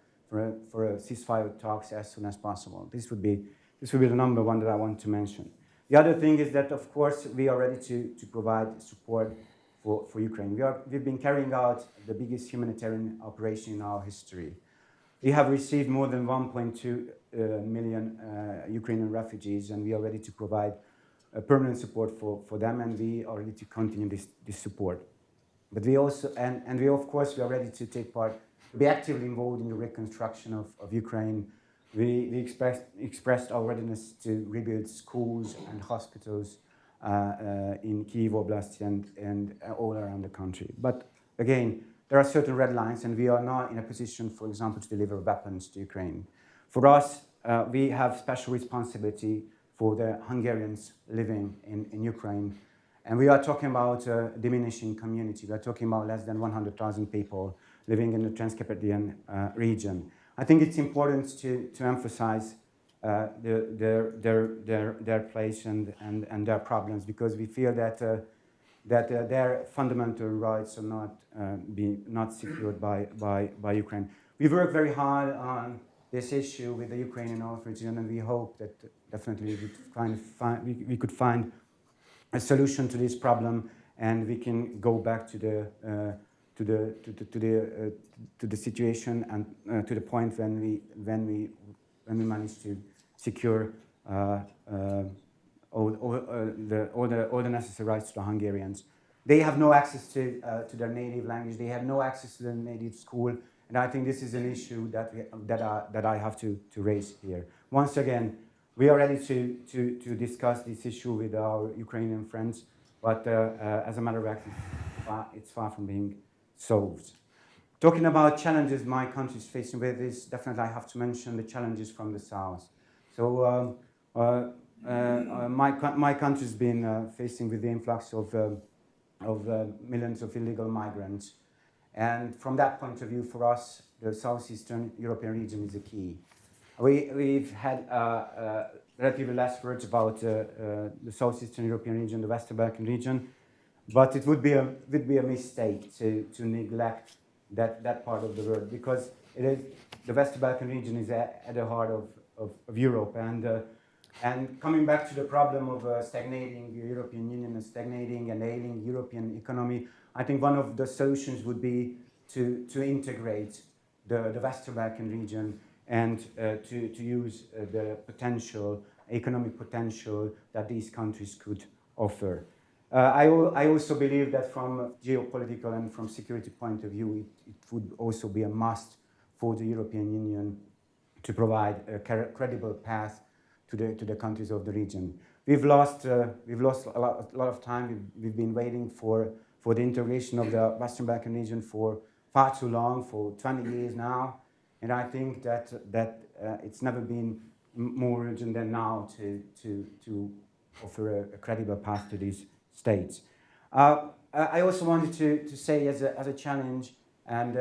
ceasefire talks as soon as possible. This would be the number one that I want to mention. The other thing is that, of course, we are ready to provide support for Ukraine. We've been carrying out the biggest humanitarian operation in our history. We have received more than 1.2 million Ukrainian refugees, and we are ready to provide permanent support for them, and we are ready to continue this support. But we also, and we of course, we are ready to take part, to be actively involved in the reconstruction of Ukraine We expressed our readiness to rebuild schools and hospitals in Kyiv Oblast and all around the country. But again, there are certain red lines, and we are not in a position, for example, to deliver weapons to Ukraine. For us, we have special responsibility for the Hungarians living in Ukraine. And we are talking about a diminishing community. We are talking about less than 100,000 people living in the Transcarpathian region. I think it's important to emphasize their place and their problems, because we feel that their fundamental rights are not secured by Ukraine. We work very hard on this issue with the Ukrainian authorities, and we hope that definitely we could find a solution to this problem, and we can go back to the situation and to the point when we manage to secure all the necessary rights to the Hungarians. They have no access to their native language. They have no access to their native school, and I think this is an issue that I have to raise here. Once again, we are ready to discuss this issue with our Ukrainian friends, but as a matter of fact, it's far from being solved. Talking about challenges my country is facing with this, definitely I have to mention the challenges from the south. So my country's been facing with the influx of millions of illegal migrants. And from that point of view, for us, the southeastern European region is a key. We've had relatively less words about the southeastern European region, the Western Balkan region, but it would be a mistake to neglect that part of the world, because the Western Balkan region is at the heart of Europe. And coming back to the problem of stagnating the European Union and stagnating and ailing European economy, I think one of the solutions would be to integrate the Western Balkan region and to use the economic potential that these countries could offer. I also believe that from a geopolitical and from security point of view, it would also be a must for the European Union to provide a credible path to the countries of the region. We've lost a lot of time. We've been waiting for the integration of the Western Balkan region for far too long, for 20 years now. And I think that it's never been more urgent than now to offer a credible path to these states. I also wanted to say as a challenge, and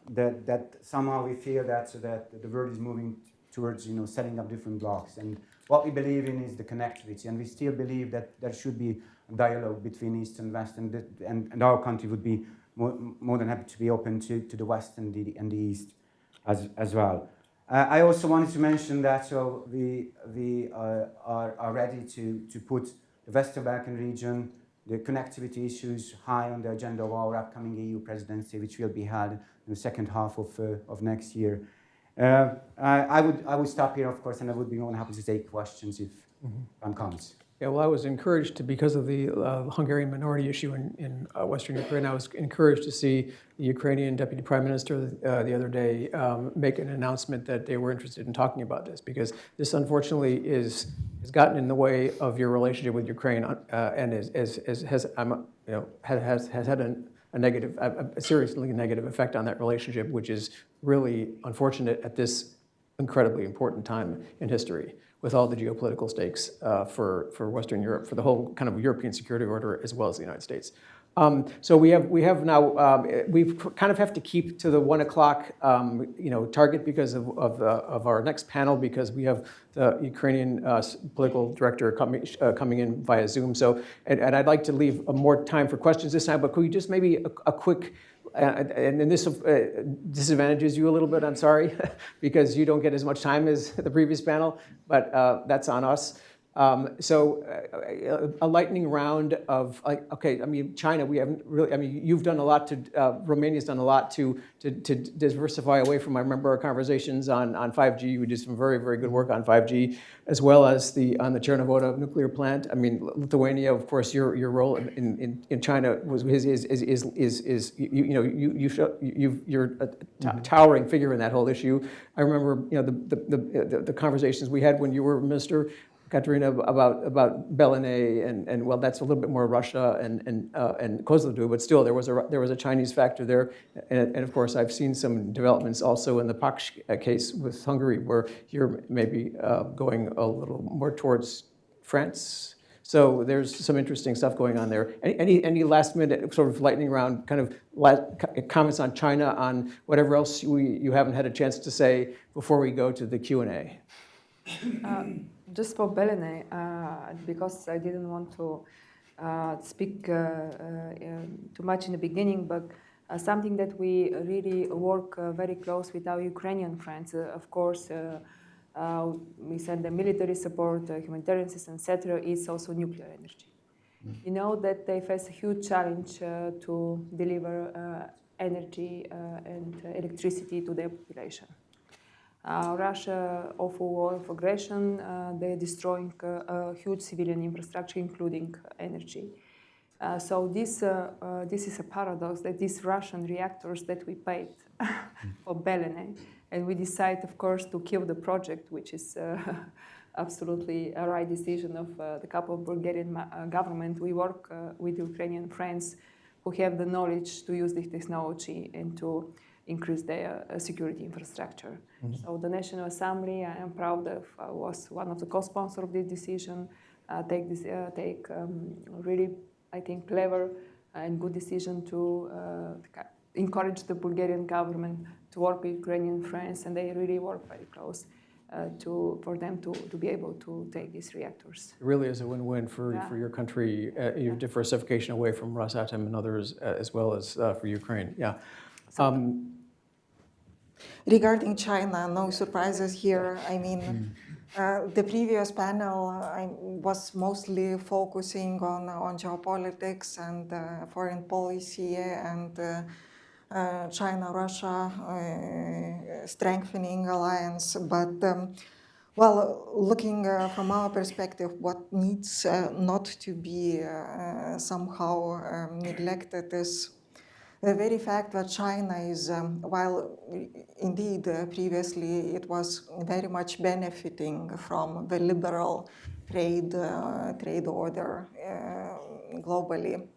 that somehow we feel that the world is moving towards setting up different blocks. And what we believe in is the connectivity, and we still believe that there should be a dialogue between East and West, and our country would be more than happy to be open to the West and the East as well. I also wanted to mention that we are ready to put the Western Balkan region, the connectivity issues, high on the agenda of our upcoming EU presidency, which will be held in the second half of next year. I would stop here, of course, and I would be more than happy to take questions if time comes. Yeah, well, I was encouraged because of the Hungarian minority issue in Western Ukraine. I was encouraged to see the Ukrainian Deputy Prime Minister the other day make an announcement that they were interested in talking about this, because this unfortunately has gotten in the way of your relationship with Ukraine and has had a seriously negative effect on that relationship, which is really unfortunate at this incredibly important time in history, with all the geopolitical stakes for Western Europe, for the whole kind of European security order, as well as the United States. So we have now, we kind of have to keep to the 1 o'clock target because of our next panel, because we have the Ukrainian political director coming in via Zoom. So, and I'd like to leave more time for questions this time, but could we just maybe a quick, and this disadvantages you a little bit, I'm sorry, because you don't get as much time as the previous panel, but that's on us. A lightning round of, like, okay, I mean, China, we haven't really, I mean, you've done a lot to, Romania's done a lot to diversify away from, I remember our conversations on 5G. We did some very, very good work on 5G, as well as on the Chernobyl nuclear plant. I mean, Lithuania, of course, your role in China you're a towering figure in that whole issue. I remember, the conversations we had when you were minister, Katerina, about Belarus and well, that's a little bit more Russia and Kozloduy, but still there was a Chinese factor there, and of course I've seen some developments also in the Paksh case with Hungary, where you're maybe going a little more towards France. So there's some interesting stuff going on there. Any last minute sort of lightning round kind of comments on China, on whatever else you haven't had a chance to say before we go to the Q&A? Just for Belarus, because I didn't want to speak too much in the beginning, but something that we really work very close with our Ukrainian friends. Of course, we send the military support, humanitarian assistance, etc. Is also nuclear energy. You know that they face a huge challenge to deliver energy and electricity to their population. Russia offer war of aggression. They're destroying huge civilian infrastructure, including energy. So this is a paradox, that these Russian reactors that we paid for Belarus, and we decide, of course, to kill the project, which is absolutely a right decision of the couple of Bulgarian government. We work with Ukrainian friends who have the knowledge to use this technology and to increase their security infrastructure. Mm-hmm. So the National Assembly, I am proud of, was one of the co-sponsors of this decision. Take really, I think, clever and good decision to encourage the Bulgarian government to work with Ukrainian friends, and they really work very close for them to be able to take these reactors. It really is a win-win for your country, your diversification away from Rosatom and others, as well as for Ukraine. Yeah. Regarding China, no surprises here. I mean, the previous panel was mostly focusing on geopolitics and foreign policy and China-Russia strengthening alliance. But, well, looking from our perspective, what needs not to be somehow neglected is the very fact that China is, while indeed previously it was very much benefiting from the liberal trade order globally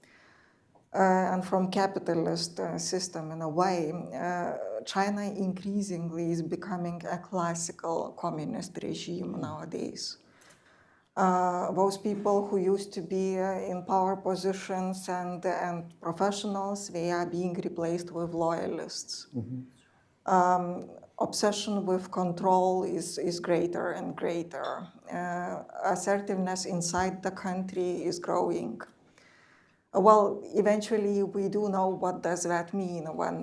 and from capitalist system in a way, China increasingly is becoming a classical communist regime nowadays. Those people who used to be in power positions and professionals, they are being replaced with loyalists. Mm-hmm. Obsession with control is greater and greater. Assertiveness inside the country is growing. Well, eventually we do know what does that mean when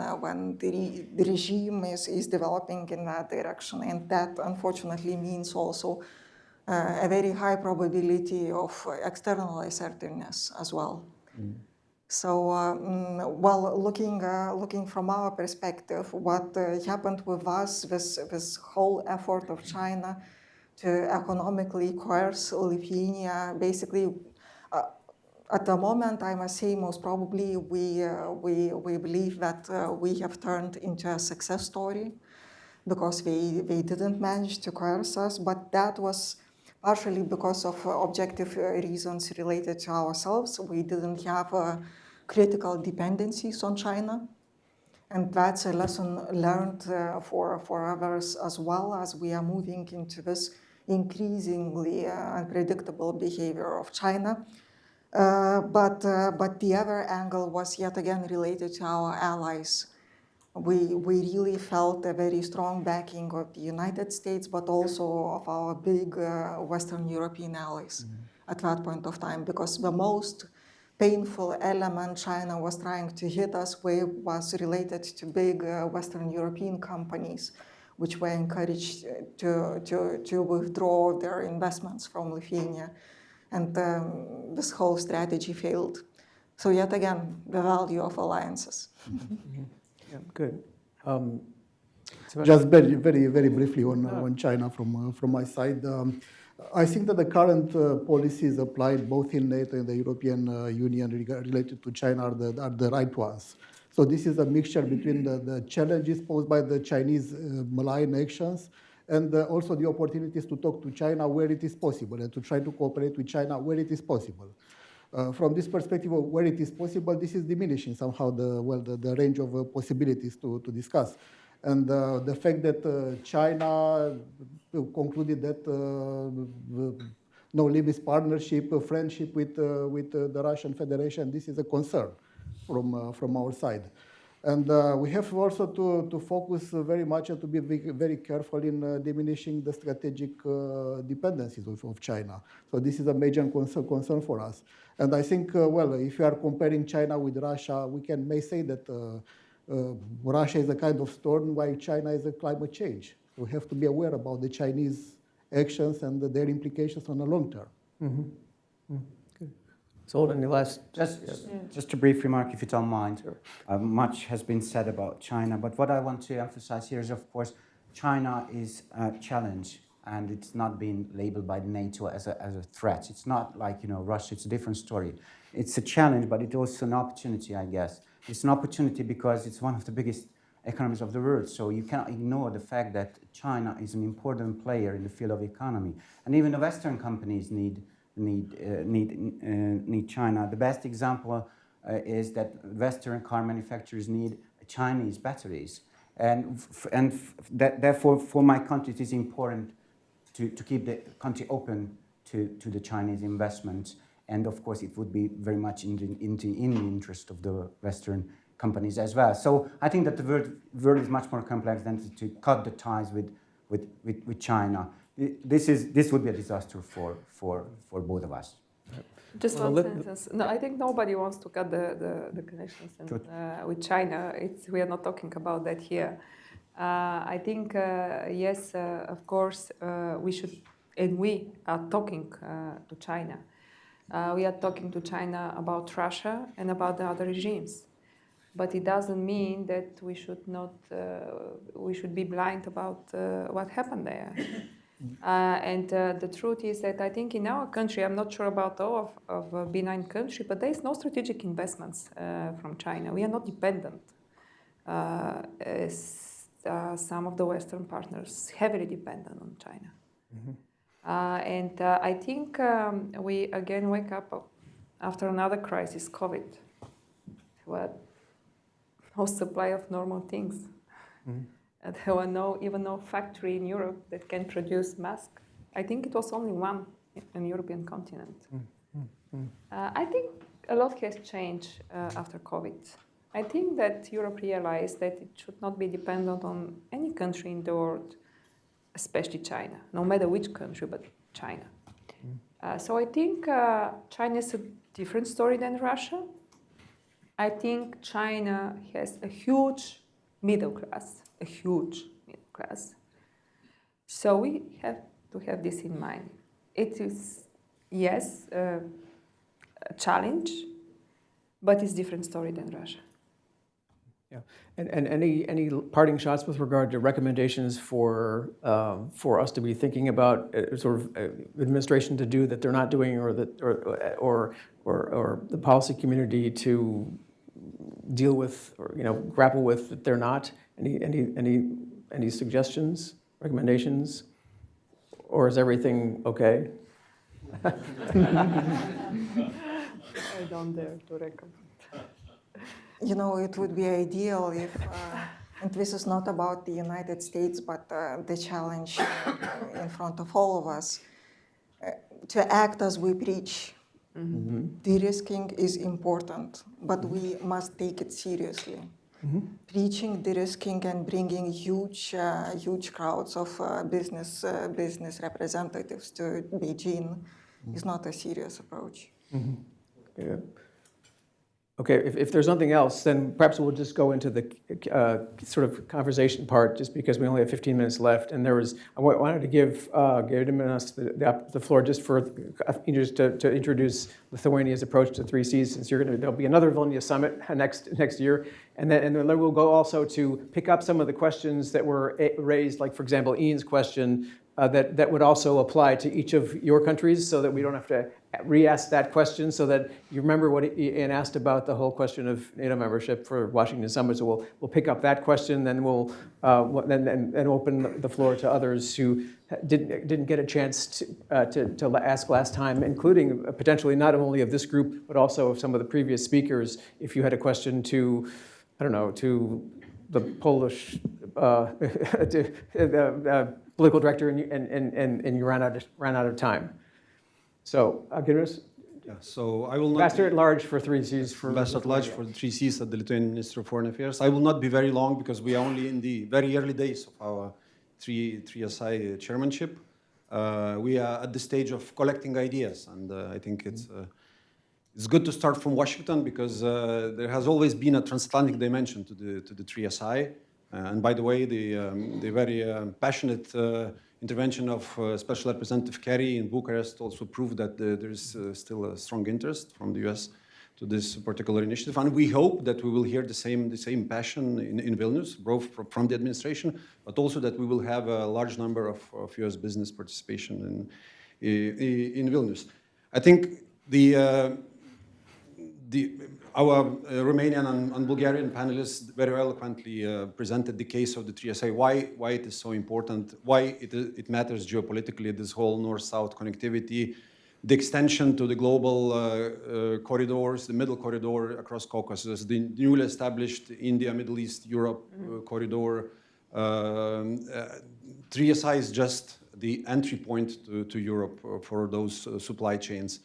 the regime is developing in that direction, and that unfortunately means also a very high probability of external assertiveness as well. Mm. So, well, looking from our perspective, what happened with us, this whole effort of China to economically coerce Lithuania, basically, at the moment, I must say, most probably we believe that we have turned into a success story because they didn't manage to coerce us, but that was partially because of objective reasons related to ourselves. We didn't have critical dependencies on China. And that's a lesson learned for others as well, as we are moving into this increasingly unpredictable behavior of China. But the other angle was yet again related to our allies. We really felt a very strong backing of the United States, but also of our big Western European allies at that point of time, because the most painful element China was trying to hit us with was related to big Western European companies which were encouraged to withdraw their investments from Lithuania. And this whole strategy failed. So yet again, the value of alliances. Yeah, good. Just very briefly on China from my side. I think that the current policies applied both in NATO and the European Union related to China are the right ones. So this is a mixture between the challenges posed by the Chinese malign actions and also the opportunities to talk to China where it is possible and to try to cooperate with China where it is possible. From this perspective of where it is possible, this is diminishing somehow the range of possibilities to discuss. And the fact that China concluded that no limits partnership, friendship with the Russian Federation, this is a concern from our side. And we have also to focus very much and to be very careful in diminishing the strategic dependencies of China. So this is a major concern for us. And I think, if you are comparing China with Russia, we may say that Russia is a kind of storm while China is a climate change. We have to be aware about the Chinese actions and their implications on the long term. Mm-hmm. Good. So, any last? Just a brief remark, if you don't mind. Sure. Much has been said about China, but what I want to emphasize here is, of course, China is a challenge, and it's not being labeled by NATO as a threat. It's not like Russia. It's a different story. It's a challenge, but it's also an opportunity, I guess. It's an opportunity because it's one of the biggest economies of the world. So you cannot ignore the fact that China is an important player in the field of economy, and even the Western companies need China. The best example is that Western car manufacturers need Chinese batteries, and therefore for my country it is important to keep the country open to the Chinese investments. And of course, it would be very much in the interest of the Western companies as well. So I think that the world is much more complex than to cut the ties with China. This would be a disaster for both of us. Just one sentence. No, I think nobody wants to cut the connections with China. We are not talking about that here. I think, yes, of course, we should, and we are talking to China. We are talking to China about Russia and about the other regimes, but it doesn't mean that we should not. We should be blind about what happened there. And the truth is that I think in our country, I'm not sure about all of B9 country, but there is no strategic investments from China. We are not dependent. As some of the Western partners heavily dependent on China. Mm-hmm. And I think we again wake up after another crisis, COVID, where no supply of normal things. Mm-hmm. And there were even no factory in Europe that can produce masks. I think it was only one in the European continent. Mm-hmm. I think a lot has changed after COVID. I think that Europe realized that it should not be dependent on any country in the world, especially China, no matter which country, but China. So I think China is a different story than Russia. I think China has a huge middle class. So we have to have this in mind. It is, yes, a challenge, but it's a different story than Russia. Yeah, and any parting shots with regard to recommendations for us to be thinking about sort of administration to do that they're not doing, or the policy community to deal with, or grapple with that they're not. Any suggestions, recommendations, or is everything okay? I don't dare to recommend. It would be ideal if, and this is not about the United States, but the challenge in front of all of us, to act as we preach. Mm-hmm. De-risking is important, but we must take it seriously. Mm-hmm. Preaching de-risking and bringing huge crowds of business representatives to Beijing is not a serious approach. Mm-hmm. Yeah. Okay, if there's nothing else, then perhaps we'll just go into the sort of conversation part, just because we only have 15 minutes left. And I wanted to give Gediminas the floor just to introduce Lithuania's approach to 3 Seas, since there'll be another Vilnius summit next year. And then we'll go also to pick up some of the questions that were raised, like, for example, Ian's question, that would also apply to each of your countries, so that we don't have to re-ask that question, so that you remember what Ian asked about the whole question of NATO membership for Washington Summit. So we'll pick up that question, then we'll then open the floor to others who didn't get a chance to ask last time, including potentially not only of this group, but also of some of the previous speakers. If you had a question to, I don't know, to the Polish political director, and you ran out of time. So, Gediminas? Yeah, so I will not... Ambassador at large for 3 Seas. Ambassador at large for the 3 Seas at the Lithuanian Ministry of Foreign Affairs. I will not be very long, because we are only in the very early days of our 3SI chairmanship. We are at the stage of collecting ideas, and I think it's good to start from Washington, because there has always been a transatlantic dimension to the 3SI. And by the way, the very passionate intervention of Special Representative Kerry in Bucharest also proved that there is still a strong interest from the US to this particular initiative. And we hope that we will hear the same passion in Vilnius, both from the administration, but also that we will have a large number of US business participation in Vilnius. I think our Romanian and Bulgarian panelists very eloquently presented the case of the 3SI, why it is so important, why it matters geopolitically, this whole north-south connectivity, the extension to the global corridors, the middle corridor across Caucasus, the newly established India, Middle East, Europe corridor. 3SI is just the entry point to Europe for those supply chains.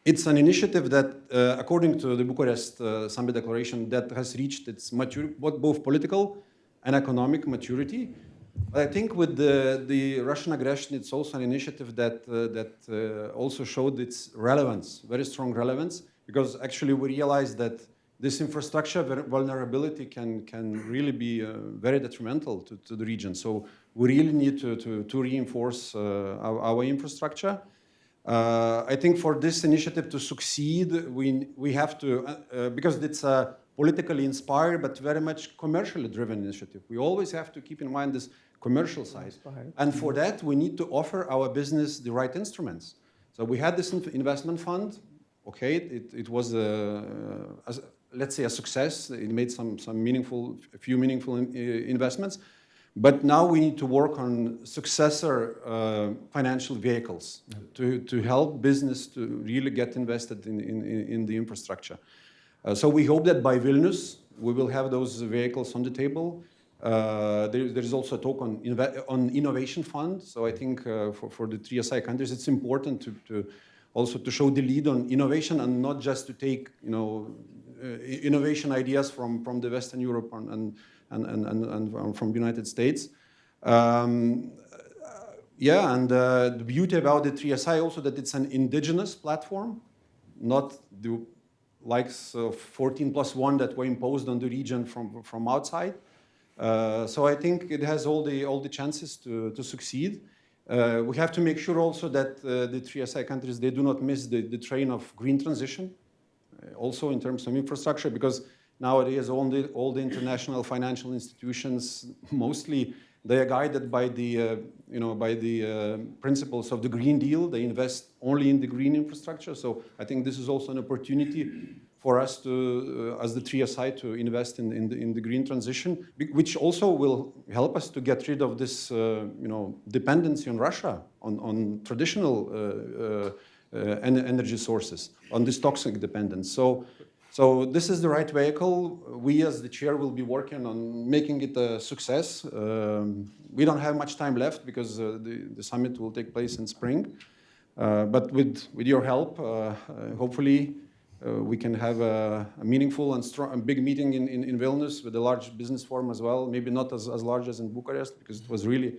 It's an initiative that, according to the Bucharest Summit Declaration, that has reached its both political and economic maturity. But I think with the Russian aggression, it's also an initiative that also showed its relevance, very strong relevance, because actually we realized that this infrastructure vulnerability can really be very detrimental to the region. So we really need to reinforce our infrastructure. I think for this initiative to succeed, we have to, because it's a politically inspired but very much commercially driven initiative. We always have to keep in mind this commercial side. And for that, we need to offer our business the right instruments. So we had this investment fund. Okay, it was, let's say, a success. It made a few meaningful investments. But now we need to work on successor financial vehicles to help business to really get invested in the infrastructure. So we hope that by Vilnius, we will have those vehicles on the table. There is also a talk on innovation fund. So I think for the 3SI countries, it's important to also to show the lead on innovation, and not just to take innovation ideas from the Western Europe and from the United States. Yeah, and the beauty about the 3SI also that it's an indigenous platform, not the likes of 14+1 that were imposed on the region from outside. So I think it has all the chances to succeed. We have to make sure also that the 3SI countries, they do not miss the train of green transition, also in terms of infrastructure, because nowadays all the international financial institutions, mostly they are guided by the principles of the Green Deal. They invest only in the green infrastructure. So I think this is also an opportunity for us to, as the 3SI, to invest in the green transition, which also will help us to get rid of this dependency on Russia, on traditional energy sources, on this toxic dependence. So this is the right vehicle. We, as the chair, will be working on making it a success. We don't have much time left because the summit will take place in spring. But with your help, hopefully, we can have a meaningful and strong, big meeting in Vilnius with a large business forum as well. Maybe not as large as in Bucharest, because it was really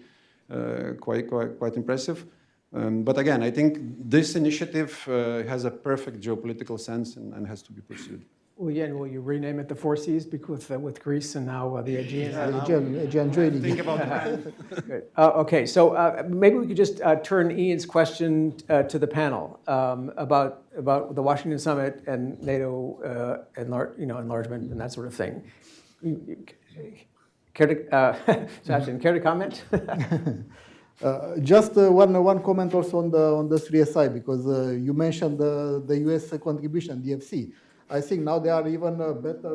quite impressive. But again, I think this initiative has a perfect geopolitical sense and has to be pursued. Well, yeah, and will you rename it the Four Seas with Greece and now the Aegean? Aegean trading. Think about that. Good. Okay, so maybe we could just turn Ian's question to the panel about the Washington summit and NATO enlargement and that sort of thing. Sebastian, care to comment? Just one comment also on the 3SI, because you mentioned the US contribution, DFC. I think now there are even better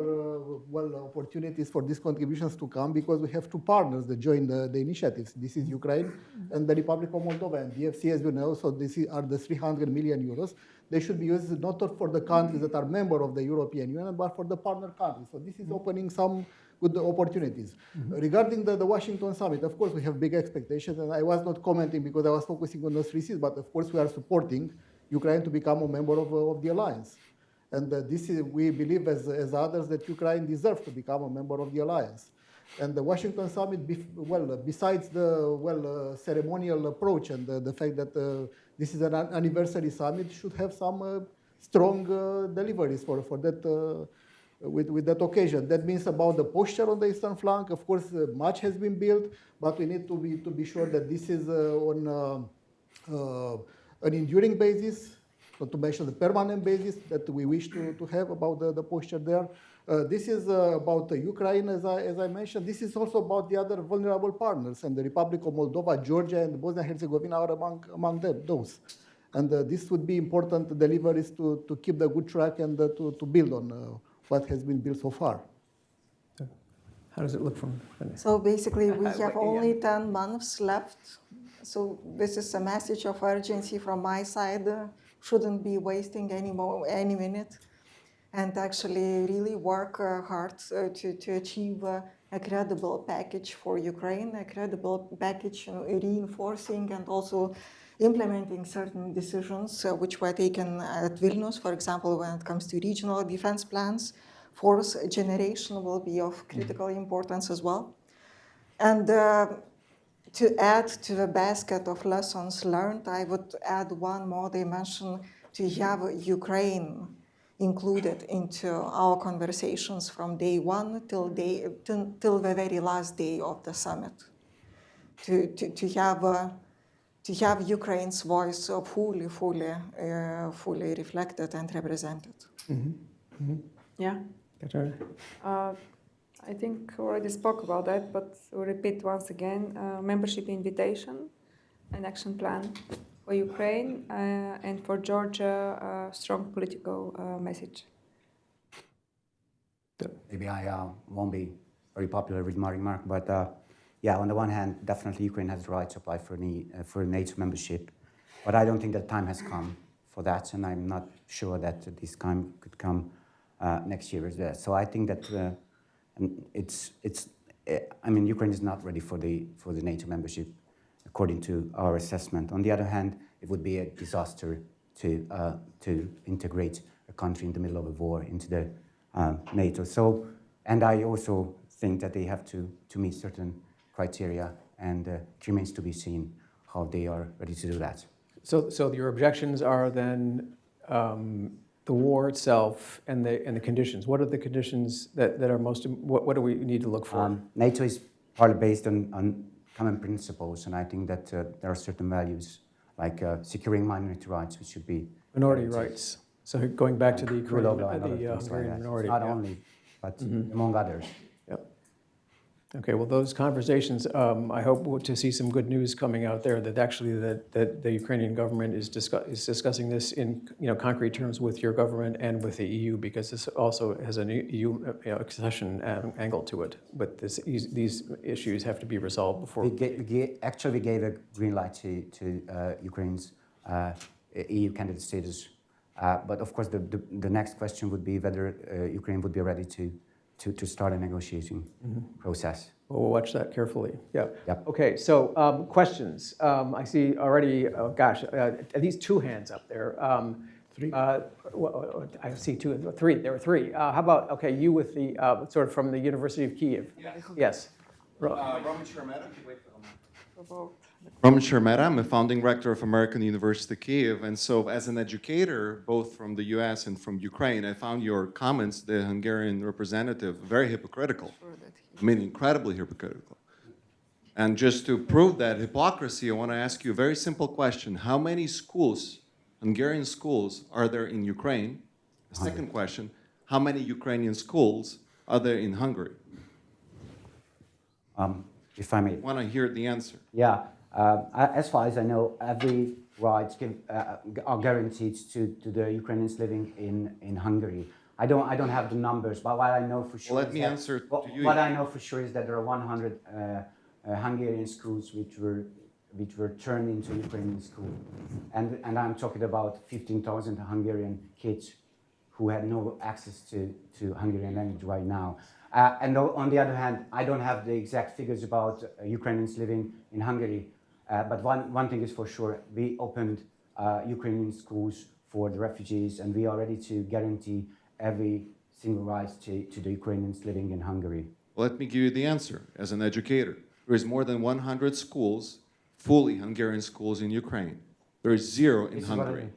opportunities for these contributions to come, because we have two partners that join the initiatives. This is Ukraine and the Republic of Moldova. And DFC, as you know, so this are the 300 million euros. They should be used not for the countries that are member of the European Union, but for the partner countries. So this is opening some good opportunities. Regarding the Washington summit, of course, we have big expectations, and I was not commenting because I was focusing on the 3 Seas, but of course we are supporting Ukraine to become a member of the alliance. And we believe, as others, that Ukraine deserves to become a member of the alliance. And the Washington summit, besides the ceremonial approach and the fact that this is an anniversary summit, should have some strong deliveries for that. With that occasion. That means about the posture on the eastern flank. Of course, much has been built, but we need to be sure that this is on an enduring basis, not to mention the permanent basis that we wish to have about the posture there. This is about Ukraine, as I mentioned. This is also about the other vulnerable partners, and the Republic of Moldova, Georgia, and Bosnia and Herzegovina are among those. And this would be important deliveries to keep the good track and to build on what has been built so far. How does it look from? So basically, we have only 10 months left. So this is a message of urgency from my side. Shouldn't be wasting any minute, and actually really work hard to achieve a credible package for Ukraine, a credible package reinforcing and also implementing certain decisions which were taken at Vilnius, for example, when it comes to regional defense plans. Fourth generation will be of critical importance as well. And to add to the basket of lessons learned, I would add one more dimension: to have Ukraine included into our conversations from day one till the very last day of the summit. To have Ukraine's voice fully reflected and represented. Yeah. I think I already spoke about that, but we'll repeat once again, membership invitation, an action plan for Ukraine, and for Georgia, a strong political message. Maybe I won't be very popular with my remark, but yeah, on the one hand, definitely Ukraine has the right to apply for NATO membership, but I don't think that time has come for that, and I'm not sure that this time could come next year as well. So I think that I mean, Ukraine is not ready for the NATO membership, according to our assessment. On the other hand, it would be a disaster to integrate a country in the middle of a war into the NATO. So, and I also think that they have to meet certain criteria, and it remains to be seen how they are ready to do that. So your objections are then the war itself and the conditions. What are the conditions that are most? What do we need to look for? NATO is partly based on common principles, and I think that there are certain values like securing minority rights, which should be minority rights. So going back to the Hungarian minority, not only, but among others. Yep. Okay. Well, those conversations, I hope to see some good news coming out there. That actually that the Ukrainian government is discussing this in concrete terms with your government and with the EU, because this also has an EU accession angle to it. But these issues have to be resolved before. Actually, we gave a green light to Ukraine's EU candidate status. But of course, the next question would be whether Ukraine would be ready to start a negotiating process. Well, we'll watch that carefully. Yeah. Yep. Okay. So questions. I see already. Gosh, at least 2 hands up there. 3. I see 2, 3. There were 3. How about you with the sort of from the University of Kiev? Yes. Roman Shermeta. Roman Shermeta, I'm a founding rector of American University Kyiv, and so as an educator, both from the US and from Ukraine, I found your comments, the Hungarian representative, very hypocritical. I mean, incredibly hypocritical. And just to prove that hypocrisy, I want to ask you a very simple question. How many schools, Hungarian schools, are there in Ukraine? The second question, how many Ukrainian schools are there in Hungary? If I may. I want to hear the answer. Yeah. As far as I know, every rights are guaranteed to the Ukrainians living in Hungary. I don't have the numbers, but what I know for sure. Well, let me answer to you. What I know for sure is that there are 100 Hungarian schools which were turned into Ukrainian schools, and I'm talking about 15,000 Hungarian kids who had no access to Hungarian language right now. And on the other hand, I don't have the exact figures about Ukrainians living in Hungary. But one thing is for sure, we opened Ukrainian schools for the refugees, and we are ready to guarantee every single right to the Ukrainians living in Hungary. Well, let me give you the answer as an educator. There is more than 100 schools, fully Hungarian schools in Ukraine. There is 0 in Hungary.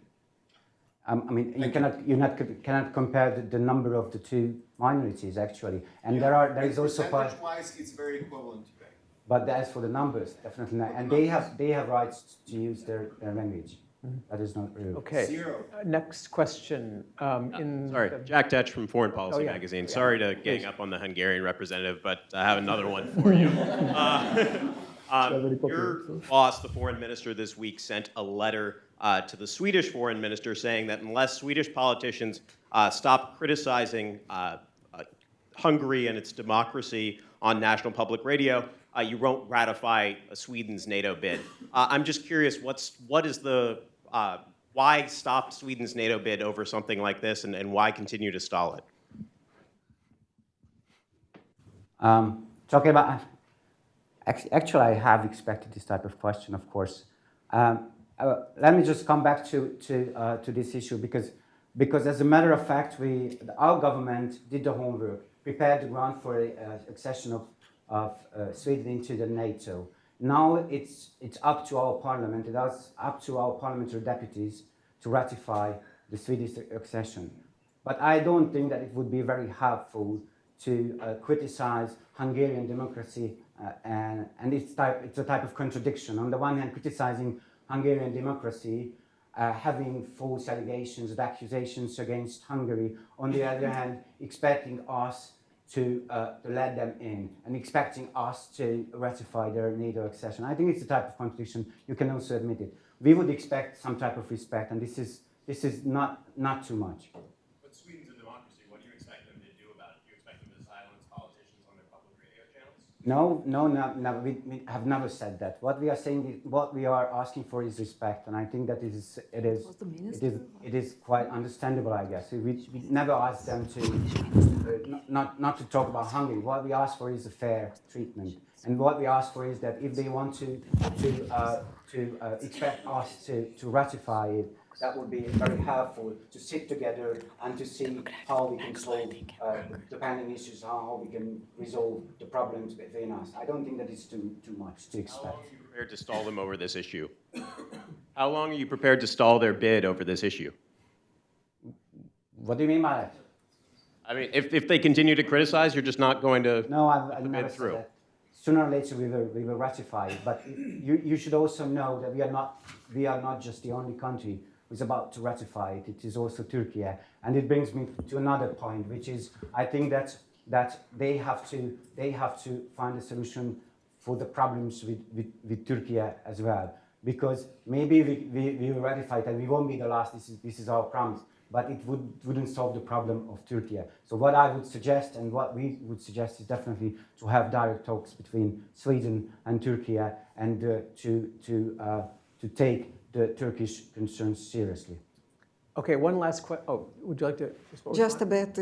I mean, you cannot compare the number of the two minorities, actually. And Yeah. there is also percentage-wise, it's very equivalent today. But as for the numbers, definitely not. And they have rights to use their language. That is not real. Okay. Next question. Sorry, Jack Detch from Foreign Policy yeah. Magazine. Sorry to gang up on the Hungarian representative, but I have another one for you. Your boss, the foreign minister, this week sent a letter to the Swedish foreign minister saying that unless Swedish politicians stop criticizing Hungary and its democracy on national public radio, you won't ratify Sweden's NATO bid. I'm just curious, why stop Sweden's NATO bid over something like this, and why continue to stall it? Talking about, actually, I have expected this type of question, of course. Let me just come back to this issue because as a matter of fact, our government did the homework, prepared the ground for accession of Sweden into the NATO. Now it's up to our parliament, it's up to our parliamentary deputies to ratify the Swedish accession. But I don't think that it would be very helpful to criticize Hungarian democracy, and it's a type of contradiction. On the one hand, criticizing Hungarian democracy, having false allegations and accusations against Hungary. On the other hand, expecting us to let them in and expecting us to ratify their NATO accession. I think it's a type of contradiction. You can also admit it. We would expect some type of respect, and this is not too much. But Sweden's a democracy. What do you expect them to do about it? Do you expect them to silence politicians on their public radio channels? No, we have never said that. What we are saying is, what we are asking for is respect, and I think that it is quite understandable, I guess. We never asked them to not to talk about Hungary. What we ask for is a fair treatment, and what we ask for is that if they want to expect us to ratify it, that would be very helpful to sit together and to see how we can solve the pending issues, how we can resolve the problems between us. I don't think that it's too much to expect. How long are you prepared to stall them over this issue? How long are you prepared to stall their bid over this issue? What do you mean by that? I mean, if they continue to criticize, you're just not going to I've never through. said that. Sooner or later we will ratify it, but you should also know that we are not just the only country who's about to ratify it. It is also Turkey, and it brings me to another point, which is I think that they have to find a solution for the problems with Turkey as well, because maybe we will ratify it and we won't be the last. This is our promise. But it wouldn't solve the problem of Turkey. So what I would suggest and what we would suggest is definitely to have direct talks between Sweden and Turkey and to take the Turkish concerns seriously. Okay, one last question. Oh, would you like to respond? Just a bit,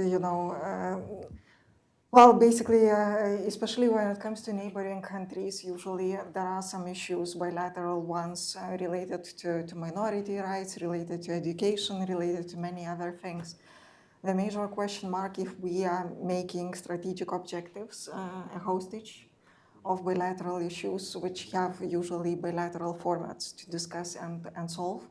well, basically, especially when it comes to neighboring countries, usually there are some issues, bilateral ones, related to minority rights, related to education, related to many other things. The major question mark if we are making strategic objectives a hostage of bilateral issues, which have usually bilateral formats to discuss and solve.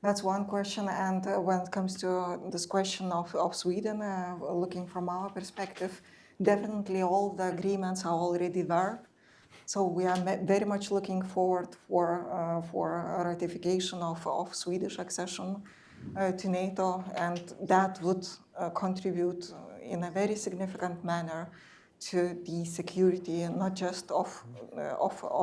That's one question. And when it comes to this question of Sweden, looking from our perspective, definitely all the agreements are already there. So we are very much looking forward for ratification of Swedish accession to NATO, and that would contribute in a very significant manner to the security, not just of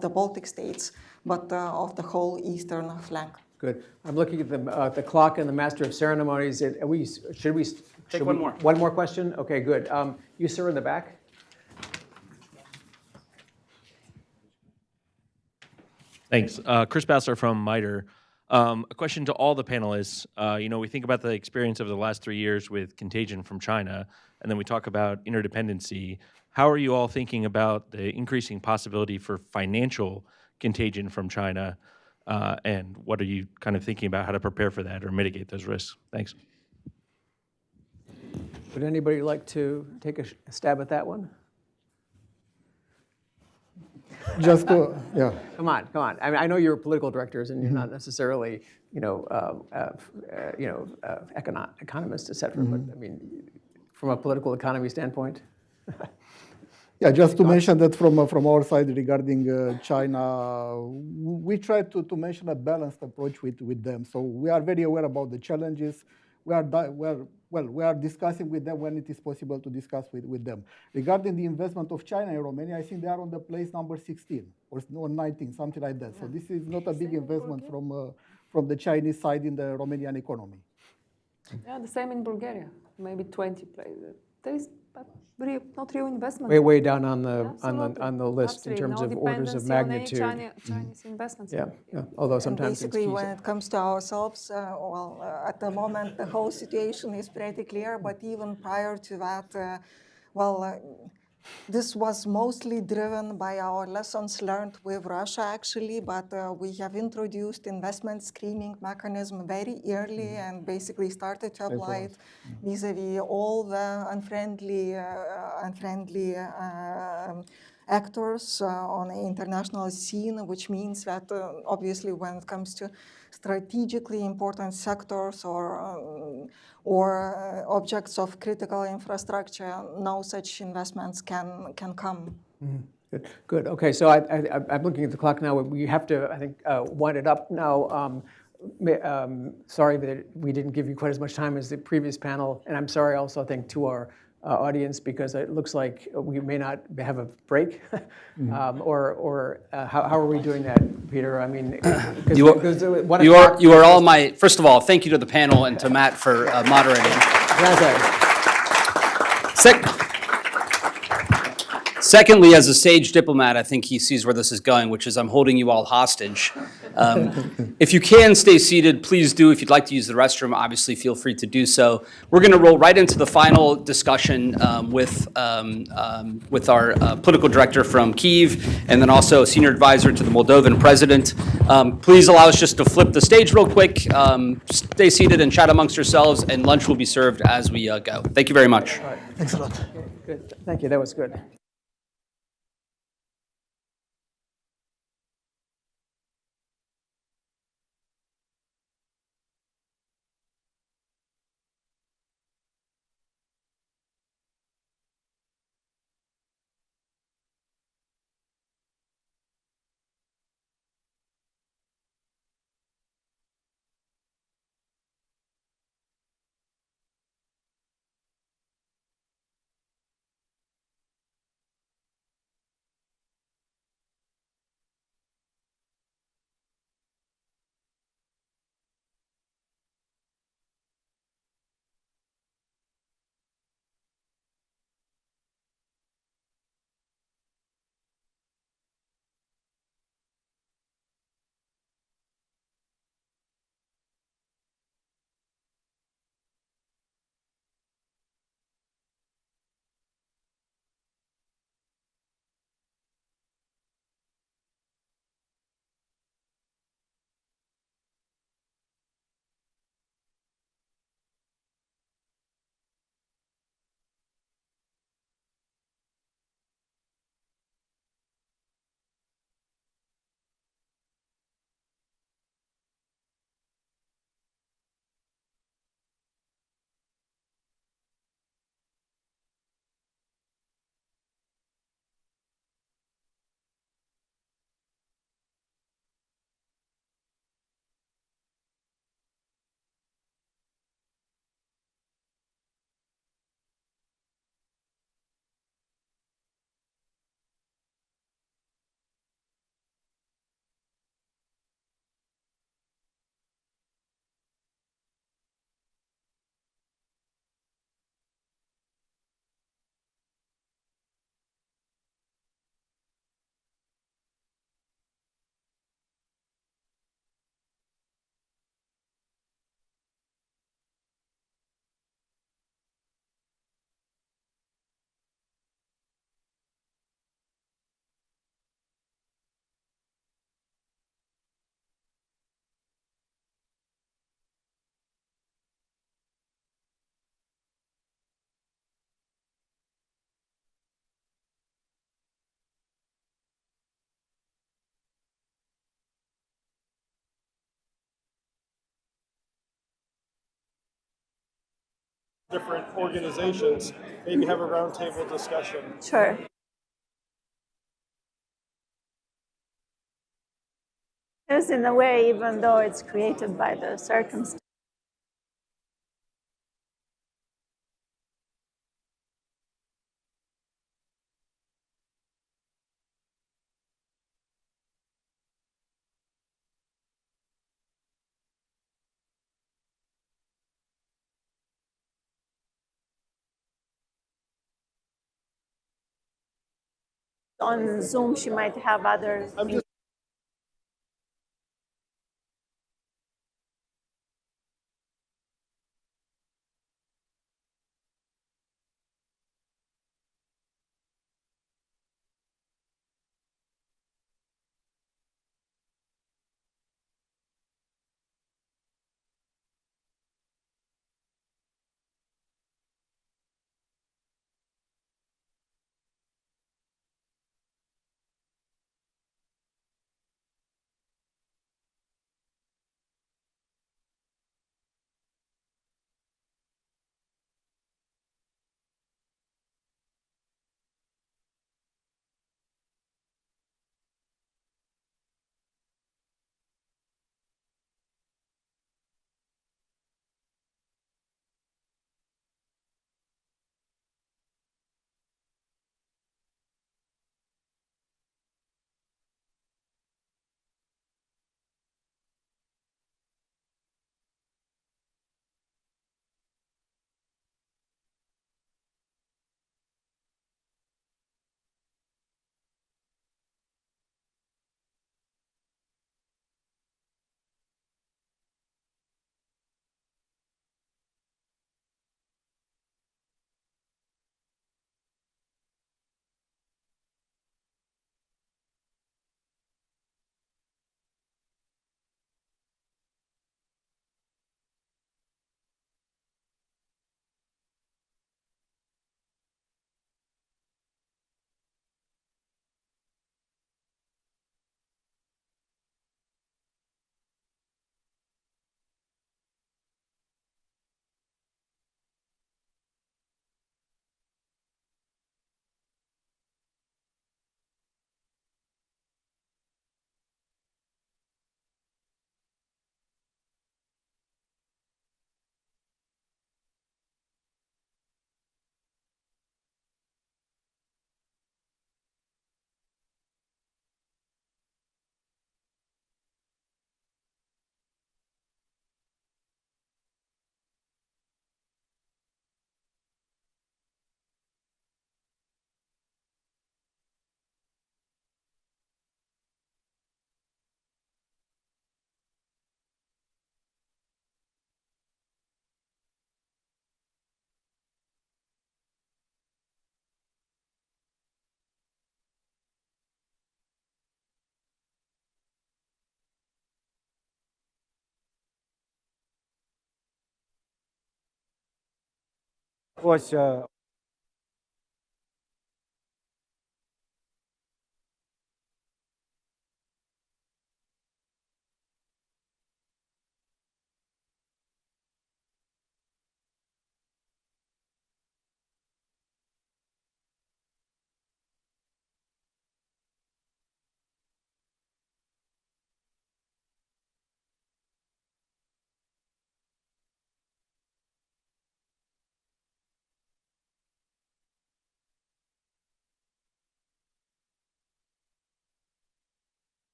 the Baltic states, but of the whole eastern flank. Good. I'm looking at the clock and the Master of Ceremonies. Should we take one more? One more question? Okay, good. You, sir, in the back. Thanks. Chris Bassler from MITRE. A question to all the panelists. We think about the experience of the last 3 years with contagion from China, and then we talk about interdependency. How are you all thinking about the increasing possibility for financial contagion from China, and what are you kind of thinking about how to prepare for that or mitigate those risks? Thanks. Would anybody like to take a stab at that one? Just to, yeah. Come on. I mean, I know you're political directors, and you're not necessarily, economists, et cetera. But I mean, from a political economy standpoint. Yeah, just to mention that from our side regarding China, we try to mention a balanced approach with them. So we are very aware about the challenges. We are discussing with them when it is possible to discuss with them. Regarding the investment of China in Romania, I think they are on the place number 16 or 19, something like that. So this is not a big investment from the Chinese side in the Romanian economy. Yeah, the same in Bulgaria. Maybe 20 places. There is not real investment. Way down on the list. Absolutely. In terms No of orders of dependency on any magnitude. Chinese investments. Yeah. Although sometimes basically, it's when it comes to ourselves, at the moment, the whole situation is pretty clear. But even prior to that, this was mostly driven by our lessons learned with Russia, actually. But we have introduced investment screening mechanism very early and basically started to apply it vis-a-vis all the unfriendly actors on the international scene, which means that obviously when it comes to strategically important sectors or objects of critical infrastructure, no such investments can come. Good. Okay, so I'm looking at the clock now. We have to, I think, wind it up now. Sorry that we didn't give you quite as much time as the previous panel, and I'm sorry also, I think, to our audience, because it looks like we may not have a break. Or how are we doing that, Peter? I mean, you are all my. First of all, thank you to the panel and to Matt for moderating. Secondly, as a sage diplomat, I think he sees where this is going, which is I'm holding you all hostage. If you can stay seated, please do. If you'd like to use the restroom, obviously feel free to do so. We're going to roll right into the final discussion with our political director from Kyiv, and then also senior advisor to the Moldovan president. Please allow us just to flip the stage real quick. Stay seated and chat amongst yourselves, and lunch will be served as we go. Thank you very much. All right. Thanks a lot. Good. Thank you. That was good. different organizations, maybe have a roundtable discussion. Sure. Is in a way, even though it's created by the circumstance. On Zoom, she might have other. Ось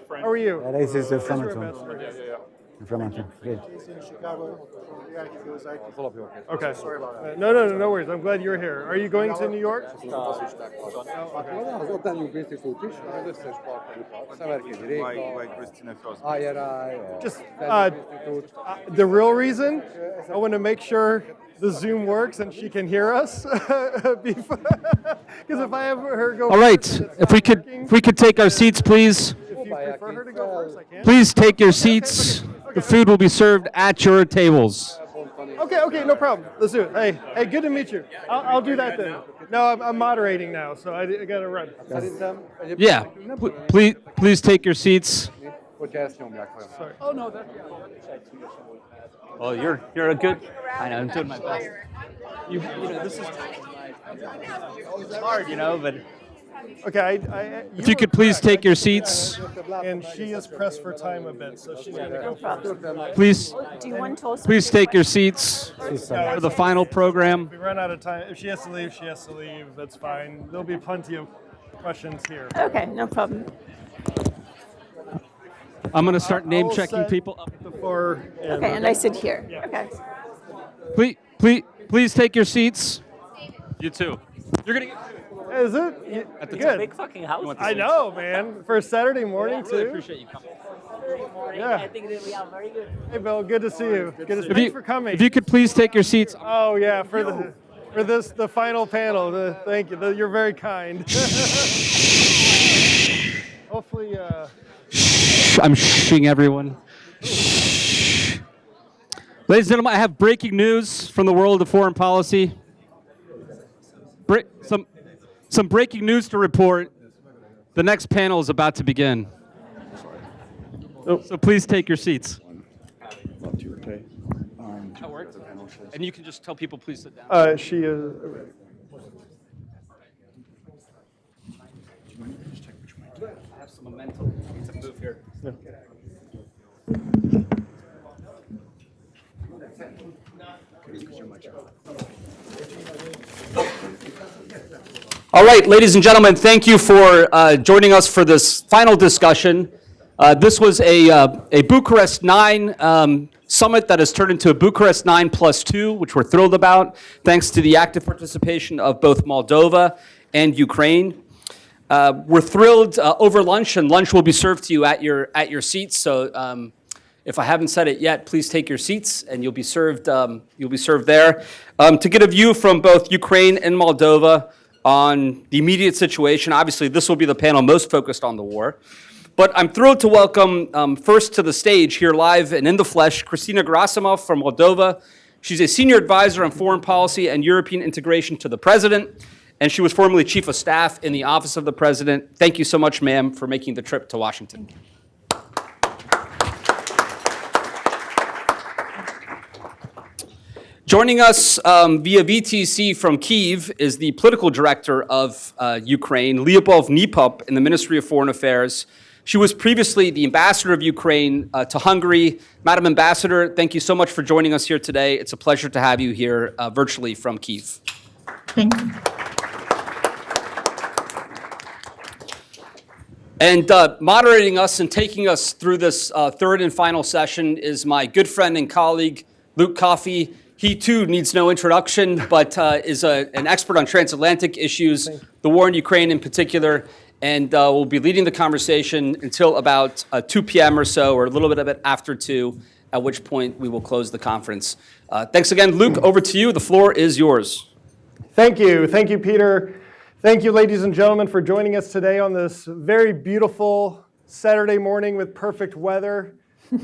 How are you? This is from He's in Chicago. Yeah, he goes. Okay. Sorry about that. No worries. I'm glad you're here. Are you going to New York? Just the real reason, I want to make sure the Zoom works and she can hear us. Because if I have her go. All right, if we could take our seats, please. If you prefer her to go first, I can. Please take your seats. The food will be served at your tables. Okay. Okay, no problem. Let's do it. Hey, good to meet you. I'll do that then. No, I'm moderating now, so I got to run. Yeah, please take your seats. Sorry. Oh no, Oh, you're a good. I know, I'm doing my best. You know, this is it's hard, but. Okay, If you could please take your seats. And she is pressed for time a bit, so she's going to go first. Please take your seats for the final program. If we run out of time, if she has to leave, she has to leave. That's fine. There'll be plenty of questions here. Okay, no problem. I'm going to start name checking people up. Okay, and I sit here. Okay. Please take your seats. You too. You're going to get. Is it? At the Good. big fucking house. I know, man. For a Saturday morning, I really too. appreciate you coming. Yeah. I think we are very good. Hey, Bill. Good to see you. Thanks for coming. If you could please take your seats. Oh yeah, for the final panel. Thank you. You're very kind. Hopefully. I'm shhing everyone. Ladies and gentlemen, I have breaking news from the world of foreign policy. Some breaking news to report. The next panel is about to begin. So please take your seats. That worked? And you can just tell people please sit down. She is. I have some momentum to move here. All right, ladies and gentlemen, thank you for joining us for this final discussion. This was a Bucharest Nine summit that has turned into a Bucharest 9+2, which we're thrilled about, thanks to the active participation of both Moldova and Ukraine. We're thrilled over lunch, and lunch will be served to you at your seats. So if I haven't said it yet, please take your seats, and you'll be served there. To get a view from both Ukraine and Moldova on the immediate situation, obviously this will be the panel most focused on the war. But I'm thrilled to welcome first to the stage here live and in the flesh, Kristina Gerasimov from Moldova. She's a senior advisor on foreign policy and European integration to the president, and she was formerly chief of staff in the office of the president. Thank you so much, ma'am, for making the trip to Washington. Joining us via VTC from Kyiv is the political director of Ukraine, Lyubov Nipop, in the Ministry of Foreign Affairs. She was previously the ambassador of Ukraine to Hungary. Madam Ambassador, thank you so much for joining us here today. It's a pleasure to have you here virtually from Kyiv. Thank you. And moderating us and taking us through this third and final session is my good friend and colleague, Luke Coffey. He, too, needs no introduction, but is an expert on transatlantic issues, the war in Ukraine in particular, and will be leading the conversation until about 2 p.m. or so, or a little bit after 2, at which point we will close the conference. Thanks again, Luke. Over to you. The floor is yours. Thank you. Thank you, Peter. Thank you, ladies and gentlemen, for joining us today on this very beautiful Saturday morning with perfect weather.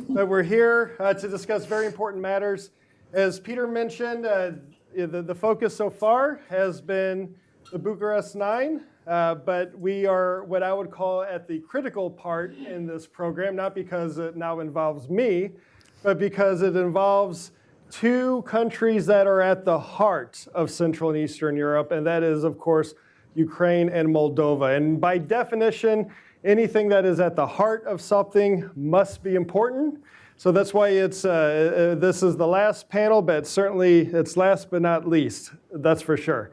That we're here to discuss very important matters. As Peter mentioned, the focus so far has been the Bucharest Nine, but we are what I would call at the critical part in this program, not because it now involves me, but because it involves two countries that are at the heart of Central and Eastern Europe, and that is, of course, Ukraine and Moldova. And by definition, anything that is at the heart of something must be important. So that's why it's this is the last panel, but certainly it's last but not least, that's for sure.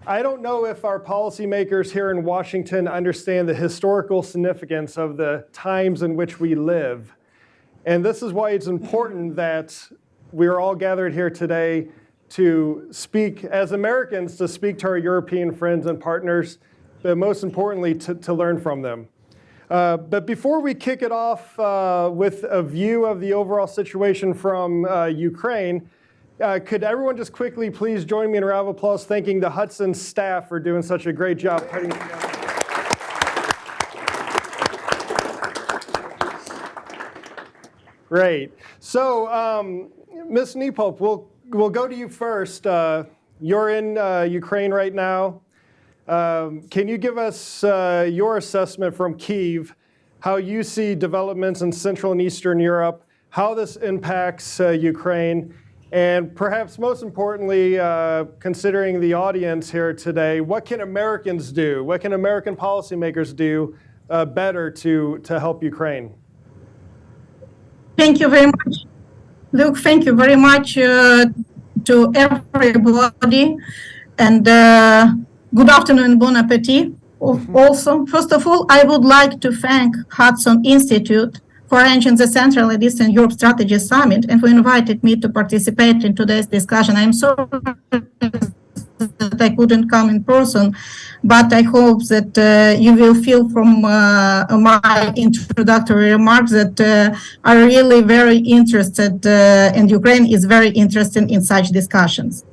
I don't know if our policymakers here in Washington understand the historical significance of the times in which we live. And this is why it's important that we're all gathered here today to speak, as Americans, to speak to our European friends and partners, but most importantly, to learn from them. But before we kick it off with a view of the overall situation from Ukraine, could everyone just quickly please join me in a round of applause thanking the Hudson staff for doing such a great job putting it together. Great. So, Ms. Nipop, we'll we'll go to you first. You're in Ukraine right now. Can you give us your assessment from Kyiv, how you see developments in Central and Eastern Europe, how this impacts Ukraine, and perhaps most importantly, considering the audience here today, what can Americans do? What can American policymakers do better to help Ukraine? Thank you very much. Luke, thank you very much to everybody. And good afternoon, bon appetit. Also, first of all, I would like to thank Hudson Institute for arranging the Central and Eastern Europe Strategy Summit and for inviting me to participate in today's discussion. I'm sorry that I couldn't come in person, but I hope that you will feel from my introductory remarks that are really very interested and Ukraine is very interested in such discussions.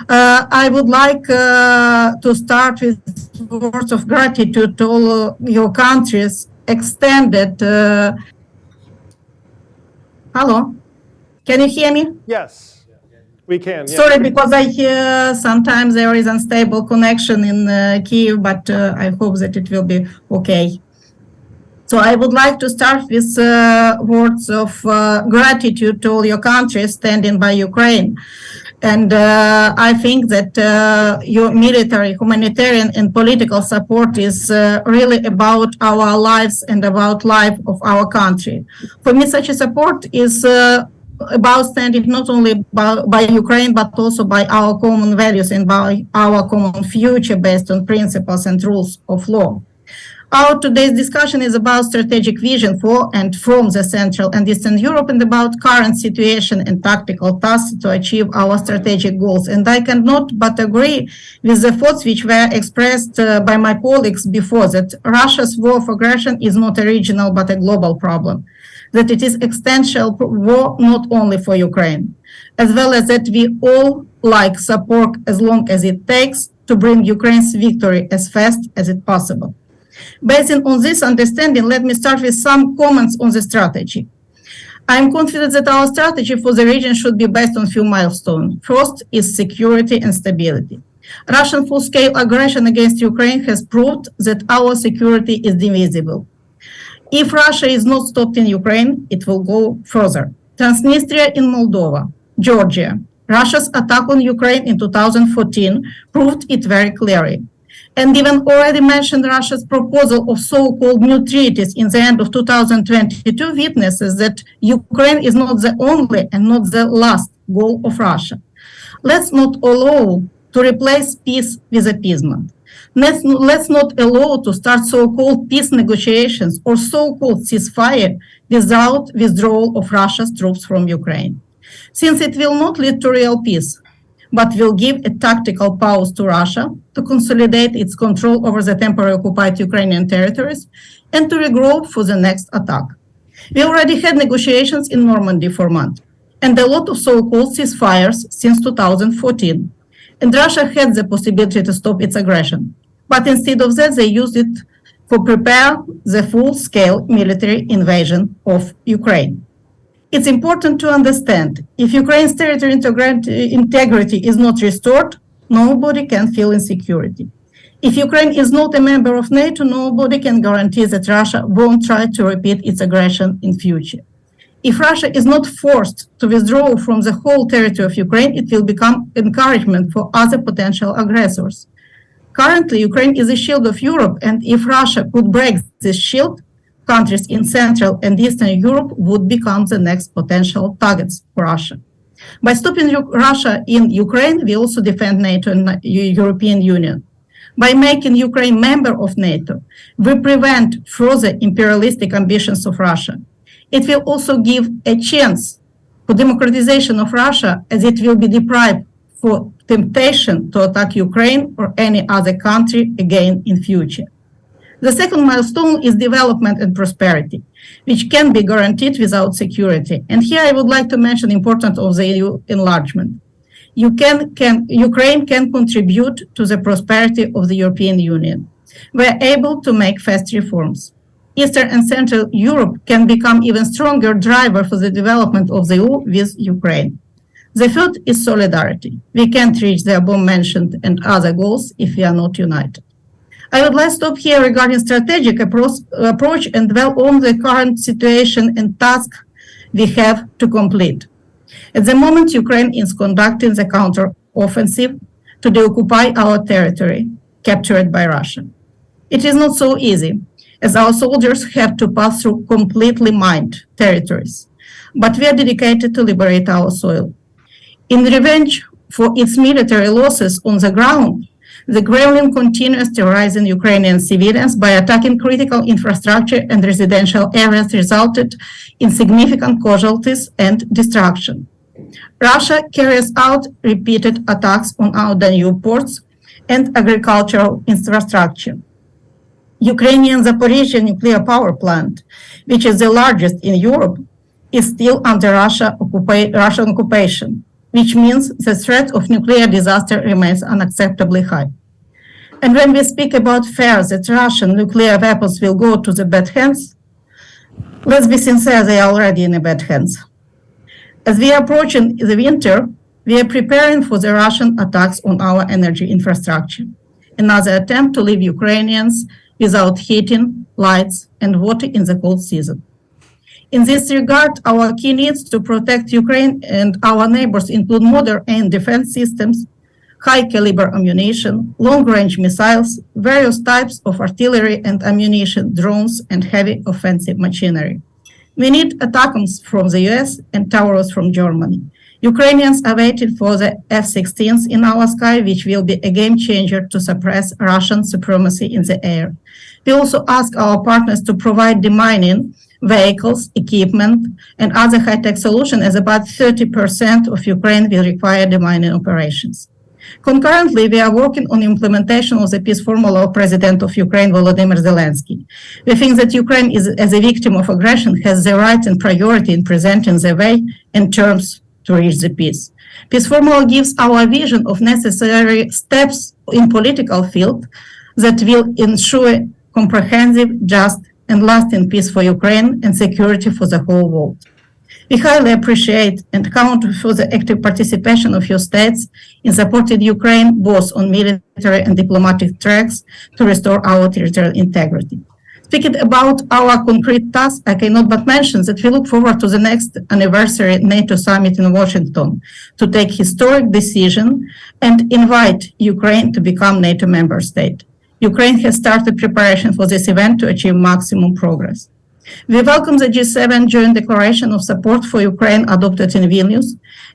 I would like to start with words of gratitude to all your countries extended. Hello, can you hear me? Yes, we can. Yes. Sorry, because I hear sometimes there is unstable connection in Kyiv, but I hope that it will be okay. So I would like to start with words of gratitude to all your countries standing by Ukraine. And I think that your military, humanitarian, and political support is really about our lives and about life of our country. For me, such a support is about standing not only by Ukraine, but also by our common values and by our common future based on principles and rules of law. Our today's discussion is about strategic vision for and from the Central and Eastern Europe and about current situation and tactical tasks to achieve our strategic goals. And I cannot but agree with the thoughts which were expressed by my colleagues before, that Russia's war of aggression is not a regional but a global problem, that it is existential war not only for Ukraine, as well as that we all like support as long as it takes to bring Ukraine's victory as fast as it possible. Based on this understanding, let me start with some comments on the strategy. I am confident that our strategy for the region should be based on few milestones. First is security and stability. Russian full-scale aggression against Ukraine has proved that our security is divisible. If Russia is not stopped in Ukraine, it will go further. Transnistria in Moldova, Georgia. Russia's attack on Ukraine in 2014 proved it very clearly. And even already mentioned Russia's proposal of so-called new treaties in the end of 2022 witnesses that Ukraine is not the only and not the last goal of Russia. Let's not allow to replace peace with appeasement. Let's not allow to start so-called peace negotiations or so-called ceasefire without withdrawal of Russia's troops from Ukraine, since it will not lead to real peace, but will give a tactical pause to Russia to consolidate its control over the temporarily occupied Ukrainian territories and to regroup for the next attack. We already had negotiations in Normandy for months and a lot of so-called ceasefires since 2014. And Russia had the possibility to stop its aggression. But instead of that, they used it for prepare the full-scale military invasion of Ukraine. It's important to understand, if Ukraine's territorial integrity is not restored, nobody can feel insecurity. If Ukraine is not a member of NATO, nobody can guarantee that Russia won't try to repeat its aggression in future. If Russia is not forced to withdraw from the whole territory of Ukraine, it will become encouragement for other potential aggressors. Currently, Ukraine is a shield of Europe, and if Russia could break this shield, countries in Central and Eastern Europe would become the next potential targets for Russia. By stopping Russia in Ukraine, we also defend NATO and the European Union. By making Ukraine member of NATO, we prevent further imperialistic ambitions of Russia. It will also give a chance for democratization of Russia, as it will be deprived for temptation to attack Ukraine or any other country again in future. The second milestone is development and prosperity, which can be guaranteed without security. And here I would like to mention the importance of the EU enlargement. Ukraine can contribute to the prosperity of the European Union. We are able to make fast reforms. Eastern and Central Europe can become even stronger driver for the development of the EU with Ukraine. The third is solidarity. We can't reach the above-mentioned and other goals if we are not united. I would like to stop here regarding strategic approach and dwell on the current situation and task we have to complete. At the moment, Ukraine is conducting the counter-offensive to deoccupy our territory captured by Russia. It is not so easy, as our soldiers have to pass through completely mined territories, but we are dedicated to liberate our soil. In revenge for its military losses on the ground, the Kremlin continues terrorizing Ukrainian civilians by attacking critical infrastructure and residential areas, resulted in significant casualties and destruction. Russia carries out repeated attacks on our Danube ports and agricultural infrastructure. Ukrainian Zaporizhzhia nuclear power plant, which is the largest in Europe, is still under Russian occupation, which means the threat of nuclear disaster remains unacceptably high. And when we speak about fear that Russian nuclear weapons will go to the bad hands, let's be sincere, they are already in the bad hands. As we are approaching the winter, we are preparing for the Russian attacks on our energy infrastructure, another attempt to leave Ukrainians without heating, lights, and water in the cold season. In this regard, our key needs to protect Ukraine and our neighbors include modern air defense systems, high-caliber ammunition, long-range missiles, various types of artillery and ammunition, drones, and heavy offensive machinery. We need ATACMS from the US and Taurus from Germany. Ukrainians are waiting for the F-16s in our sky, which will be a game changer to suppress Russian supremacy in the air. We also ask our partners to provide demining vehicles, equipment, and other high-tech solutions, as about 30% of Ukraine will require demining operations. Concurrently, we are working on implementation of the peace formula of President of Ukraine, Volodymyr Zelensky. We think that Ukraine, as a victim of aggression, has the right and priority in presenting the way and terms to reach the peace. Peace formula gives our vision of necessary steps in political field that will ensure comprehensive, just, and lasting peace for Ukraine and security for the whole world. We highly appreciate and count for the active participation of your states in supporting Ukraine both on military and diplomatic tracks to restore our territorial integrity. Speaking about our concrete tasks, I cannot but mention that we look forward to the next anniversary NATO summit in Washington to take historic decision and invite Ukraine to become NATO member state. Ukraine has started preparation for this event to achieve maximum progress. We welcome the G7 joint declaration of support for Ukraine adopted in Vilnius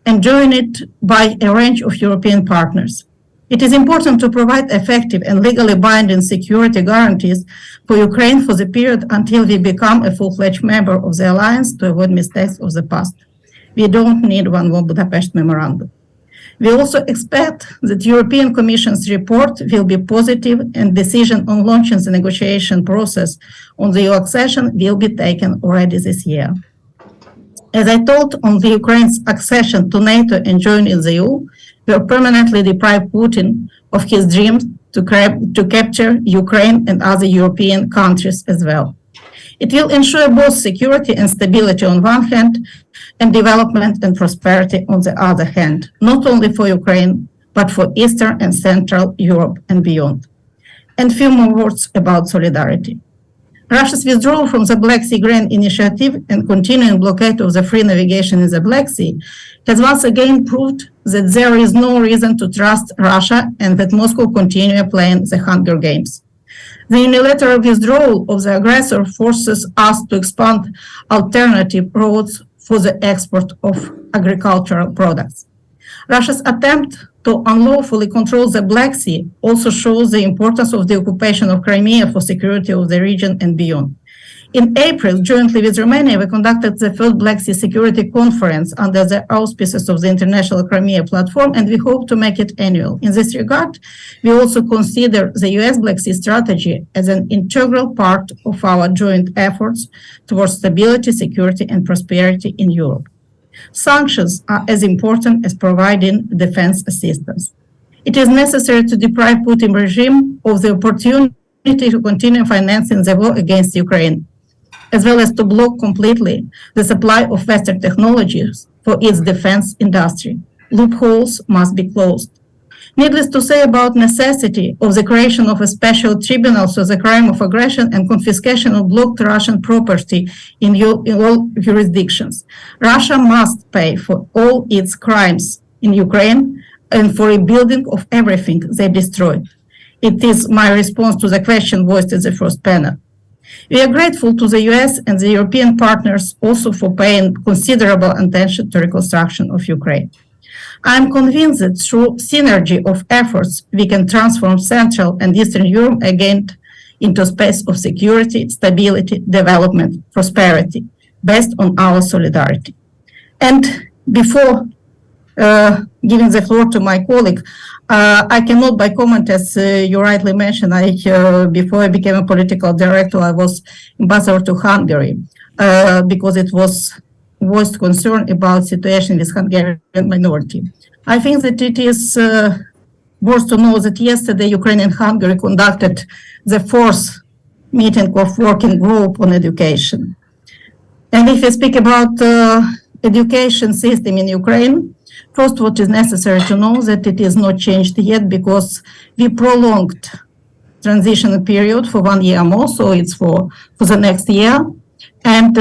and join it by a range of European partners. It is important to provide effective and legally binding security guarantees for Ukraine for the period until we become a full-fledged member of the alliance to avoid mistakes of the past. We don't need one more Budapest memorandum. We also expect that the European Commission's report will be positive and decision on launching the negotiation process on the EU accession will be taken already this year. As I told on the Ukraine's accession to NATO and joining the EU, we will permanently deprive Putin of his dreams to capture Ukraine and other European countries as well. It will ensure both security and stability on one hand, and development and prosperity on the other hand, not only for Ukraine, but for Eastern and Central Europe and beyond. And few more words about solidarity. Russia's withdrawal from the Black Sea Grain Initiative and continuing blockade of the free navigation in the Black Sea has once again proved that there is no reason to trust Russia and that Moscow continue playing the Hunger Games. The unilateral withdrawal of the aggressor forces us to expand alternative routes for the export of agricultural products. Russia's attempt to unlawfully control the Black Sea also shows the importance of the occupation of Crimea for security of the region and beyond. In April, jointly with Romania, we conducted the first Black Sea Security Conference under the auspices of the International Crimea Platform, and we hope to make it annual. In this regard, we also consider the US Black Sea Strategy as an integral part of our joint efforts towards stability, security, and prosperity in Europe. Sanctions are as important as providing defense assistance. It is necessary to deprive Putin regime of the opportunity to continue financing the war against Ukraine, as well as to block completely the supply of Western technologies for its defense industry. loopholes must be closed. Needless to say about necessity of the creation of a special tribunal for the crime of aggression and confiscation of blocked Russian property in all jurisdictions. Russia must pay for all its crimes in Ukraine and for rebuilding of everything they destroyed. It is my response to the question voiced in the first panel. We are grateful to the US and the European partners also for paying considerable attention to reconstruction of Ukraine. I am convinced that through synergy of efforts, we can transform Central and Eastern Europe again into a space of security, stability, development, prosperity, based on our solidarity. And before giving the floor to my colleague, I cannot but comment, as you rightly mentioned, before I became a political director, I was ambassador to Hungary because it was voiced concern about situation with Hungarian minority. I think that it is worth to know that yesterday Ukraine and Hungary conducted the fourth meeting of working group on education. And if we speak about education system in Ukraine, first what is necessary to know that it is not changed yet because we prolonged transition period for 1 year more, so it's for the next year. And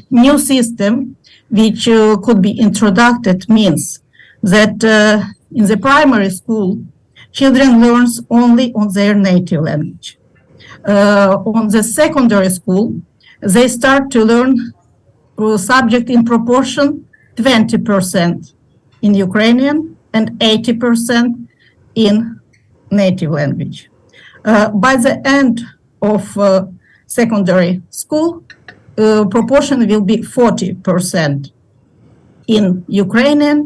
new system which could be introduced means that in the primary school, children learn only on their native language. On the secondary school, they start to learn subject in proportion 20% in Ukrainian and 80% in native language. By the end of secondary school, proportion will be 40% in Ukrainian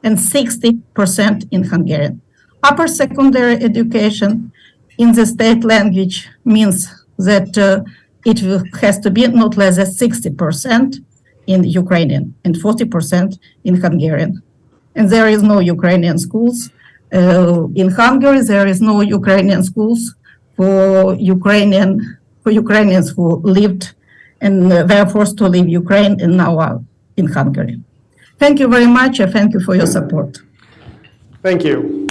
and 60% in Hungarian. Upper secondary education in the state language means that it has to be not less than 60% in Ukrainian and 40% in Hungarian. And there is no Ukrainian schools. In Hungary, there is no Ukrainian schools for Ukrainians who lived and were forced to leave Ukraine and now are in Hungary. Thank you very much, and thank you for your support. Thank you.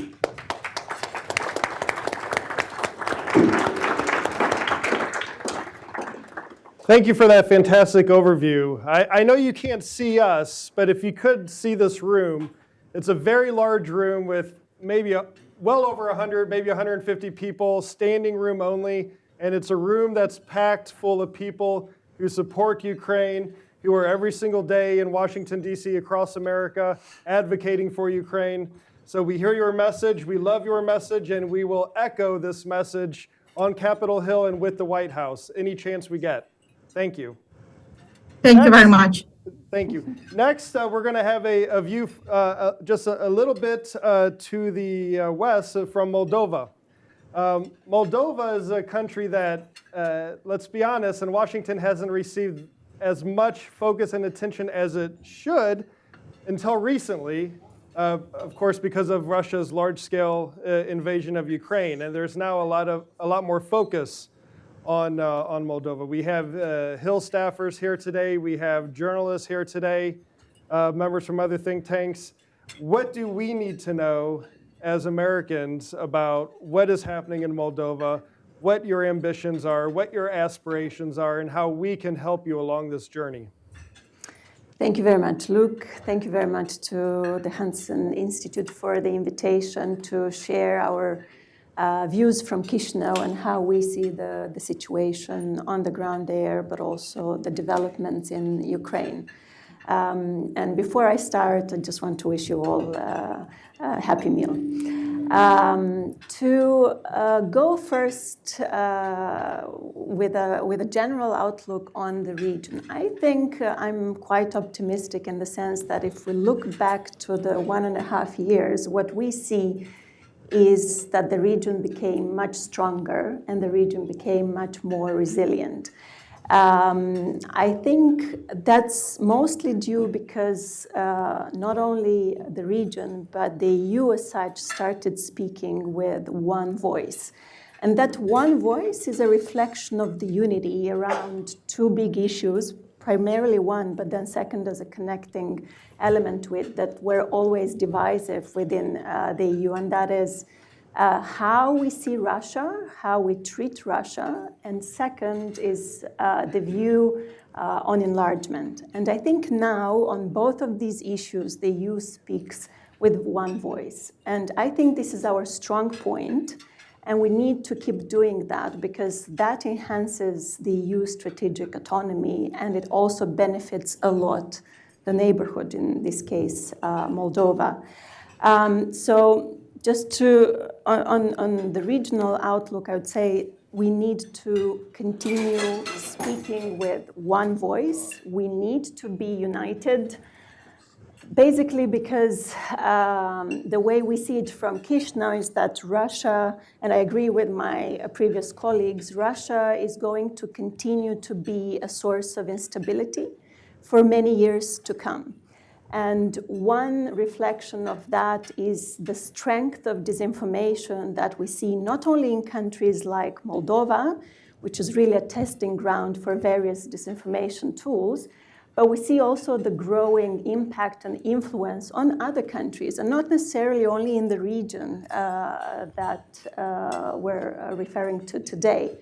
Thank you for that fantastic overview. I know you can't see us, but if you could see this room, it's a very large room with maybe well over 100, maybe 150 people, standing room only, and it's a room that's packed full of people who support Ukraine, who are every single day in Washington, D.C., across America, advocating for Ukraine. So we hear your message, we love your message, and we will echo this message on Capitol Hill and with the White House any chance we get. Thank you. Thank you very much. Thank you. Next, we're going to have a view just a little bit to the west from Moldova. Moldova is a country that, let's be honest, and Washington hasn't received as much focus and attention as it should until recently, of course, because of Russia's large-scale invasion of Ukraine. And there's now a lot more focus on Moldova. We have Hill staffers here today. We have journalists here today, members from other think tanks. What do we need to know as Americans about what is happening in Moldova, what your ambitions are, what your aspirations are, and how we can help you along this journey? Thank you very much, Luke. Thank you very much to the Hudson Institute for the invitation to share our views from Chisinau and how we see the situation on the ground there, but also the developments in Ukraine. And before I start, I just want to wish you all a happy meal. To go first with a general outlook on the region, I think I'm quite optimistic in the sense that if we look back to the 1.5 years, what we see is that the region became much stronger and the region became much more resilient. I think that's mostly due because not only the region, but the EU as such started speaking with one voice. And that one voice is a reflection of the unity around two big issues, primarily one, but then second as a connecting element to it that were always divisive within the EU, and that is how we see Russia, how we treat Russia, and second is the view on enlargement. And I think now on both of these issues, the EU speaks with one voice. And I think this is our strong point, and we need to keep doing that because that enhances the EU strategic autonomy, and it also benefits a lot the neighborhood, in this case, Moldova. So just to, on the regional outlook, I would say we need to continue speaking with one voice. We need to be united, basically because the way we see it from Chisinau is that Russia, and I agree with my previous colleagues, Russia is going to continue to be a source of instability for many years to come. And one reflection of that is the strength of disinformation that we see not only in countries like Moldova, which is really a testing ground for various disinformation tools, but we see also the growing impact and influence on other countries, and not necessarily only in the region that we're referring to today.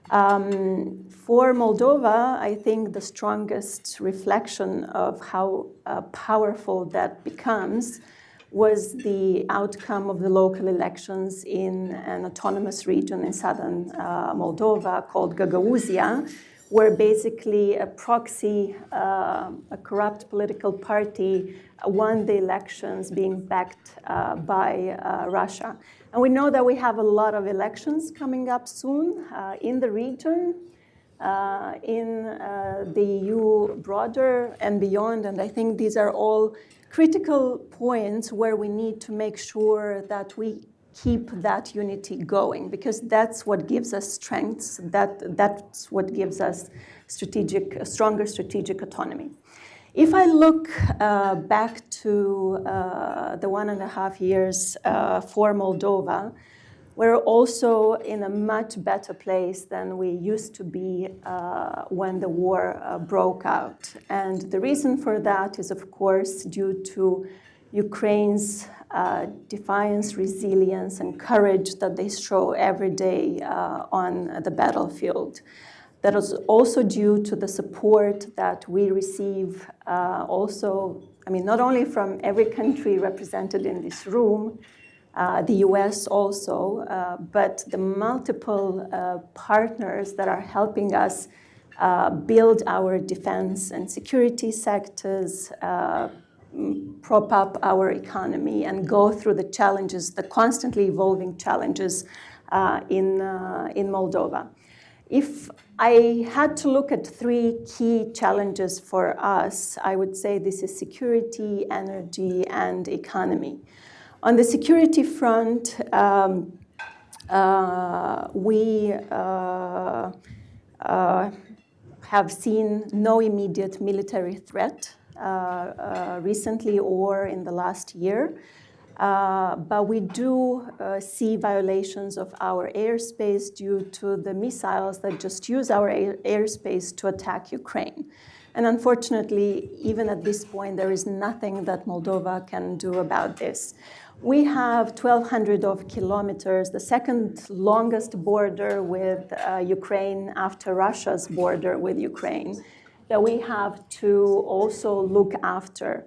For Moldova, I think the strongest reflection of how powerful that becomes was the outcome of the local elections in an autonomous region in southern Moldova called Gagauzia, where basically a proxy, a corrupt political party won the elections being backed by Russia. And we know that we have a lot of elections coming up soon in the region, in the EU broader and beyond. And I think these are all critical points where we need to make sure that we keep that unity going, because that's what gives us strengths, that's what gives us a stronger strategic autonomy. If I look back to the 1.5 years for Moldova, we're also in a much better place than we used to be when the war broke out. And the reason for that is, of course, due to Ukraine's defiance, resilience, and courage that they show every day on the battlefield. That is also due to the support that we receive also, I mean, not only from every country represented in this room, the US also, but the multiple partners that are helping us build our defense and security sectors, prop up our economy, and go through the challenges, the constantly evolving challenges in Moldova. If I had to look at 3 key challenges for us, I would say this is security, energy, and economy. On the security front, we have seen no immediate military threat recently or in the last year. But we do see violations of our airspace due to the missiles that just use our airspace to attack Ukraine. And unfortunately, even at this point, there is nothing that Moldova can do about this. We have 1,200 kilometers, the second longest border with Ukraine after Russia's border with Ukraine, that we have to also look after.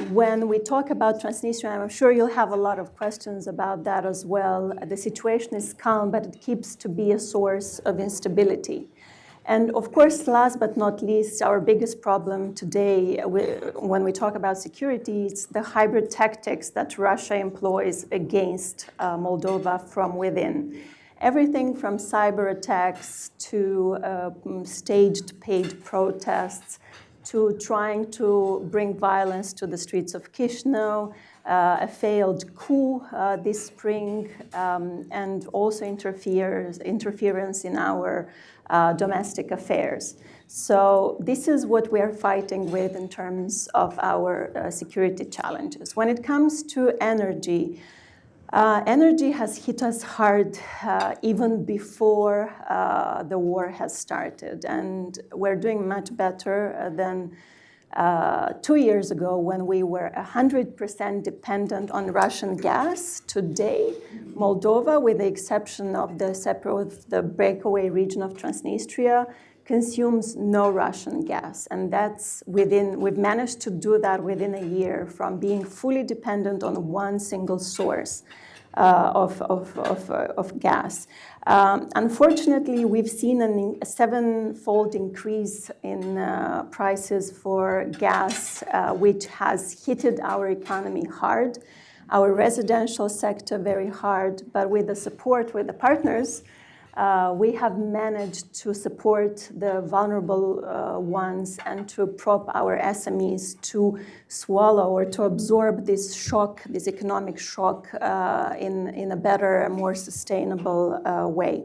When we talk about Transnistria, I'm sure you'll have a lot of questions about that as well. The situation is calm, but it keeps to be a source of instability. And of course, last but not least, our biggest problem today when we talk about security is the hybrid tactics that Russia employs against Moldova from within. Everything from cyber attacks to staged paid protests, to trying to bring violence to the streets of Chisinau, a failed coup this spring, and also interference in our domestic affairs. So this is what we are fighting with in terms of our security challenges. When it comes to energy, Energy has hit us hard even before the war has started, and we're doing much better than 2 years ago when we were 100% dependent on Russian gas. Today, Moldova, with the exception of the breakaway region of Transnistria, consumes no Russian gas. And we've managed to do that within a year from being fully dependent on one single source of gas. Unfortunately, we've seen a seven-fold increase in prices for gas, which has hit our economy hard, our residential sector very hard, but with the support with the partners, we have managed to support the vulnerable ones and to prop our SMEs to swallow or to absorb this shock, this economic shock, in a better, more sustainable way.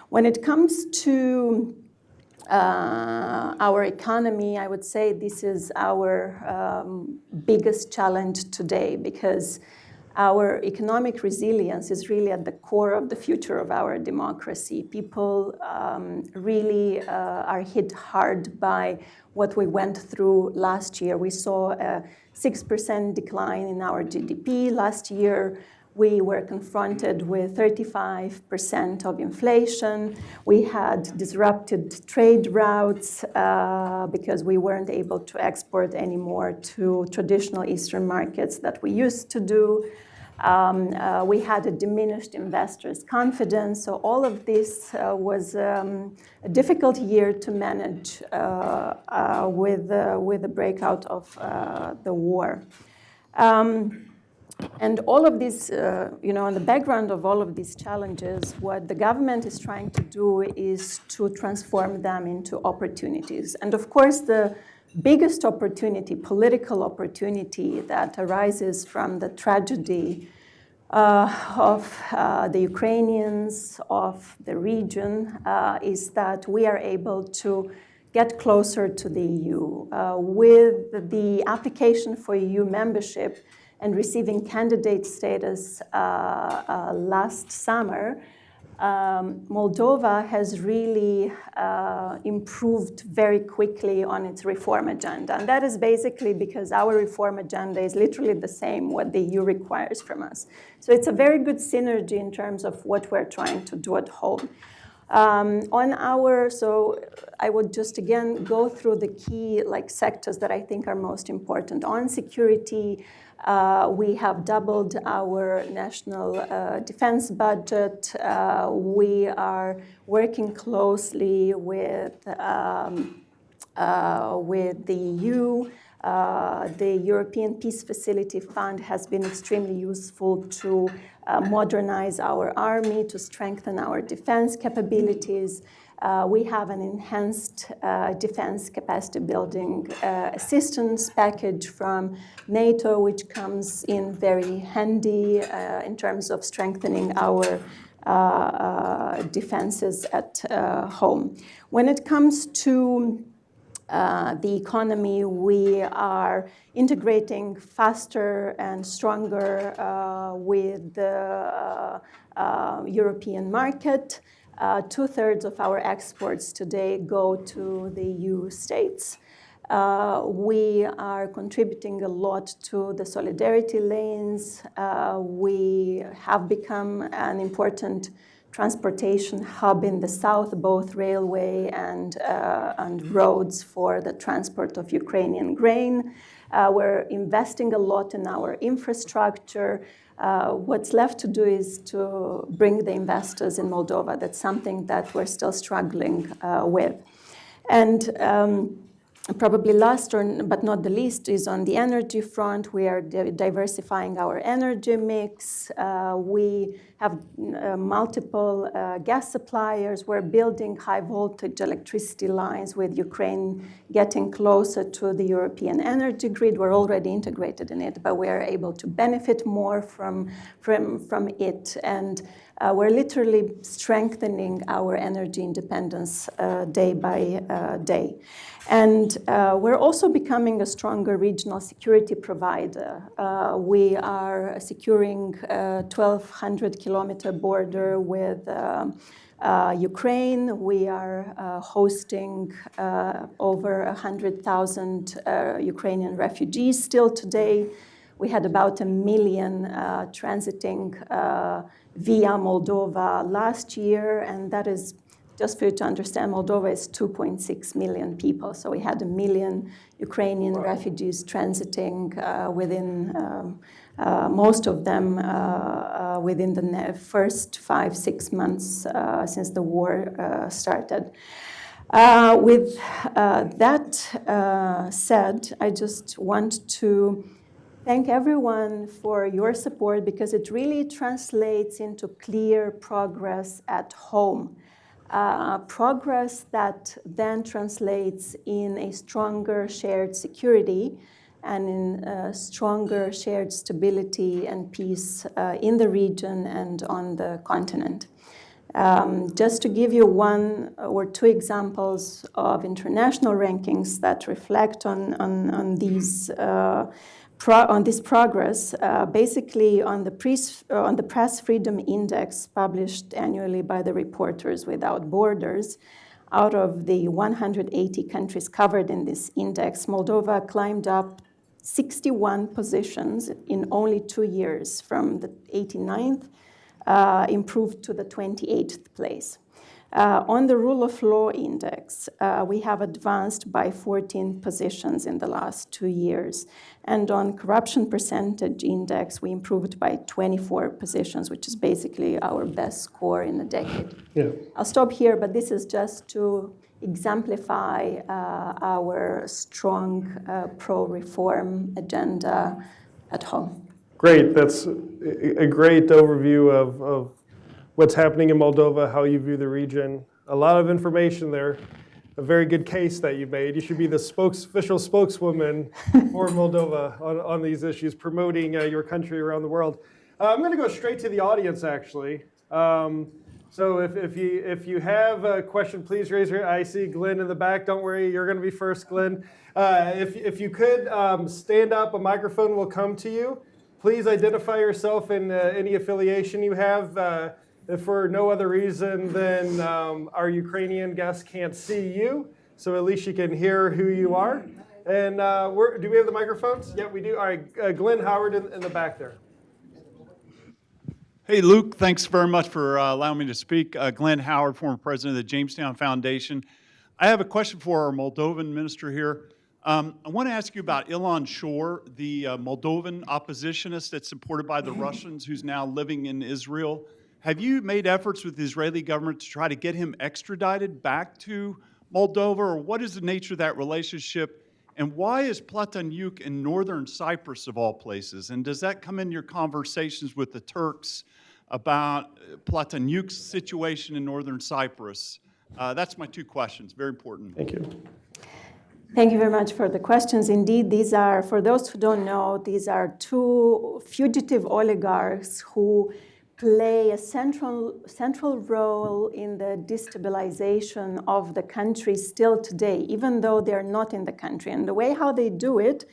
When it comes to our economy, I would say this is our biggest challenge today, because our economic resilience is really at the core of the future of our democracy. People really are hit hard by what we went through last year. We saw a 6% decline in our GDP. Last year, we were confronted with 35% of inflation. We had disrupted trade routes because we weren't able to export anymore to traditional Eastern markets that we used to do. We had a diminished investors' confidence. So all of this was a difficult year to manage with the breakout of the war. And all of these, on the background of all of these challenges, what the government is trying to do is to transform them into opportunities. And of course, the biggest opportunity, political opportunity that arises from the tragedy of the Ukrainians, of the region, is that we are able to get closer to the EU. With the application for EU membership and receiving candidate status last summer, Moldova has really improved very quickly on its reform agenda. And that is basically because our reform agenda is literally the same what the EU requires from us. So it's a very good synergy in terms of what we're trying to do at home. So I would just again go through the key sectors that I think are most important. On security, we have doubled our national defense budget. We are working closely with the EU. The European Peace Facility Fund has been extremely useful to modernize our army, to strengthen our defense capabilities. We have an enhanced defense capacity building assistance package from NATO, which comes in very handy in terms of strengthening our defenses at home. When it comes to the economy, we are integrating faster and stronger with the European market. 2/3 of our exports today go to the EU states. We are contributing a lot to the solidarity lanes. We have become an important transportation hub in the south, both railway and roads for the transport of Ukrainian grain. We're investing a lot in our infrastructure. What's left to do is to bring the investors in Moldova. That's something that we're still struggling with. And probably last but not the least is on the energy front. We are diversifying our energy mix. We have multiple gas suppliers. We're building high voltage electricity lines with Ukraine getting closer to the European energy grid. We're already integrated in it, but we are able to benefit more from it. And We're literally strengthening our energy independence day by day. And we're also becoming a stronger regional security provider. We are securing a 1,200-kilometer border with Ukraine. We are hosting over 100,000 Ukrainian refugees still today. We had about 1 million transiting via Moldova last year, and that is, just for you to understand, Moldova is 2.6 million people. So we had 1 million Ukrainian refugees transiting within, most of them within the first 5-6 months since the war started. With that said, I just want to thank everyone for your support, because it really translates into clear progress at home. Progress that then translates in a stronger shared security and in stronger shared stability and peace in the region and on the continent. Just to give you 1 or 2 examples of international rankings that reflect on this progress, basically on the Press Freedom Index published annually by the Reporters Without Borders, out of the 180 countries covered in this index, Moldova climbed up 61 positions in only 2 years, from the 89th improved to the 28th place. On the Rule of Law Index, we have advanced by 14 positions in the last 2 years. And on Corruption Percentage Index, we improved by 24 positions, which is basically our best score in a decade. Yeah. I'll stop here, but this is just to exemplify our strong pro-reform agenda at home. Great. That's a great overview of what's happening in Moldova, how you view the region. A lot of information there. A very good case that you made. You should be the official spokeswoman for Moldova on these issues, promoting your country around the world. I'm going to go straight to the audience, actually. So if you have a question, please raise your hand. I see Glenn in the back. Don't worry, you're going to be first, Glenn. If you could stand up, a microphone will come to you. Please identify yourself and any affiliation you have. If for no other reason than our Ukrainian guests can't see you, so at least you can hear who you are. And do we have the microphones? Yeah, we do. All right, Glenn Howard in the back there. Hey, Luke, thanks very much for allowing me to speak. Glenn Howard, former president of the Jamestown Foundation. I have a question for our Moldovan minister here. I want to ask you about Ilan Shor, the Moldovan oppositionist that's supported by the Russians, who's now living in Israel. Have you made efforts with the Israeli government to try to get him extradited back to Moldova, or what is the nature of that relationship? And why is Plataniuk in northern Cyprus, of all places? And does that come in your conversations with the Turks about Plataniuk's situation in northern Cyprus? That's my 2 questions. Very important. Thank you. Thank you very much for the questions. Indeed, these are, for those who don't know, these are 2 fugitive oligarchs who play a central role in the destabilization of the country still today, even though they're not in the country. And the way how they do it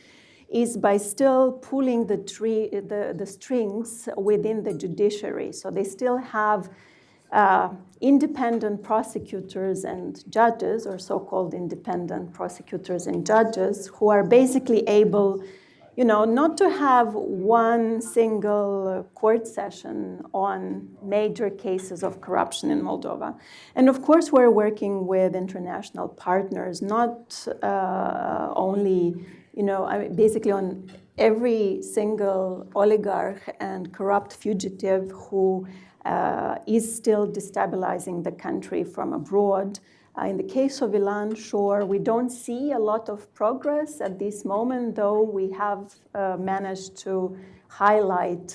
is by still pulling the strings within the judiciary. So they still have independent prosecutors and judges, or so-called independent prosecutors and judges, who are basically able, not to have one single court session on major cases of corruption in Moldova. And of course, we're working with international partners, not only, basically on every single oligarch and corrupt fugitive who is still destabilizing the country from abroad. In the case of Ilan Shor, we don't see a lot of progress at this moment, though we have managed to highlight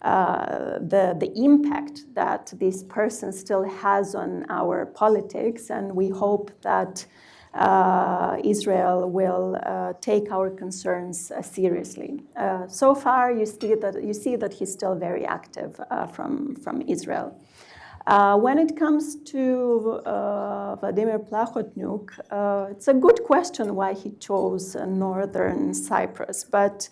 the impact that this person still has on our politics, and we hope that Israel will take our concerns seriously. So far, you see that he's still very active from Israel. When it comes to Vladimir Plahotniuk, it's a good question why he chose northern Cyprus. But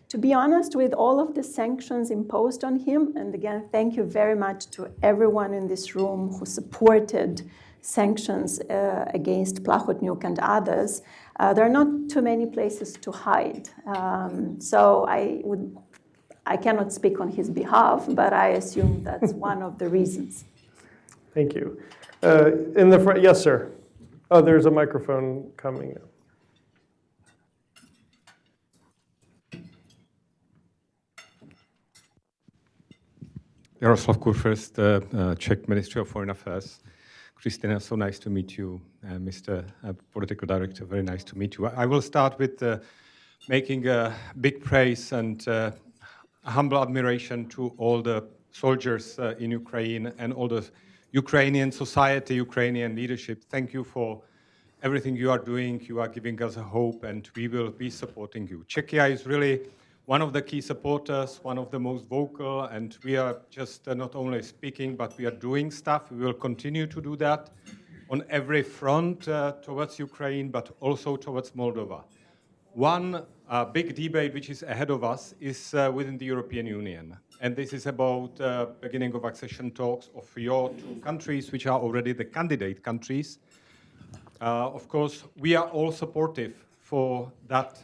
to be honest, with all of the sanctions imposed on him, and again, thank you very much to everyone in this room who supported sanctions against Plahotniuk and others, there are not too many places to hide. So I cannot speak on his behalf, but I assume that's one of the reasons. Thank you. In the front, yes, sir. Oh, there's a microphone coming. Jaroslav Kurfürst, Czech Ministry of Foreign Affairs. Kristina, so nice to meet you. Mr. Political Director, very nice to meet you. I will start with making a big praise and humble admiration to all the soldiers in Ukraine and all the Ukrainian society, Ukrainian leadership. Thank you for everything you are doing. You are giving us a hope, and we will be supporting you. Czechia is really one of the key supporters, one of the most vocal, and we are just not only speaking, but we are doing stuff. We will continue to do that on every front towards Ukraine, but also towards Moldova. One big debate which is ahead of us is within the European Union. And this is about beginning of accession talks of your two countries, which are already the candidate countries. Of course, we are all supportive for that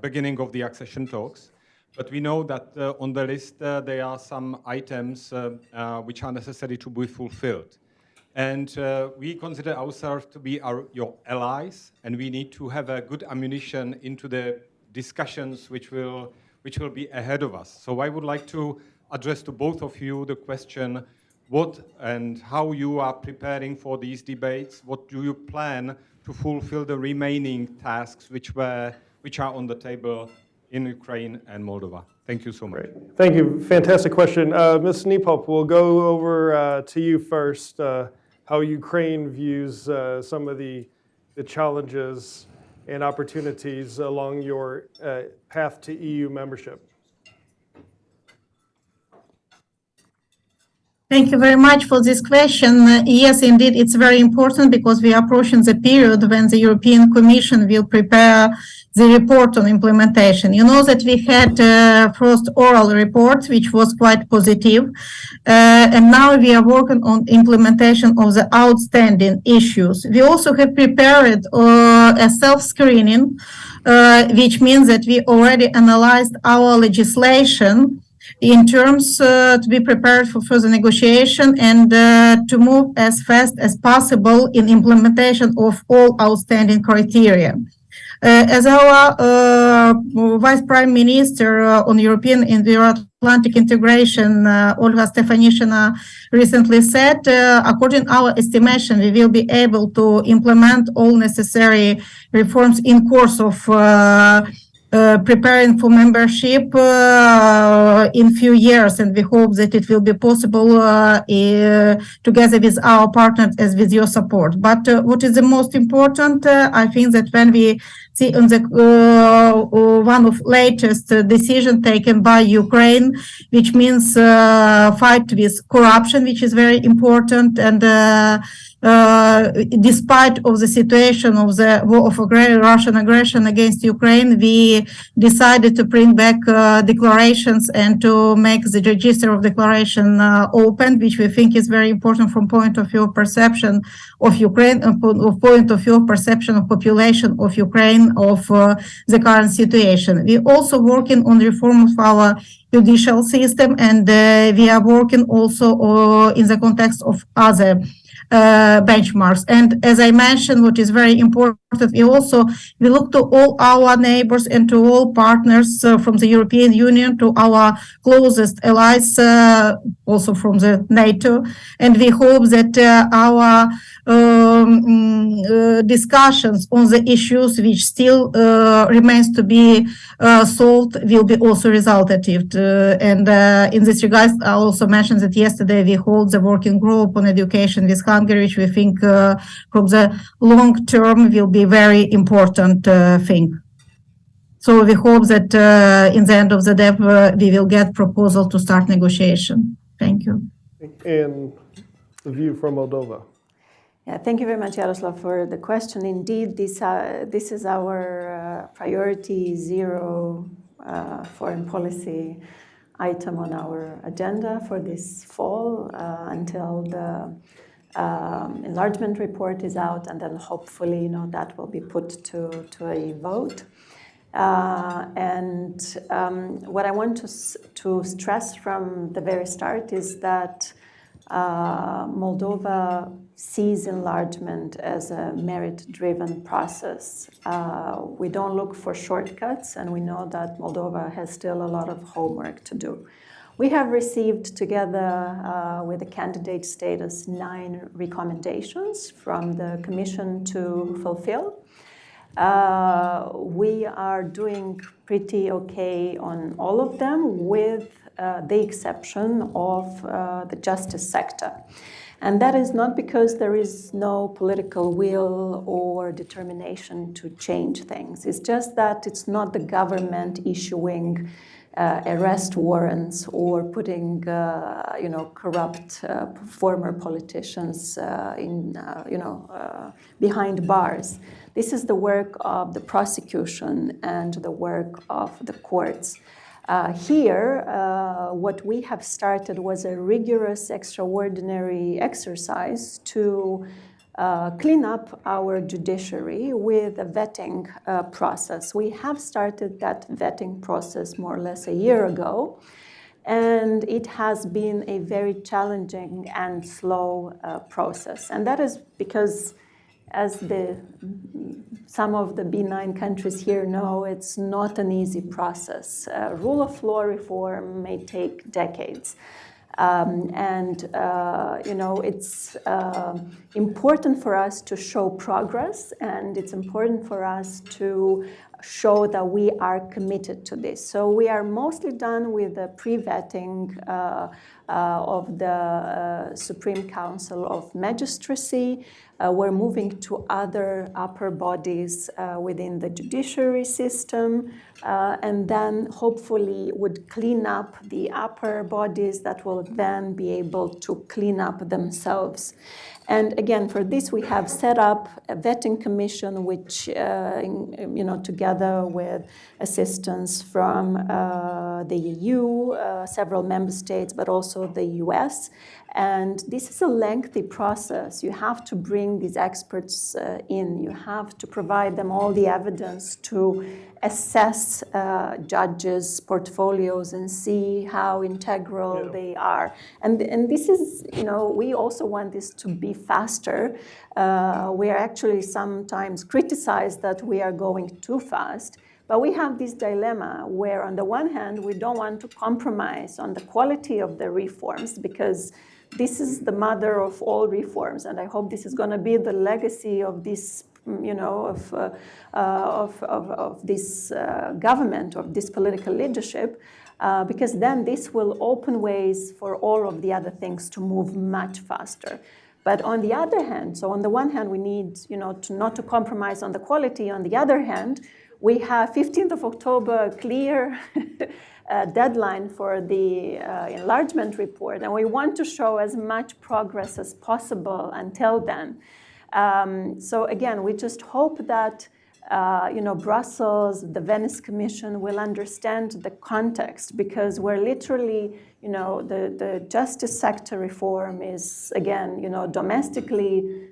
beginning of the accession talks, but we know that on the list there are some items which are necessary to be fulfilled. And we consider ourselves to be your allies, and we need to have a good ammunition into the discussions which will be ahead of us. So I would like to address to both of you the question, what and how you are preparing for these debates, what do you plan to fulfill the remaining tasks which are on the table in Ukraine and Moldova. Thank you so much. Great. Thank you. Fantastic question. Ms. Nepop, we'll go over to you first, how Ukraine views some of the challenges and opportunities along your path to EU membership. Thank you very much for this question. Yes, indeed, it's very important because we are approaching the period when the European Commission will prepare the report on implementation. You know that we had first oral report, which was quite positive, and now we are working on implementation of the outstanding issues. We also have prepared a self-screening, which means that we already analyzed our legislation in terms to be prepared for further negotiation and to move as fast as possible in implementation of all outstanding criteria. As our Vice Prime Minister on European and Euro-Atlantic integration, Olga Stefanishina, recently said, according to our estimation, we will be able to implement all necessary reforms in course of preparing for membership in few years, and we hope that it will be possible together with our partners as with your support. But what is the most important, I think that when we see on the one of latest decision taken by Ukraine, which means fight with corruption, which is very important, and despite of the situation of the war of Russian aggression against Ukraine, we decided to bring back declarations and to make the register of declaration open, which we think is very important from point of view of perception of Ukraine, and point of view of perception of population of Ukraine of the current situation. We're also working on reform of our judicial system, and we are working also in the context of other benchmarks. And as I mentioned, what is very important, we look to all our neighbors and to all partners from the European Union to our closest allies, also from the NATO, and we hope that our discussions on the issues which still remains to be solved will be also resultative. And in this regard, I also mentioned that yesterday we hold the working group on education with Hungary, which we think from the long term will be very important thing. So we hope that in the end of the day, we will get proposal to start negotiation. Thank you. And the view from Moldova. Yeah, thank you very much, Yaroslav, for the question. Indeed, this is our priority zero foreign policy item on our agenda for this fall until the enlargement report is out, and then hopefully, that will be put to a vote. What I want to stress from the very start is that Moldova sees enlargement as a merit-driven process. We don't look for shortcuts, and we know that Moldova has still a lot of homework to do. We have received, together with the candidate status, 9 recommendations from the Commission to fulfill. We are doing pretty okay on all of them, with the exception of the justice sector. And that is not because there is no political will or determination to change things. It's just that it's not the government issuing arrest warrants or putting, corrupt former politicians behind bars. This is the work of the prosecution and the work of the courts. Here, what we have started was a rigorous, extraordinary exercise to clean up our judiciary with a vetting process. We have started that vetting process more or less a year ago, and it has been a very challenging and slow process. And that is because, as some of the B9 countries here know, it's not an easy process. Rule of law reform may take decades. It's important for us to show progress, and it's important for us to show that we are committed to this. So we are mostly done with the pre-vetting of the Supreme Council of Magistracy. We're moving to other upper bodies within the judiciary system, and then hopefully would clean up the upper bodies that will then be able to clean up themselves. And again, for this, we have set up a vetting commission, which, together with assistance from the EU, several member states, but also the US. And this is a lengthy process. You have to bring these experts in. You have to provide them all the evidence to assess judges' portfolios and see how integral they are. And this is, we also want this to be faster. We are actually sometimes criticized that we are going too fast. But we have this dilemma where, on the one hand, we don't want to compromise on the quality of the reforms, because this is the mother of all reforms, and I hope this is going to be the legacy of this, of this government, of this political leadership, because then this will open ways for all of the other things to move much faster. But on the other hand, so on the one hand, we need, not to compromise on the quality. On the other hand, we have 15th of October clear deadline for the enlargement report, and we want to show as much progress as possible until then. So again, we just hope that Brussels, the Venice Commission will understand the context, because we're literally, the justice sector reform is, again, domestically,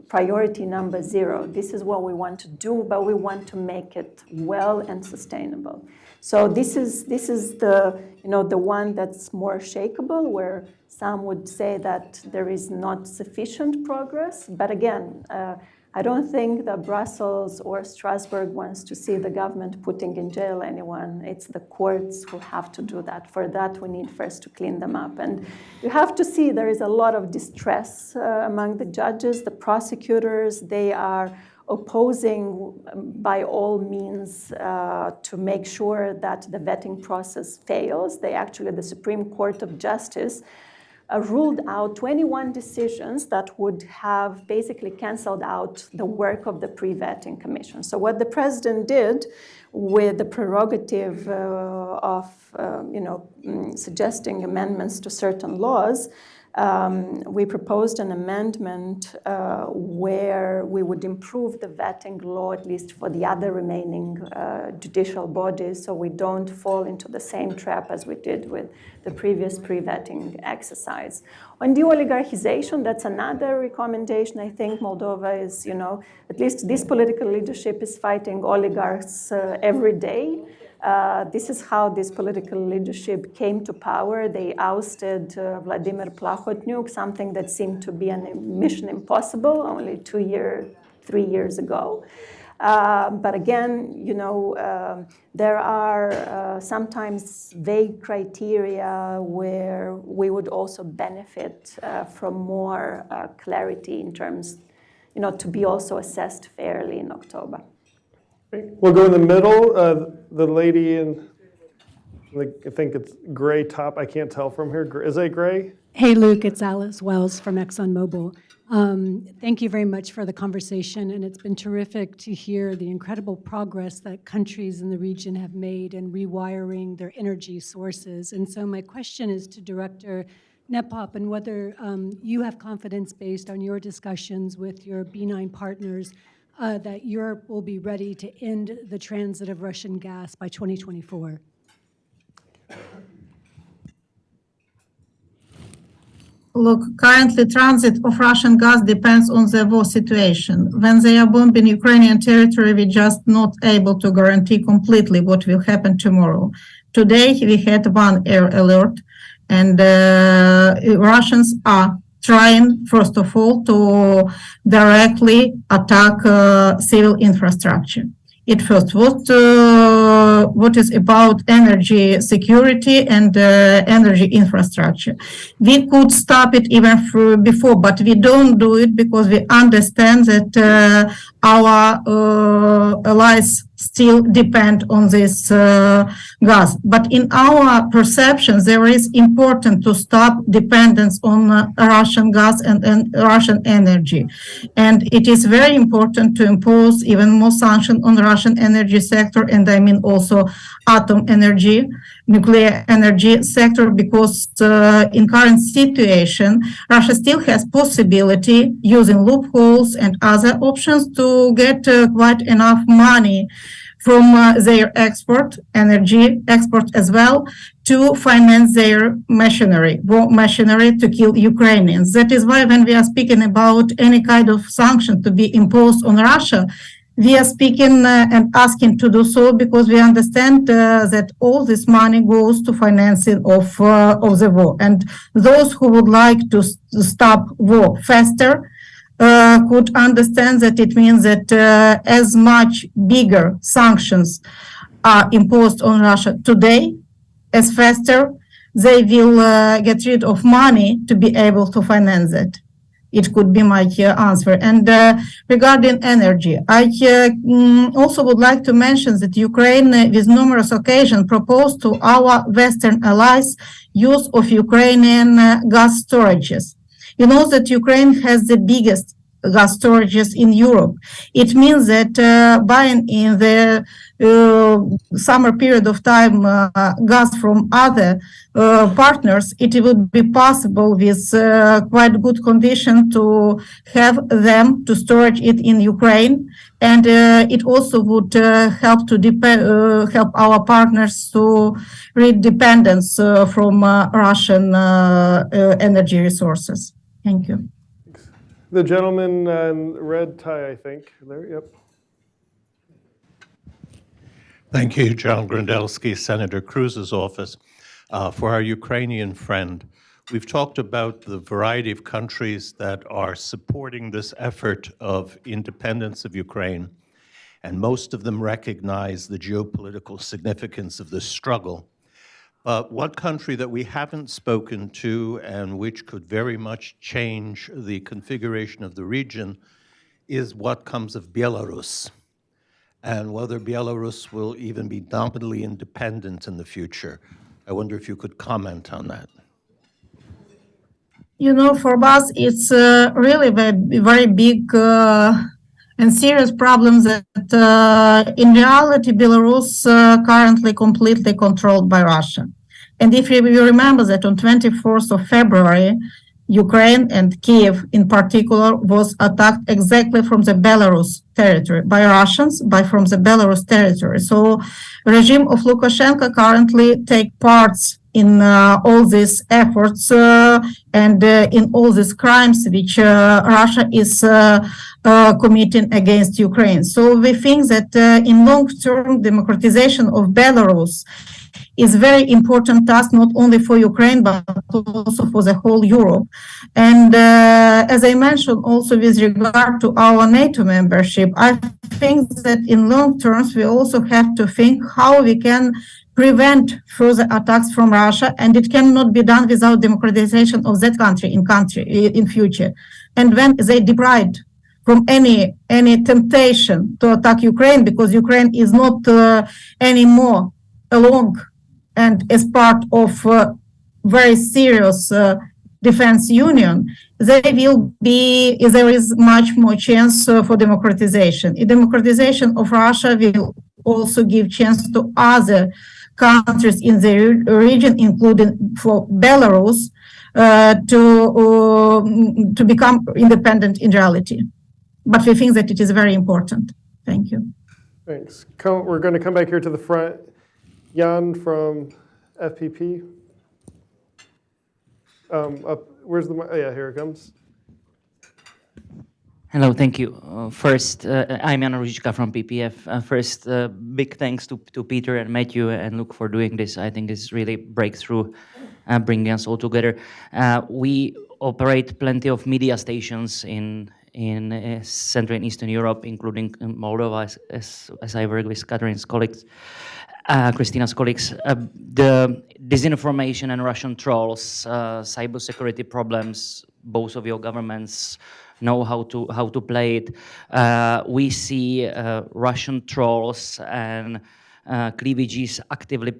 priority number 0. This is what we want to do, but we want to make it well and sustainable. So this is the the one that's more shakeable, where some would say that there is not sufficient progress. But again, I don't think that Brussels or Strasbourg wants to see the government putting in jail anyone. It's the courts who have to do that. For that, we need first to clean them up. And you have to see there is a lot of distress among the judges, the prosecutors. They are opposing by all means to make sure that the vetting process fails. The Supreme Court of Justice ruled out 21 decisions that would have basically canceled out the work of the pre-vetting commission. So what the president did with the prerogative of suggesting amendments to certain laws, we proposed an amendment where we would improve the vetting law, at least for the other remaining judicial bodies, so we don't fall into the same trap as we did with the previous pre-vetting exercise. On de-oligarchization, that's another recommendation. I think Moldova is, at least this political leadership is fighting oligarchs every day. This is how this political leadership came to power. They ousted Vladimir Plahotniuk, something that seemed to be a mission impossible only 3 years ago. But again, there are sometimes vague criteria where we would also benefit from more clarity in terms, to be also assessed fairly in October. We'll go in the middle. The lady in, I think it's gray top. I can't tell from here. Is that gray? Hey, Luke, it's Alice Wells from ExxonMobil. Thank you very much for the conversation, and it's been terrific to hear the incredible progress that countries in the region have made in rewiring their energy sources. And so my question is to Director Nepop, and whether you have confidence based on your discussions with your B9 partners that Europe will be ready to end the transit of Russian gas by 2024. Look, currently transit of Russian gas depends on the war situation. When they are bombing Ukrainian territory, we're just not able to guarantee completely what will happen tomorrow. Today, we had one air alert, and Russians are trying, first of all, to directly attack civil infrastructure. It first, what is about energy security and energy infrastructure. We could stop it even before, but we don't do it because we understand that our allies still depend on this gas. But in our perceptions, there is important to stop dependence on Russian gas and Russian energy. And it is very important to impose even more sanctions on the Russian energy sector, and I mean also atom energy, nuclear energy sector, because in current situation, Russia still has possibility using loopholes and other options to get quite enough money from their energy export as well, to finance their war machinery to kill Ukrainians. That is why when we are speaking about any kind of sanction to be imposed on Russia, we are speaking and asking to do so because we understand that all this money goes to financing of the war. And those who would like to stop war faster could understand that it means that as much bigger sanctions are imposed on Russia today, as faster they will get rid of money to be able to finance it. It could be my answer. And regarding energy, I also would like to mention that Ukraine, with numerous occasions, proposed to our Western allies use of Ukrainian gas storages. You know that Ukraine has the biggest gas storages in Europe. It means that buying in the summer period of time gas from other partners, it would be possible with quite good condition to have them to storage it in Ukraine, and it also would help to help our partners to rid dependence from Russian energy resources. Thank you. The gentleman in red tie, I think. There, yep. Thank you, John Grondelsky, Senator Cruz's office. For our Ukrainian friend, We've talked about the variety of countries that are supporting this effort of independence of Ukraine, and most of them recognize the geopolitical significance of this struggle. But one country that we haven't spoken to and which could very much change the configuration of the region is what comes of Belarus, and whether Belarus will even be nominally independent in the future. I wonder if you could comment on that. You know, for us, it's really very big and serious problems that in reality, Belarus currently completely controlled by Russia. And if you remember that on 24th of February, Ukraine and Kiev in particular was attacked exactly from the Belarus territory by Russians, from the Belarus territory. So regime of Lukashenko currently take parts in all these efforts and in all these crimes which Russia is committing against Ukraine. So we think that in long-term democratization of Belarus is very important task, not only for Ukraine, but also for the whole Europe. And as I mentioned, also with regard to our NATO membership, I think that in long terms, we also have to think how we can prevent further attacks from Russia, and it cannot be done without democratization of that country in future. And when they deprived from any temptation to attack Ukraine, because Ukraine is not anymore along and as part of very serious defense union, there is much more chance for democratization. The democratization of Russia will also give chance to other countries in the region, including for Belarus, to become independent in reality. But we think that it is very important. Thank you. Thanks. We're going to come back here to the front. Jan from FPP. Where's the, yeah, here it comes. Hello, thank you. First, I'm Jan Ruzicka from PPF. First, big thanks to Peter and Matthew and Luke for doing this. I think it's really breakthrough, bringing us all together. We operate plenty of media stations in Central and Eastern Europe, including Moldova, as I work with Catherine's colleagues. Christina's colleagues, the disinformation and Russian trolls, cybersecurity problems, both of your governments know how to play it. We see Russian trolls and cleavages actively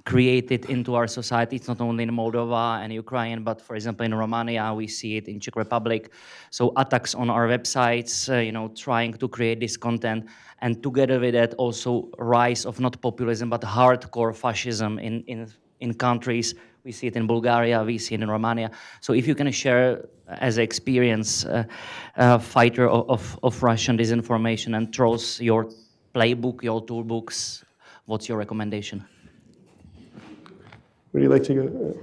created into our society. It's not only in Moldova and Ukraine, but for example in Romania, we see it in Czech Republic. So attacks on our websites, trying to create this content. And together with that, also rise of not populism, but hardcore fascism in countries. We see it in Bulgaria, we see it in Romania. So if you can share as an experience fighter of Russian disinformation and trolls, your playbook, your toolbox, what's your recommendation? Would you like to go?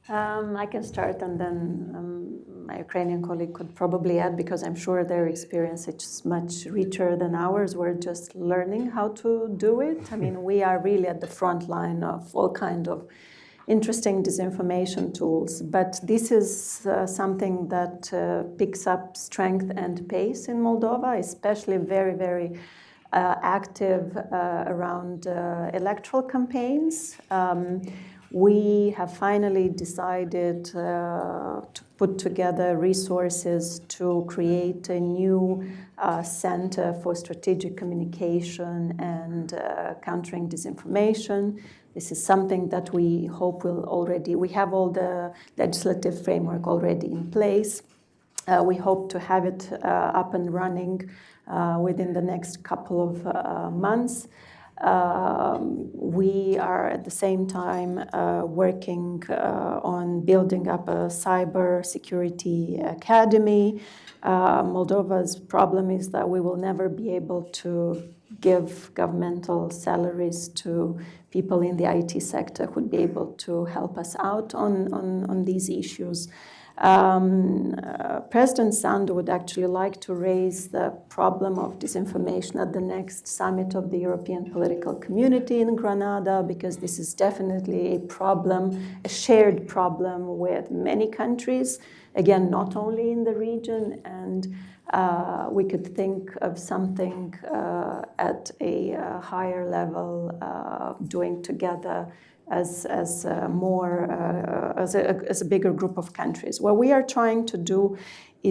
I can start, and then my Ukrainian colleague could probably add, because I'm sure their experience is much richer than ours. We're just learning how to do it. I mean, we are really at the front line of all kind of interesting disinformation tools, but this is something that picks up strength and pace in Moldova, especially very, very active around electoral campaigns. We have finally decided to put together resources to create a new Center for Strategic Communication and Countering Disinformation. This is something that we hope we have all the legislative framework already in place. We hope to have it up and running within the next couple of months. We are at the same time working on building up a cyber security academy. Moldova's problem is that we will never be able to give governmental salaries to people in the IT sector would be able to help us out on these issues. President Sandu would actually like to raise the problem of disinformation at the next summit of the European political community in Granada, because this is definitely a problem, a shared problem with many countries, again, not only in the region, and we could think of something at a higher level doing together as a bigger group of countries. What we are trying to do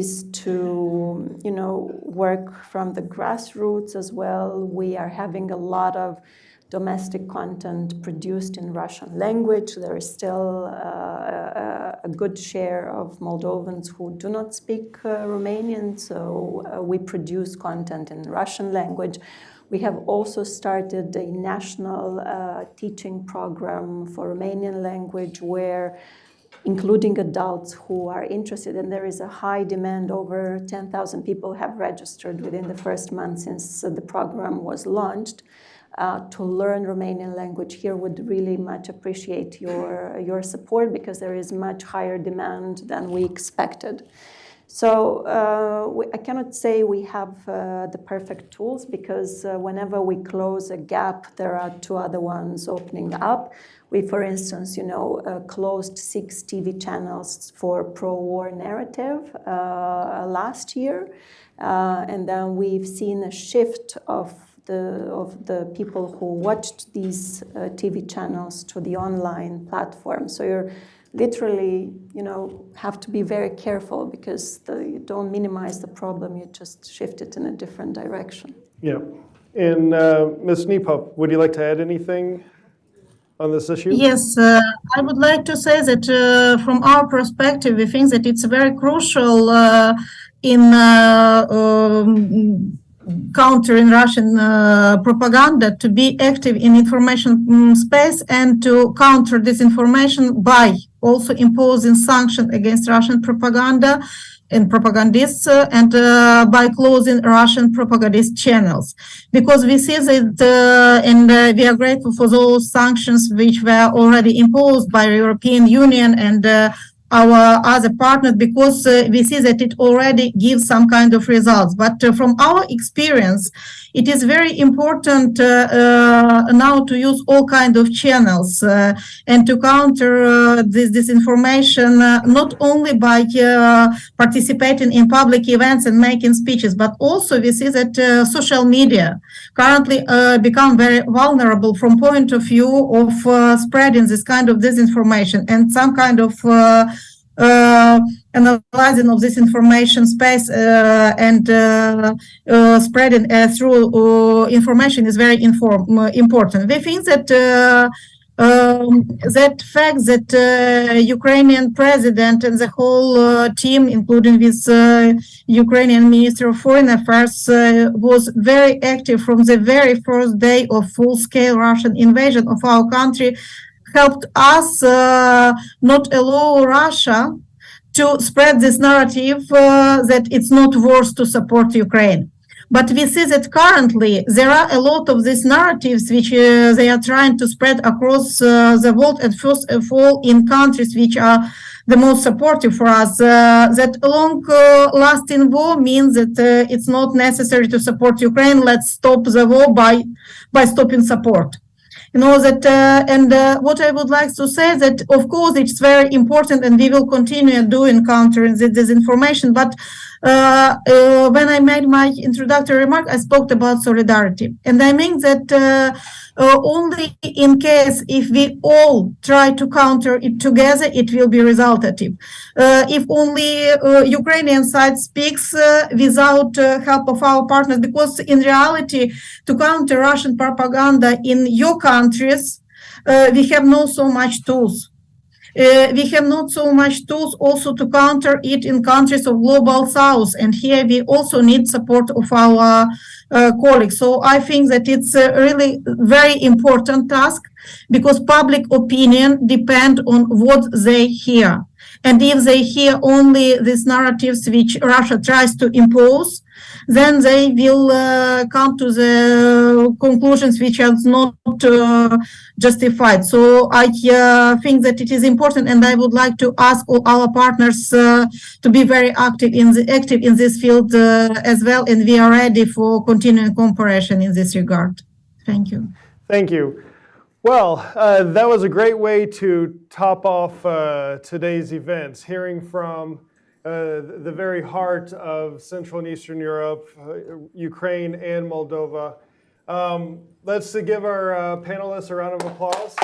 is to, work from the grassroots as well. We are having a lot of domestic content produced in Russian language. There is still a good share of Moldovans who do not speak Romanian, so we produce content in Russian language. We have also started a national teaching program for Romanian language where, including adults who are interested, and there is a high demand. Over 10,000 people have registered within the first month since the program was launched to learn Romanian language. Here would really much appreciate your support, because there is much higher demand than we expected. So I cannot say we have the perfect tools, because whenever we close a gap, there are two other ones opening up. We, for instance, closed 6 TV channels for pro-war narrative last year, and then we've seen a shift of the people who watched these TV channels to the online platform. So you're literally, have to be very careful, because you don't minimize the problem, you just shift it in a different direction. Yeah. And Ms. Nepop, would you like to add anything on this issue? Yes, I would like to say that from our perspective, we think that it's very crucial in countering Russian propaganda to be active in information space and to counter disinformation by also imposing sanctions against Russian propaganda and propagandists and by closing Russian propagandist channels. Because we see that, and we are grateful for those sanctions which were already imposed by the European Union and our other partners, because we see that it already gives some kind of results. But from our experience, it is very important now to use all kinds of channels and to counter this disinformation, not only by participating in public events and making speeches, but also we see that social media currently become very vulnerable from point of view of spreading this kind of disinformation, and some kind of analyzing of this information space and spreading through information is very important. We think that that fact that Ukrainian president and the whole team, including with Ukrainian Minister of Foreign Affairs, was very active from the very first day of full-scale Russian invasion of our country, helped us not allow Russia to spread this narrative that it's not worth to support Ukraine. But we see that currently there are a lot of these narratives which they are trying to spread across the world, and first of all in countries which are the most supportive for us. That long-lasting war means that it's not necessary to support Ukraine. Let's stop the war by stopping support. That, and what I would like to say that, of course, it's very important, and we will continue doing countering the disinformation. But when I made my introductory remark, I spoke about solidarity, and I mean that only in case if we all try to counter it together, it will be resultative. If only Ukrainian side speaks without help of our partners, because in reality, to counter Russian propaganda in your countries, we have not so much tools. We have not so much tools also to counter it in countries of global south, and here we also need support of our colleagues. So I think that it's a really very important task, because public opinion depends on what they hear. And if they hear only these narratives which Russia tries to impose, then they will come to the conclusions which are not justified. So I think that it is important, and I would like to ask all our partners to be very active in this field as well, and we are ready for continuing cooperation in this regard. Thank you. Thank you. Well, that was a great way to top off today's events, hearing from the very heart of Central and Eastern Europe, Ukraine and Moldova. Let's give our panelists a round of applause.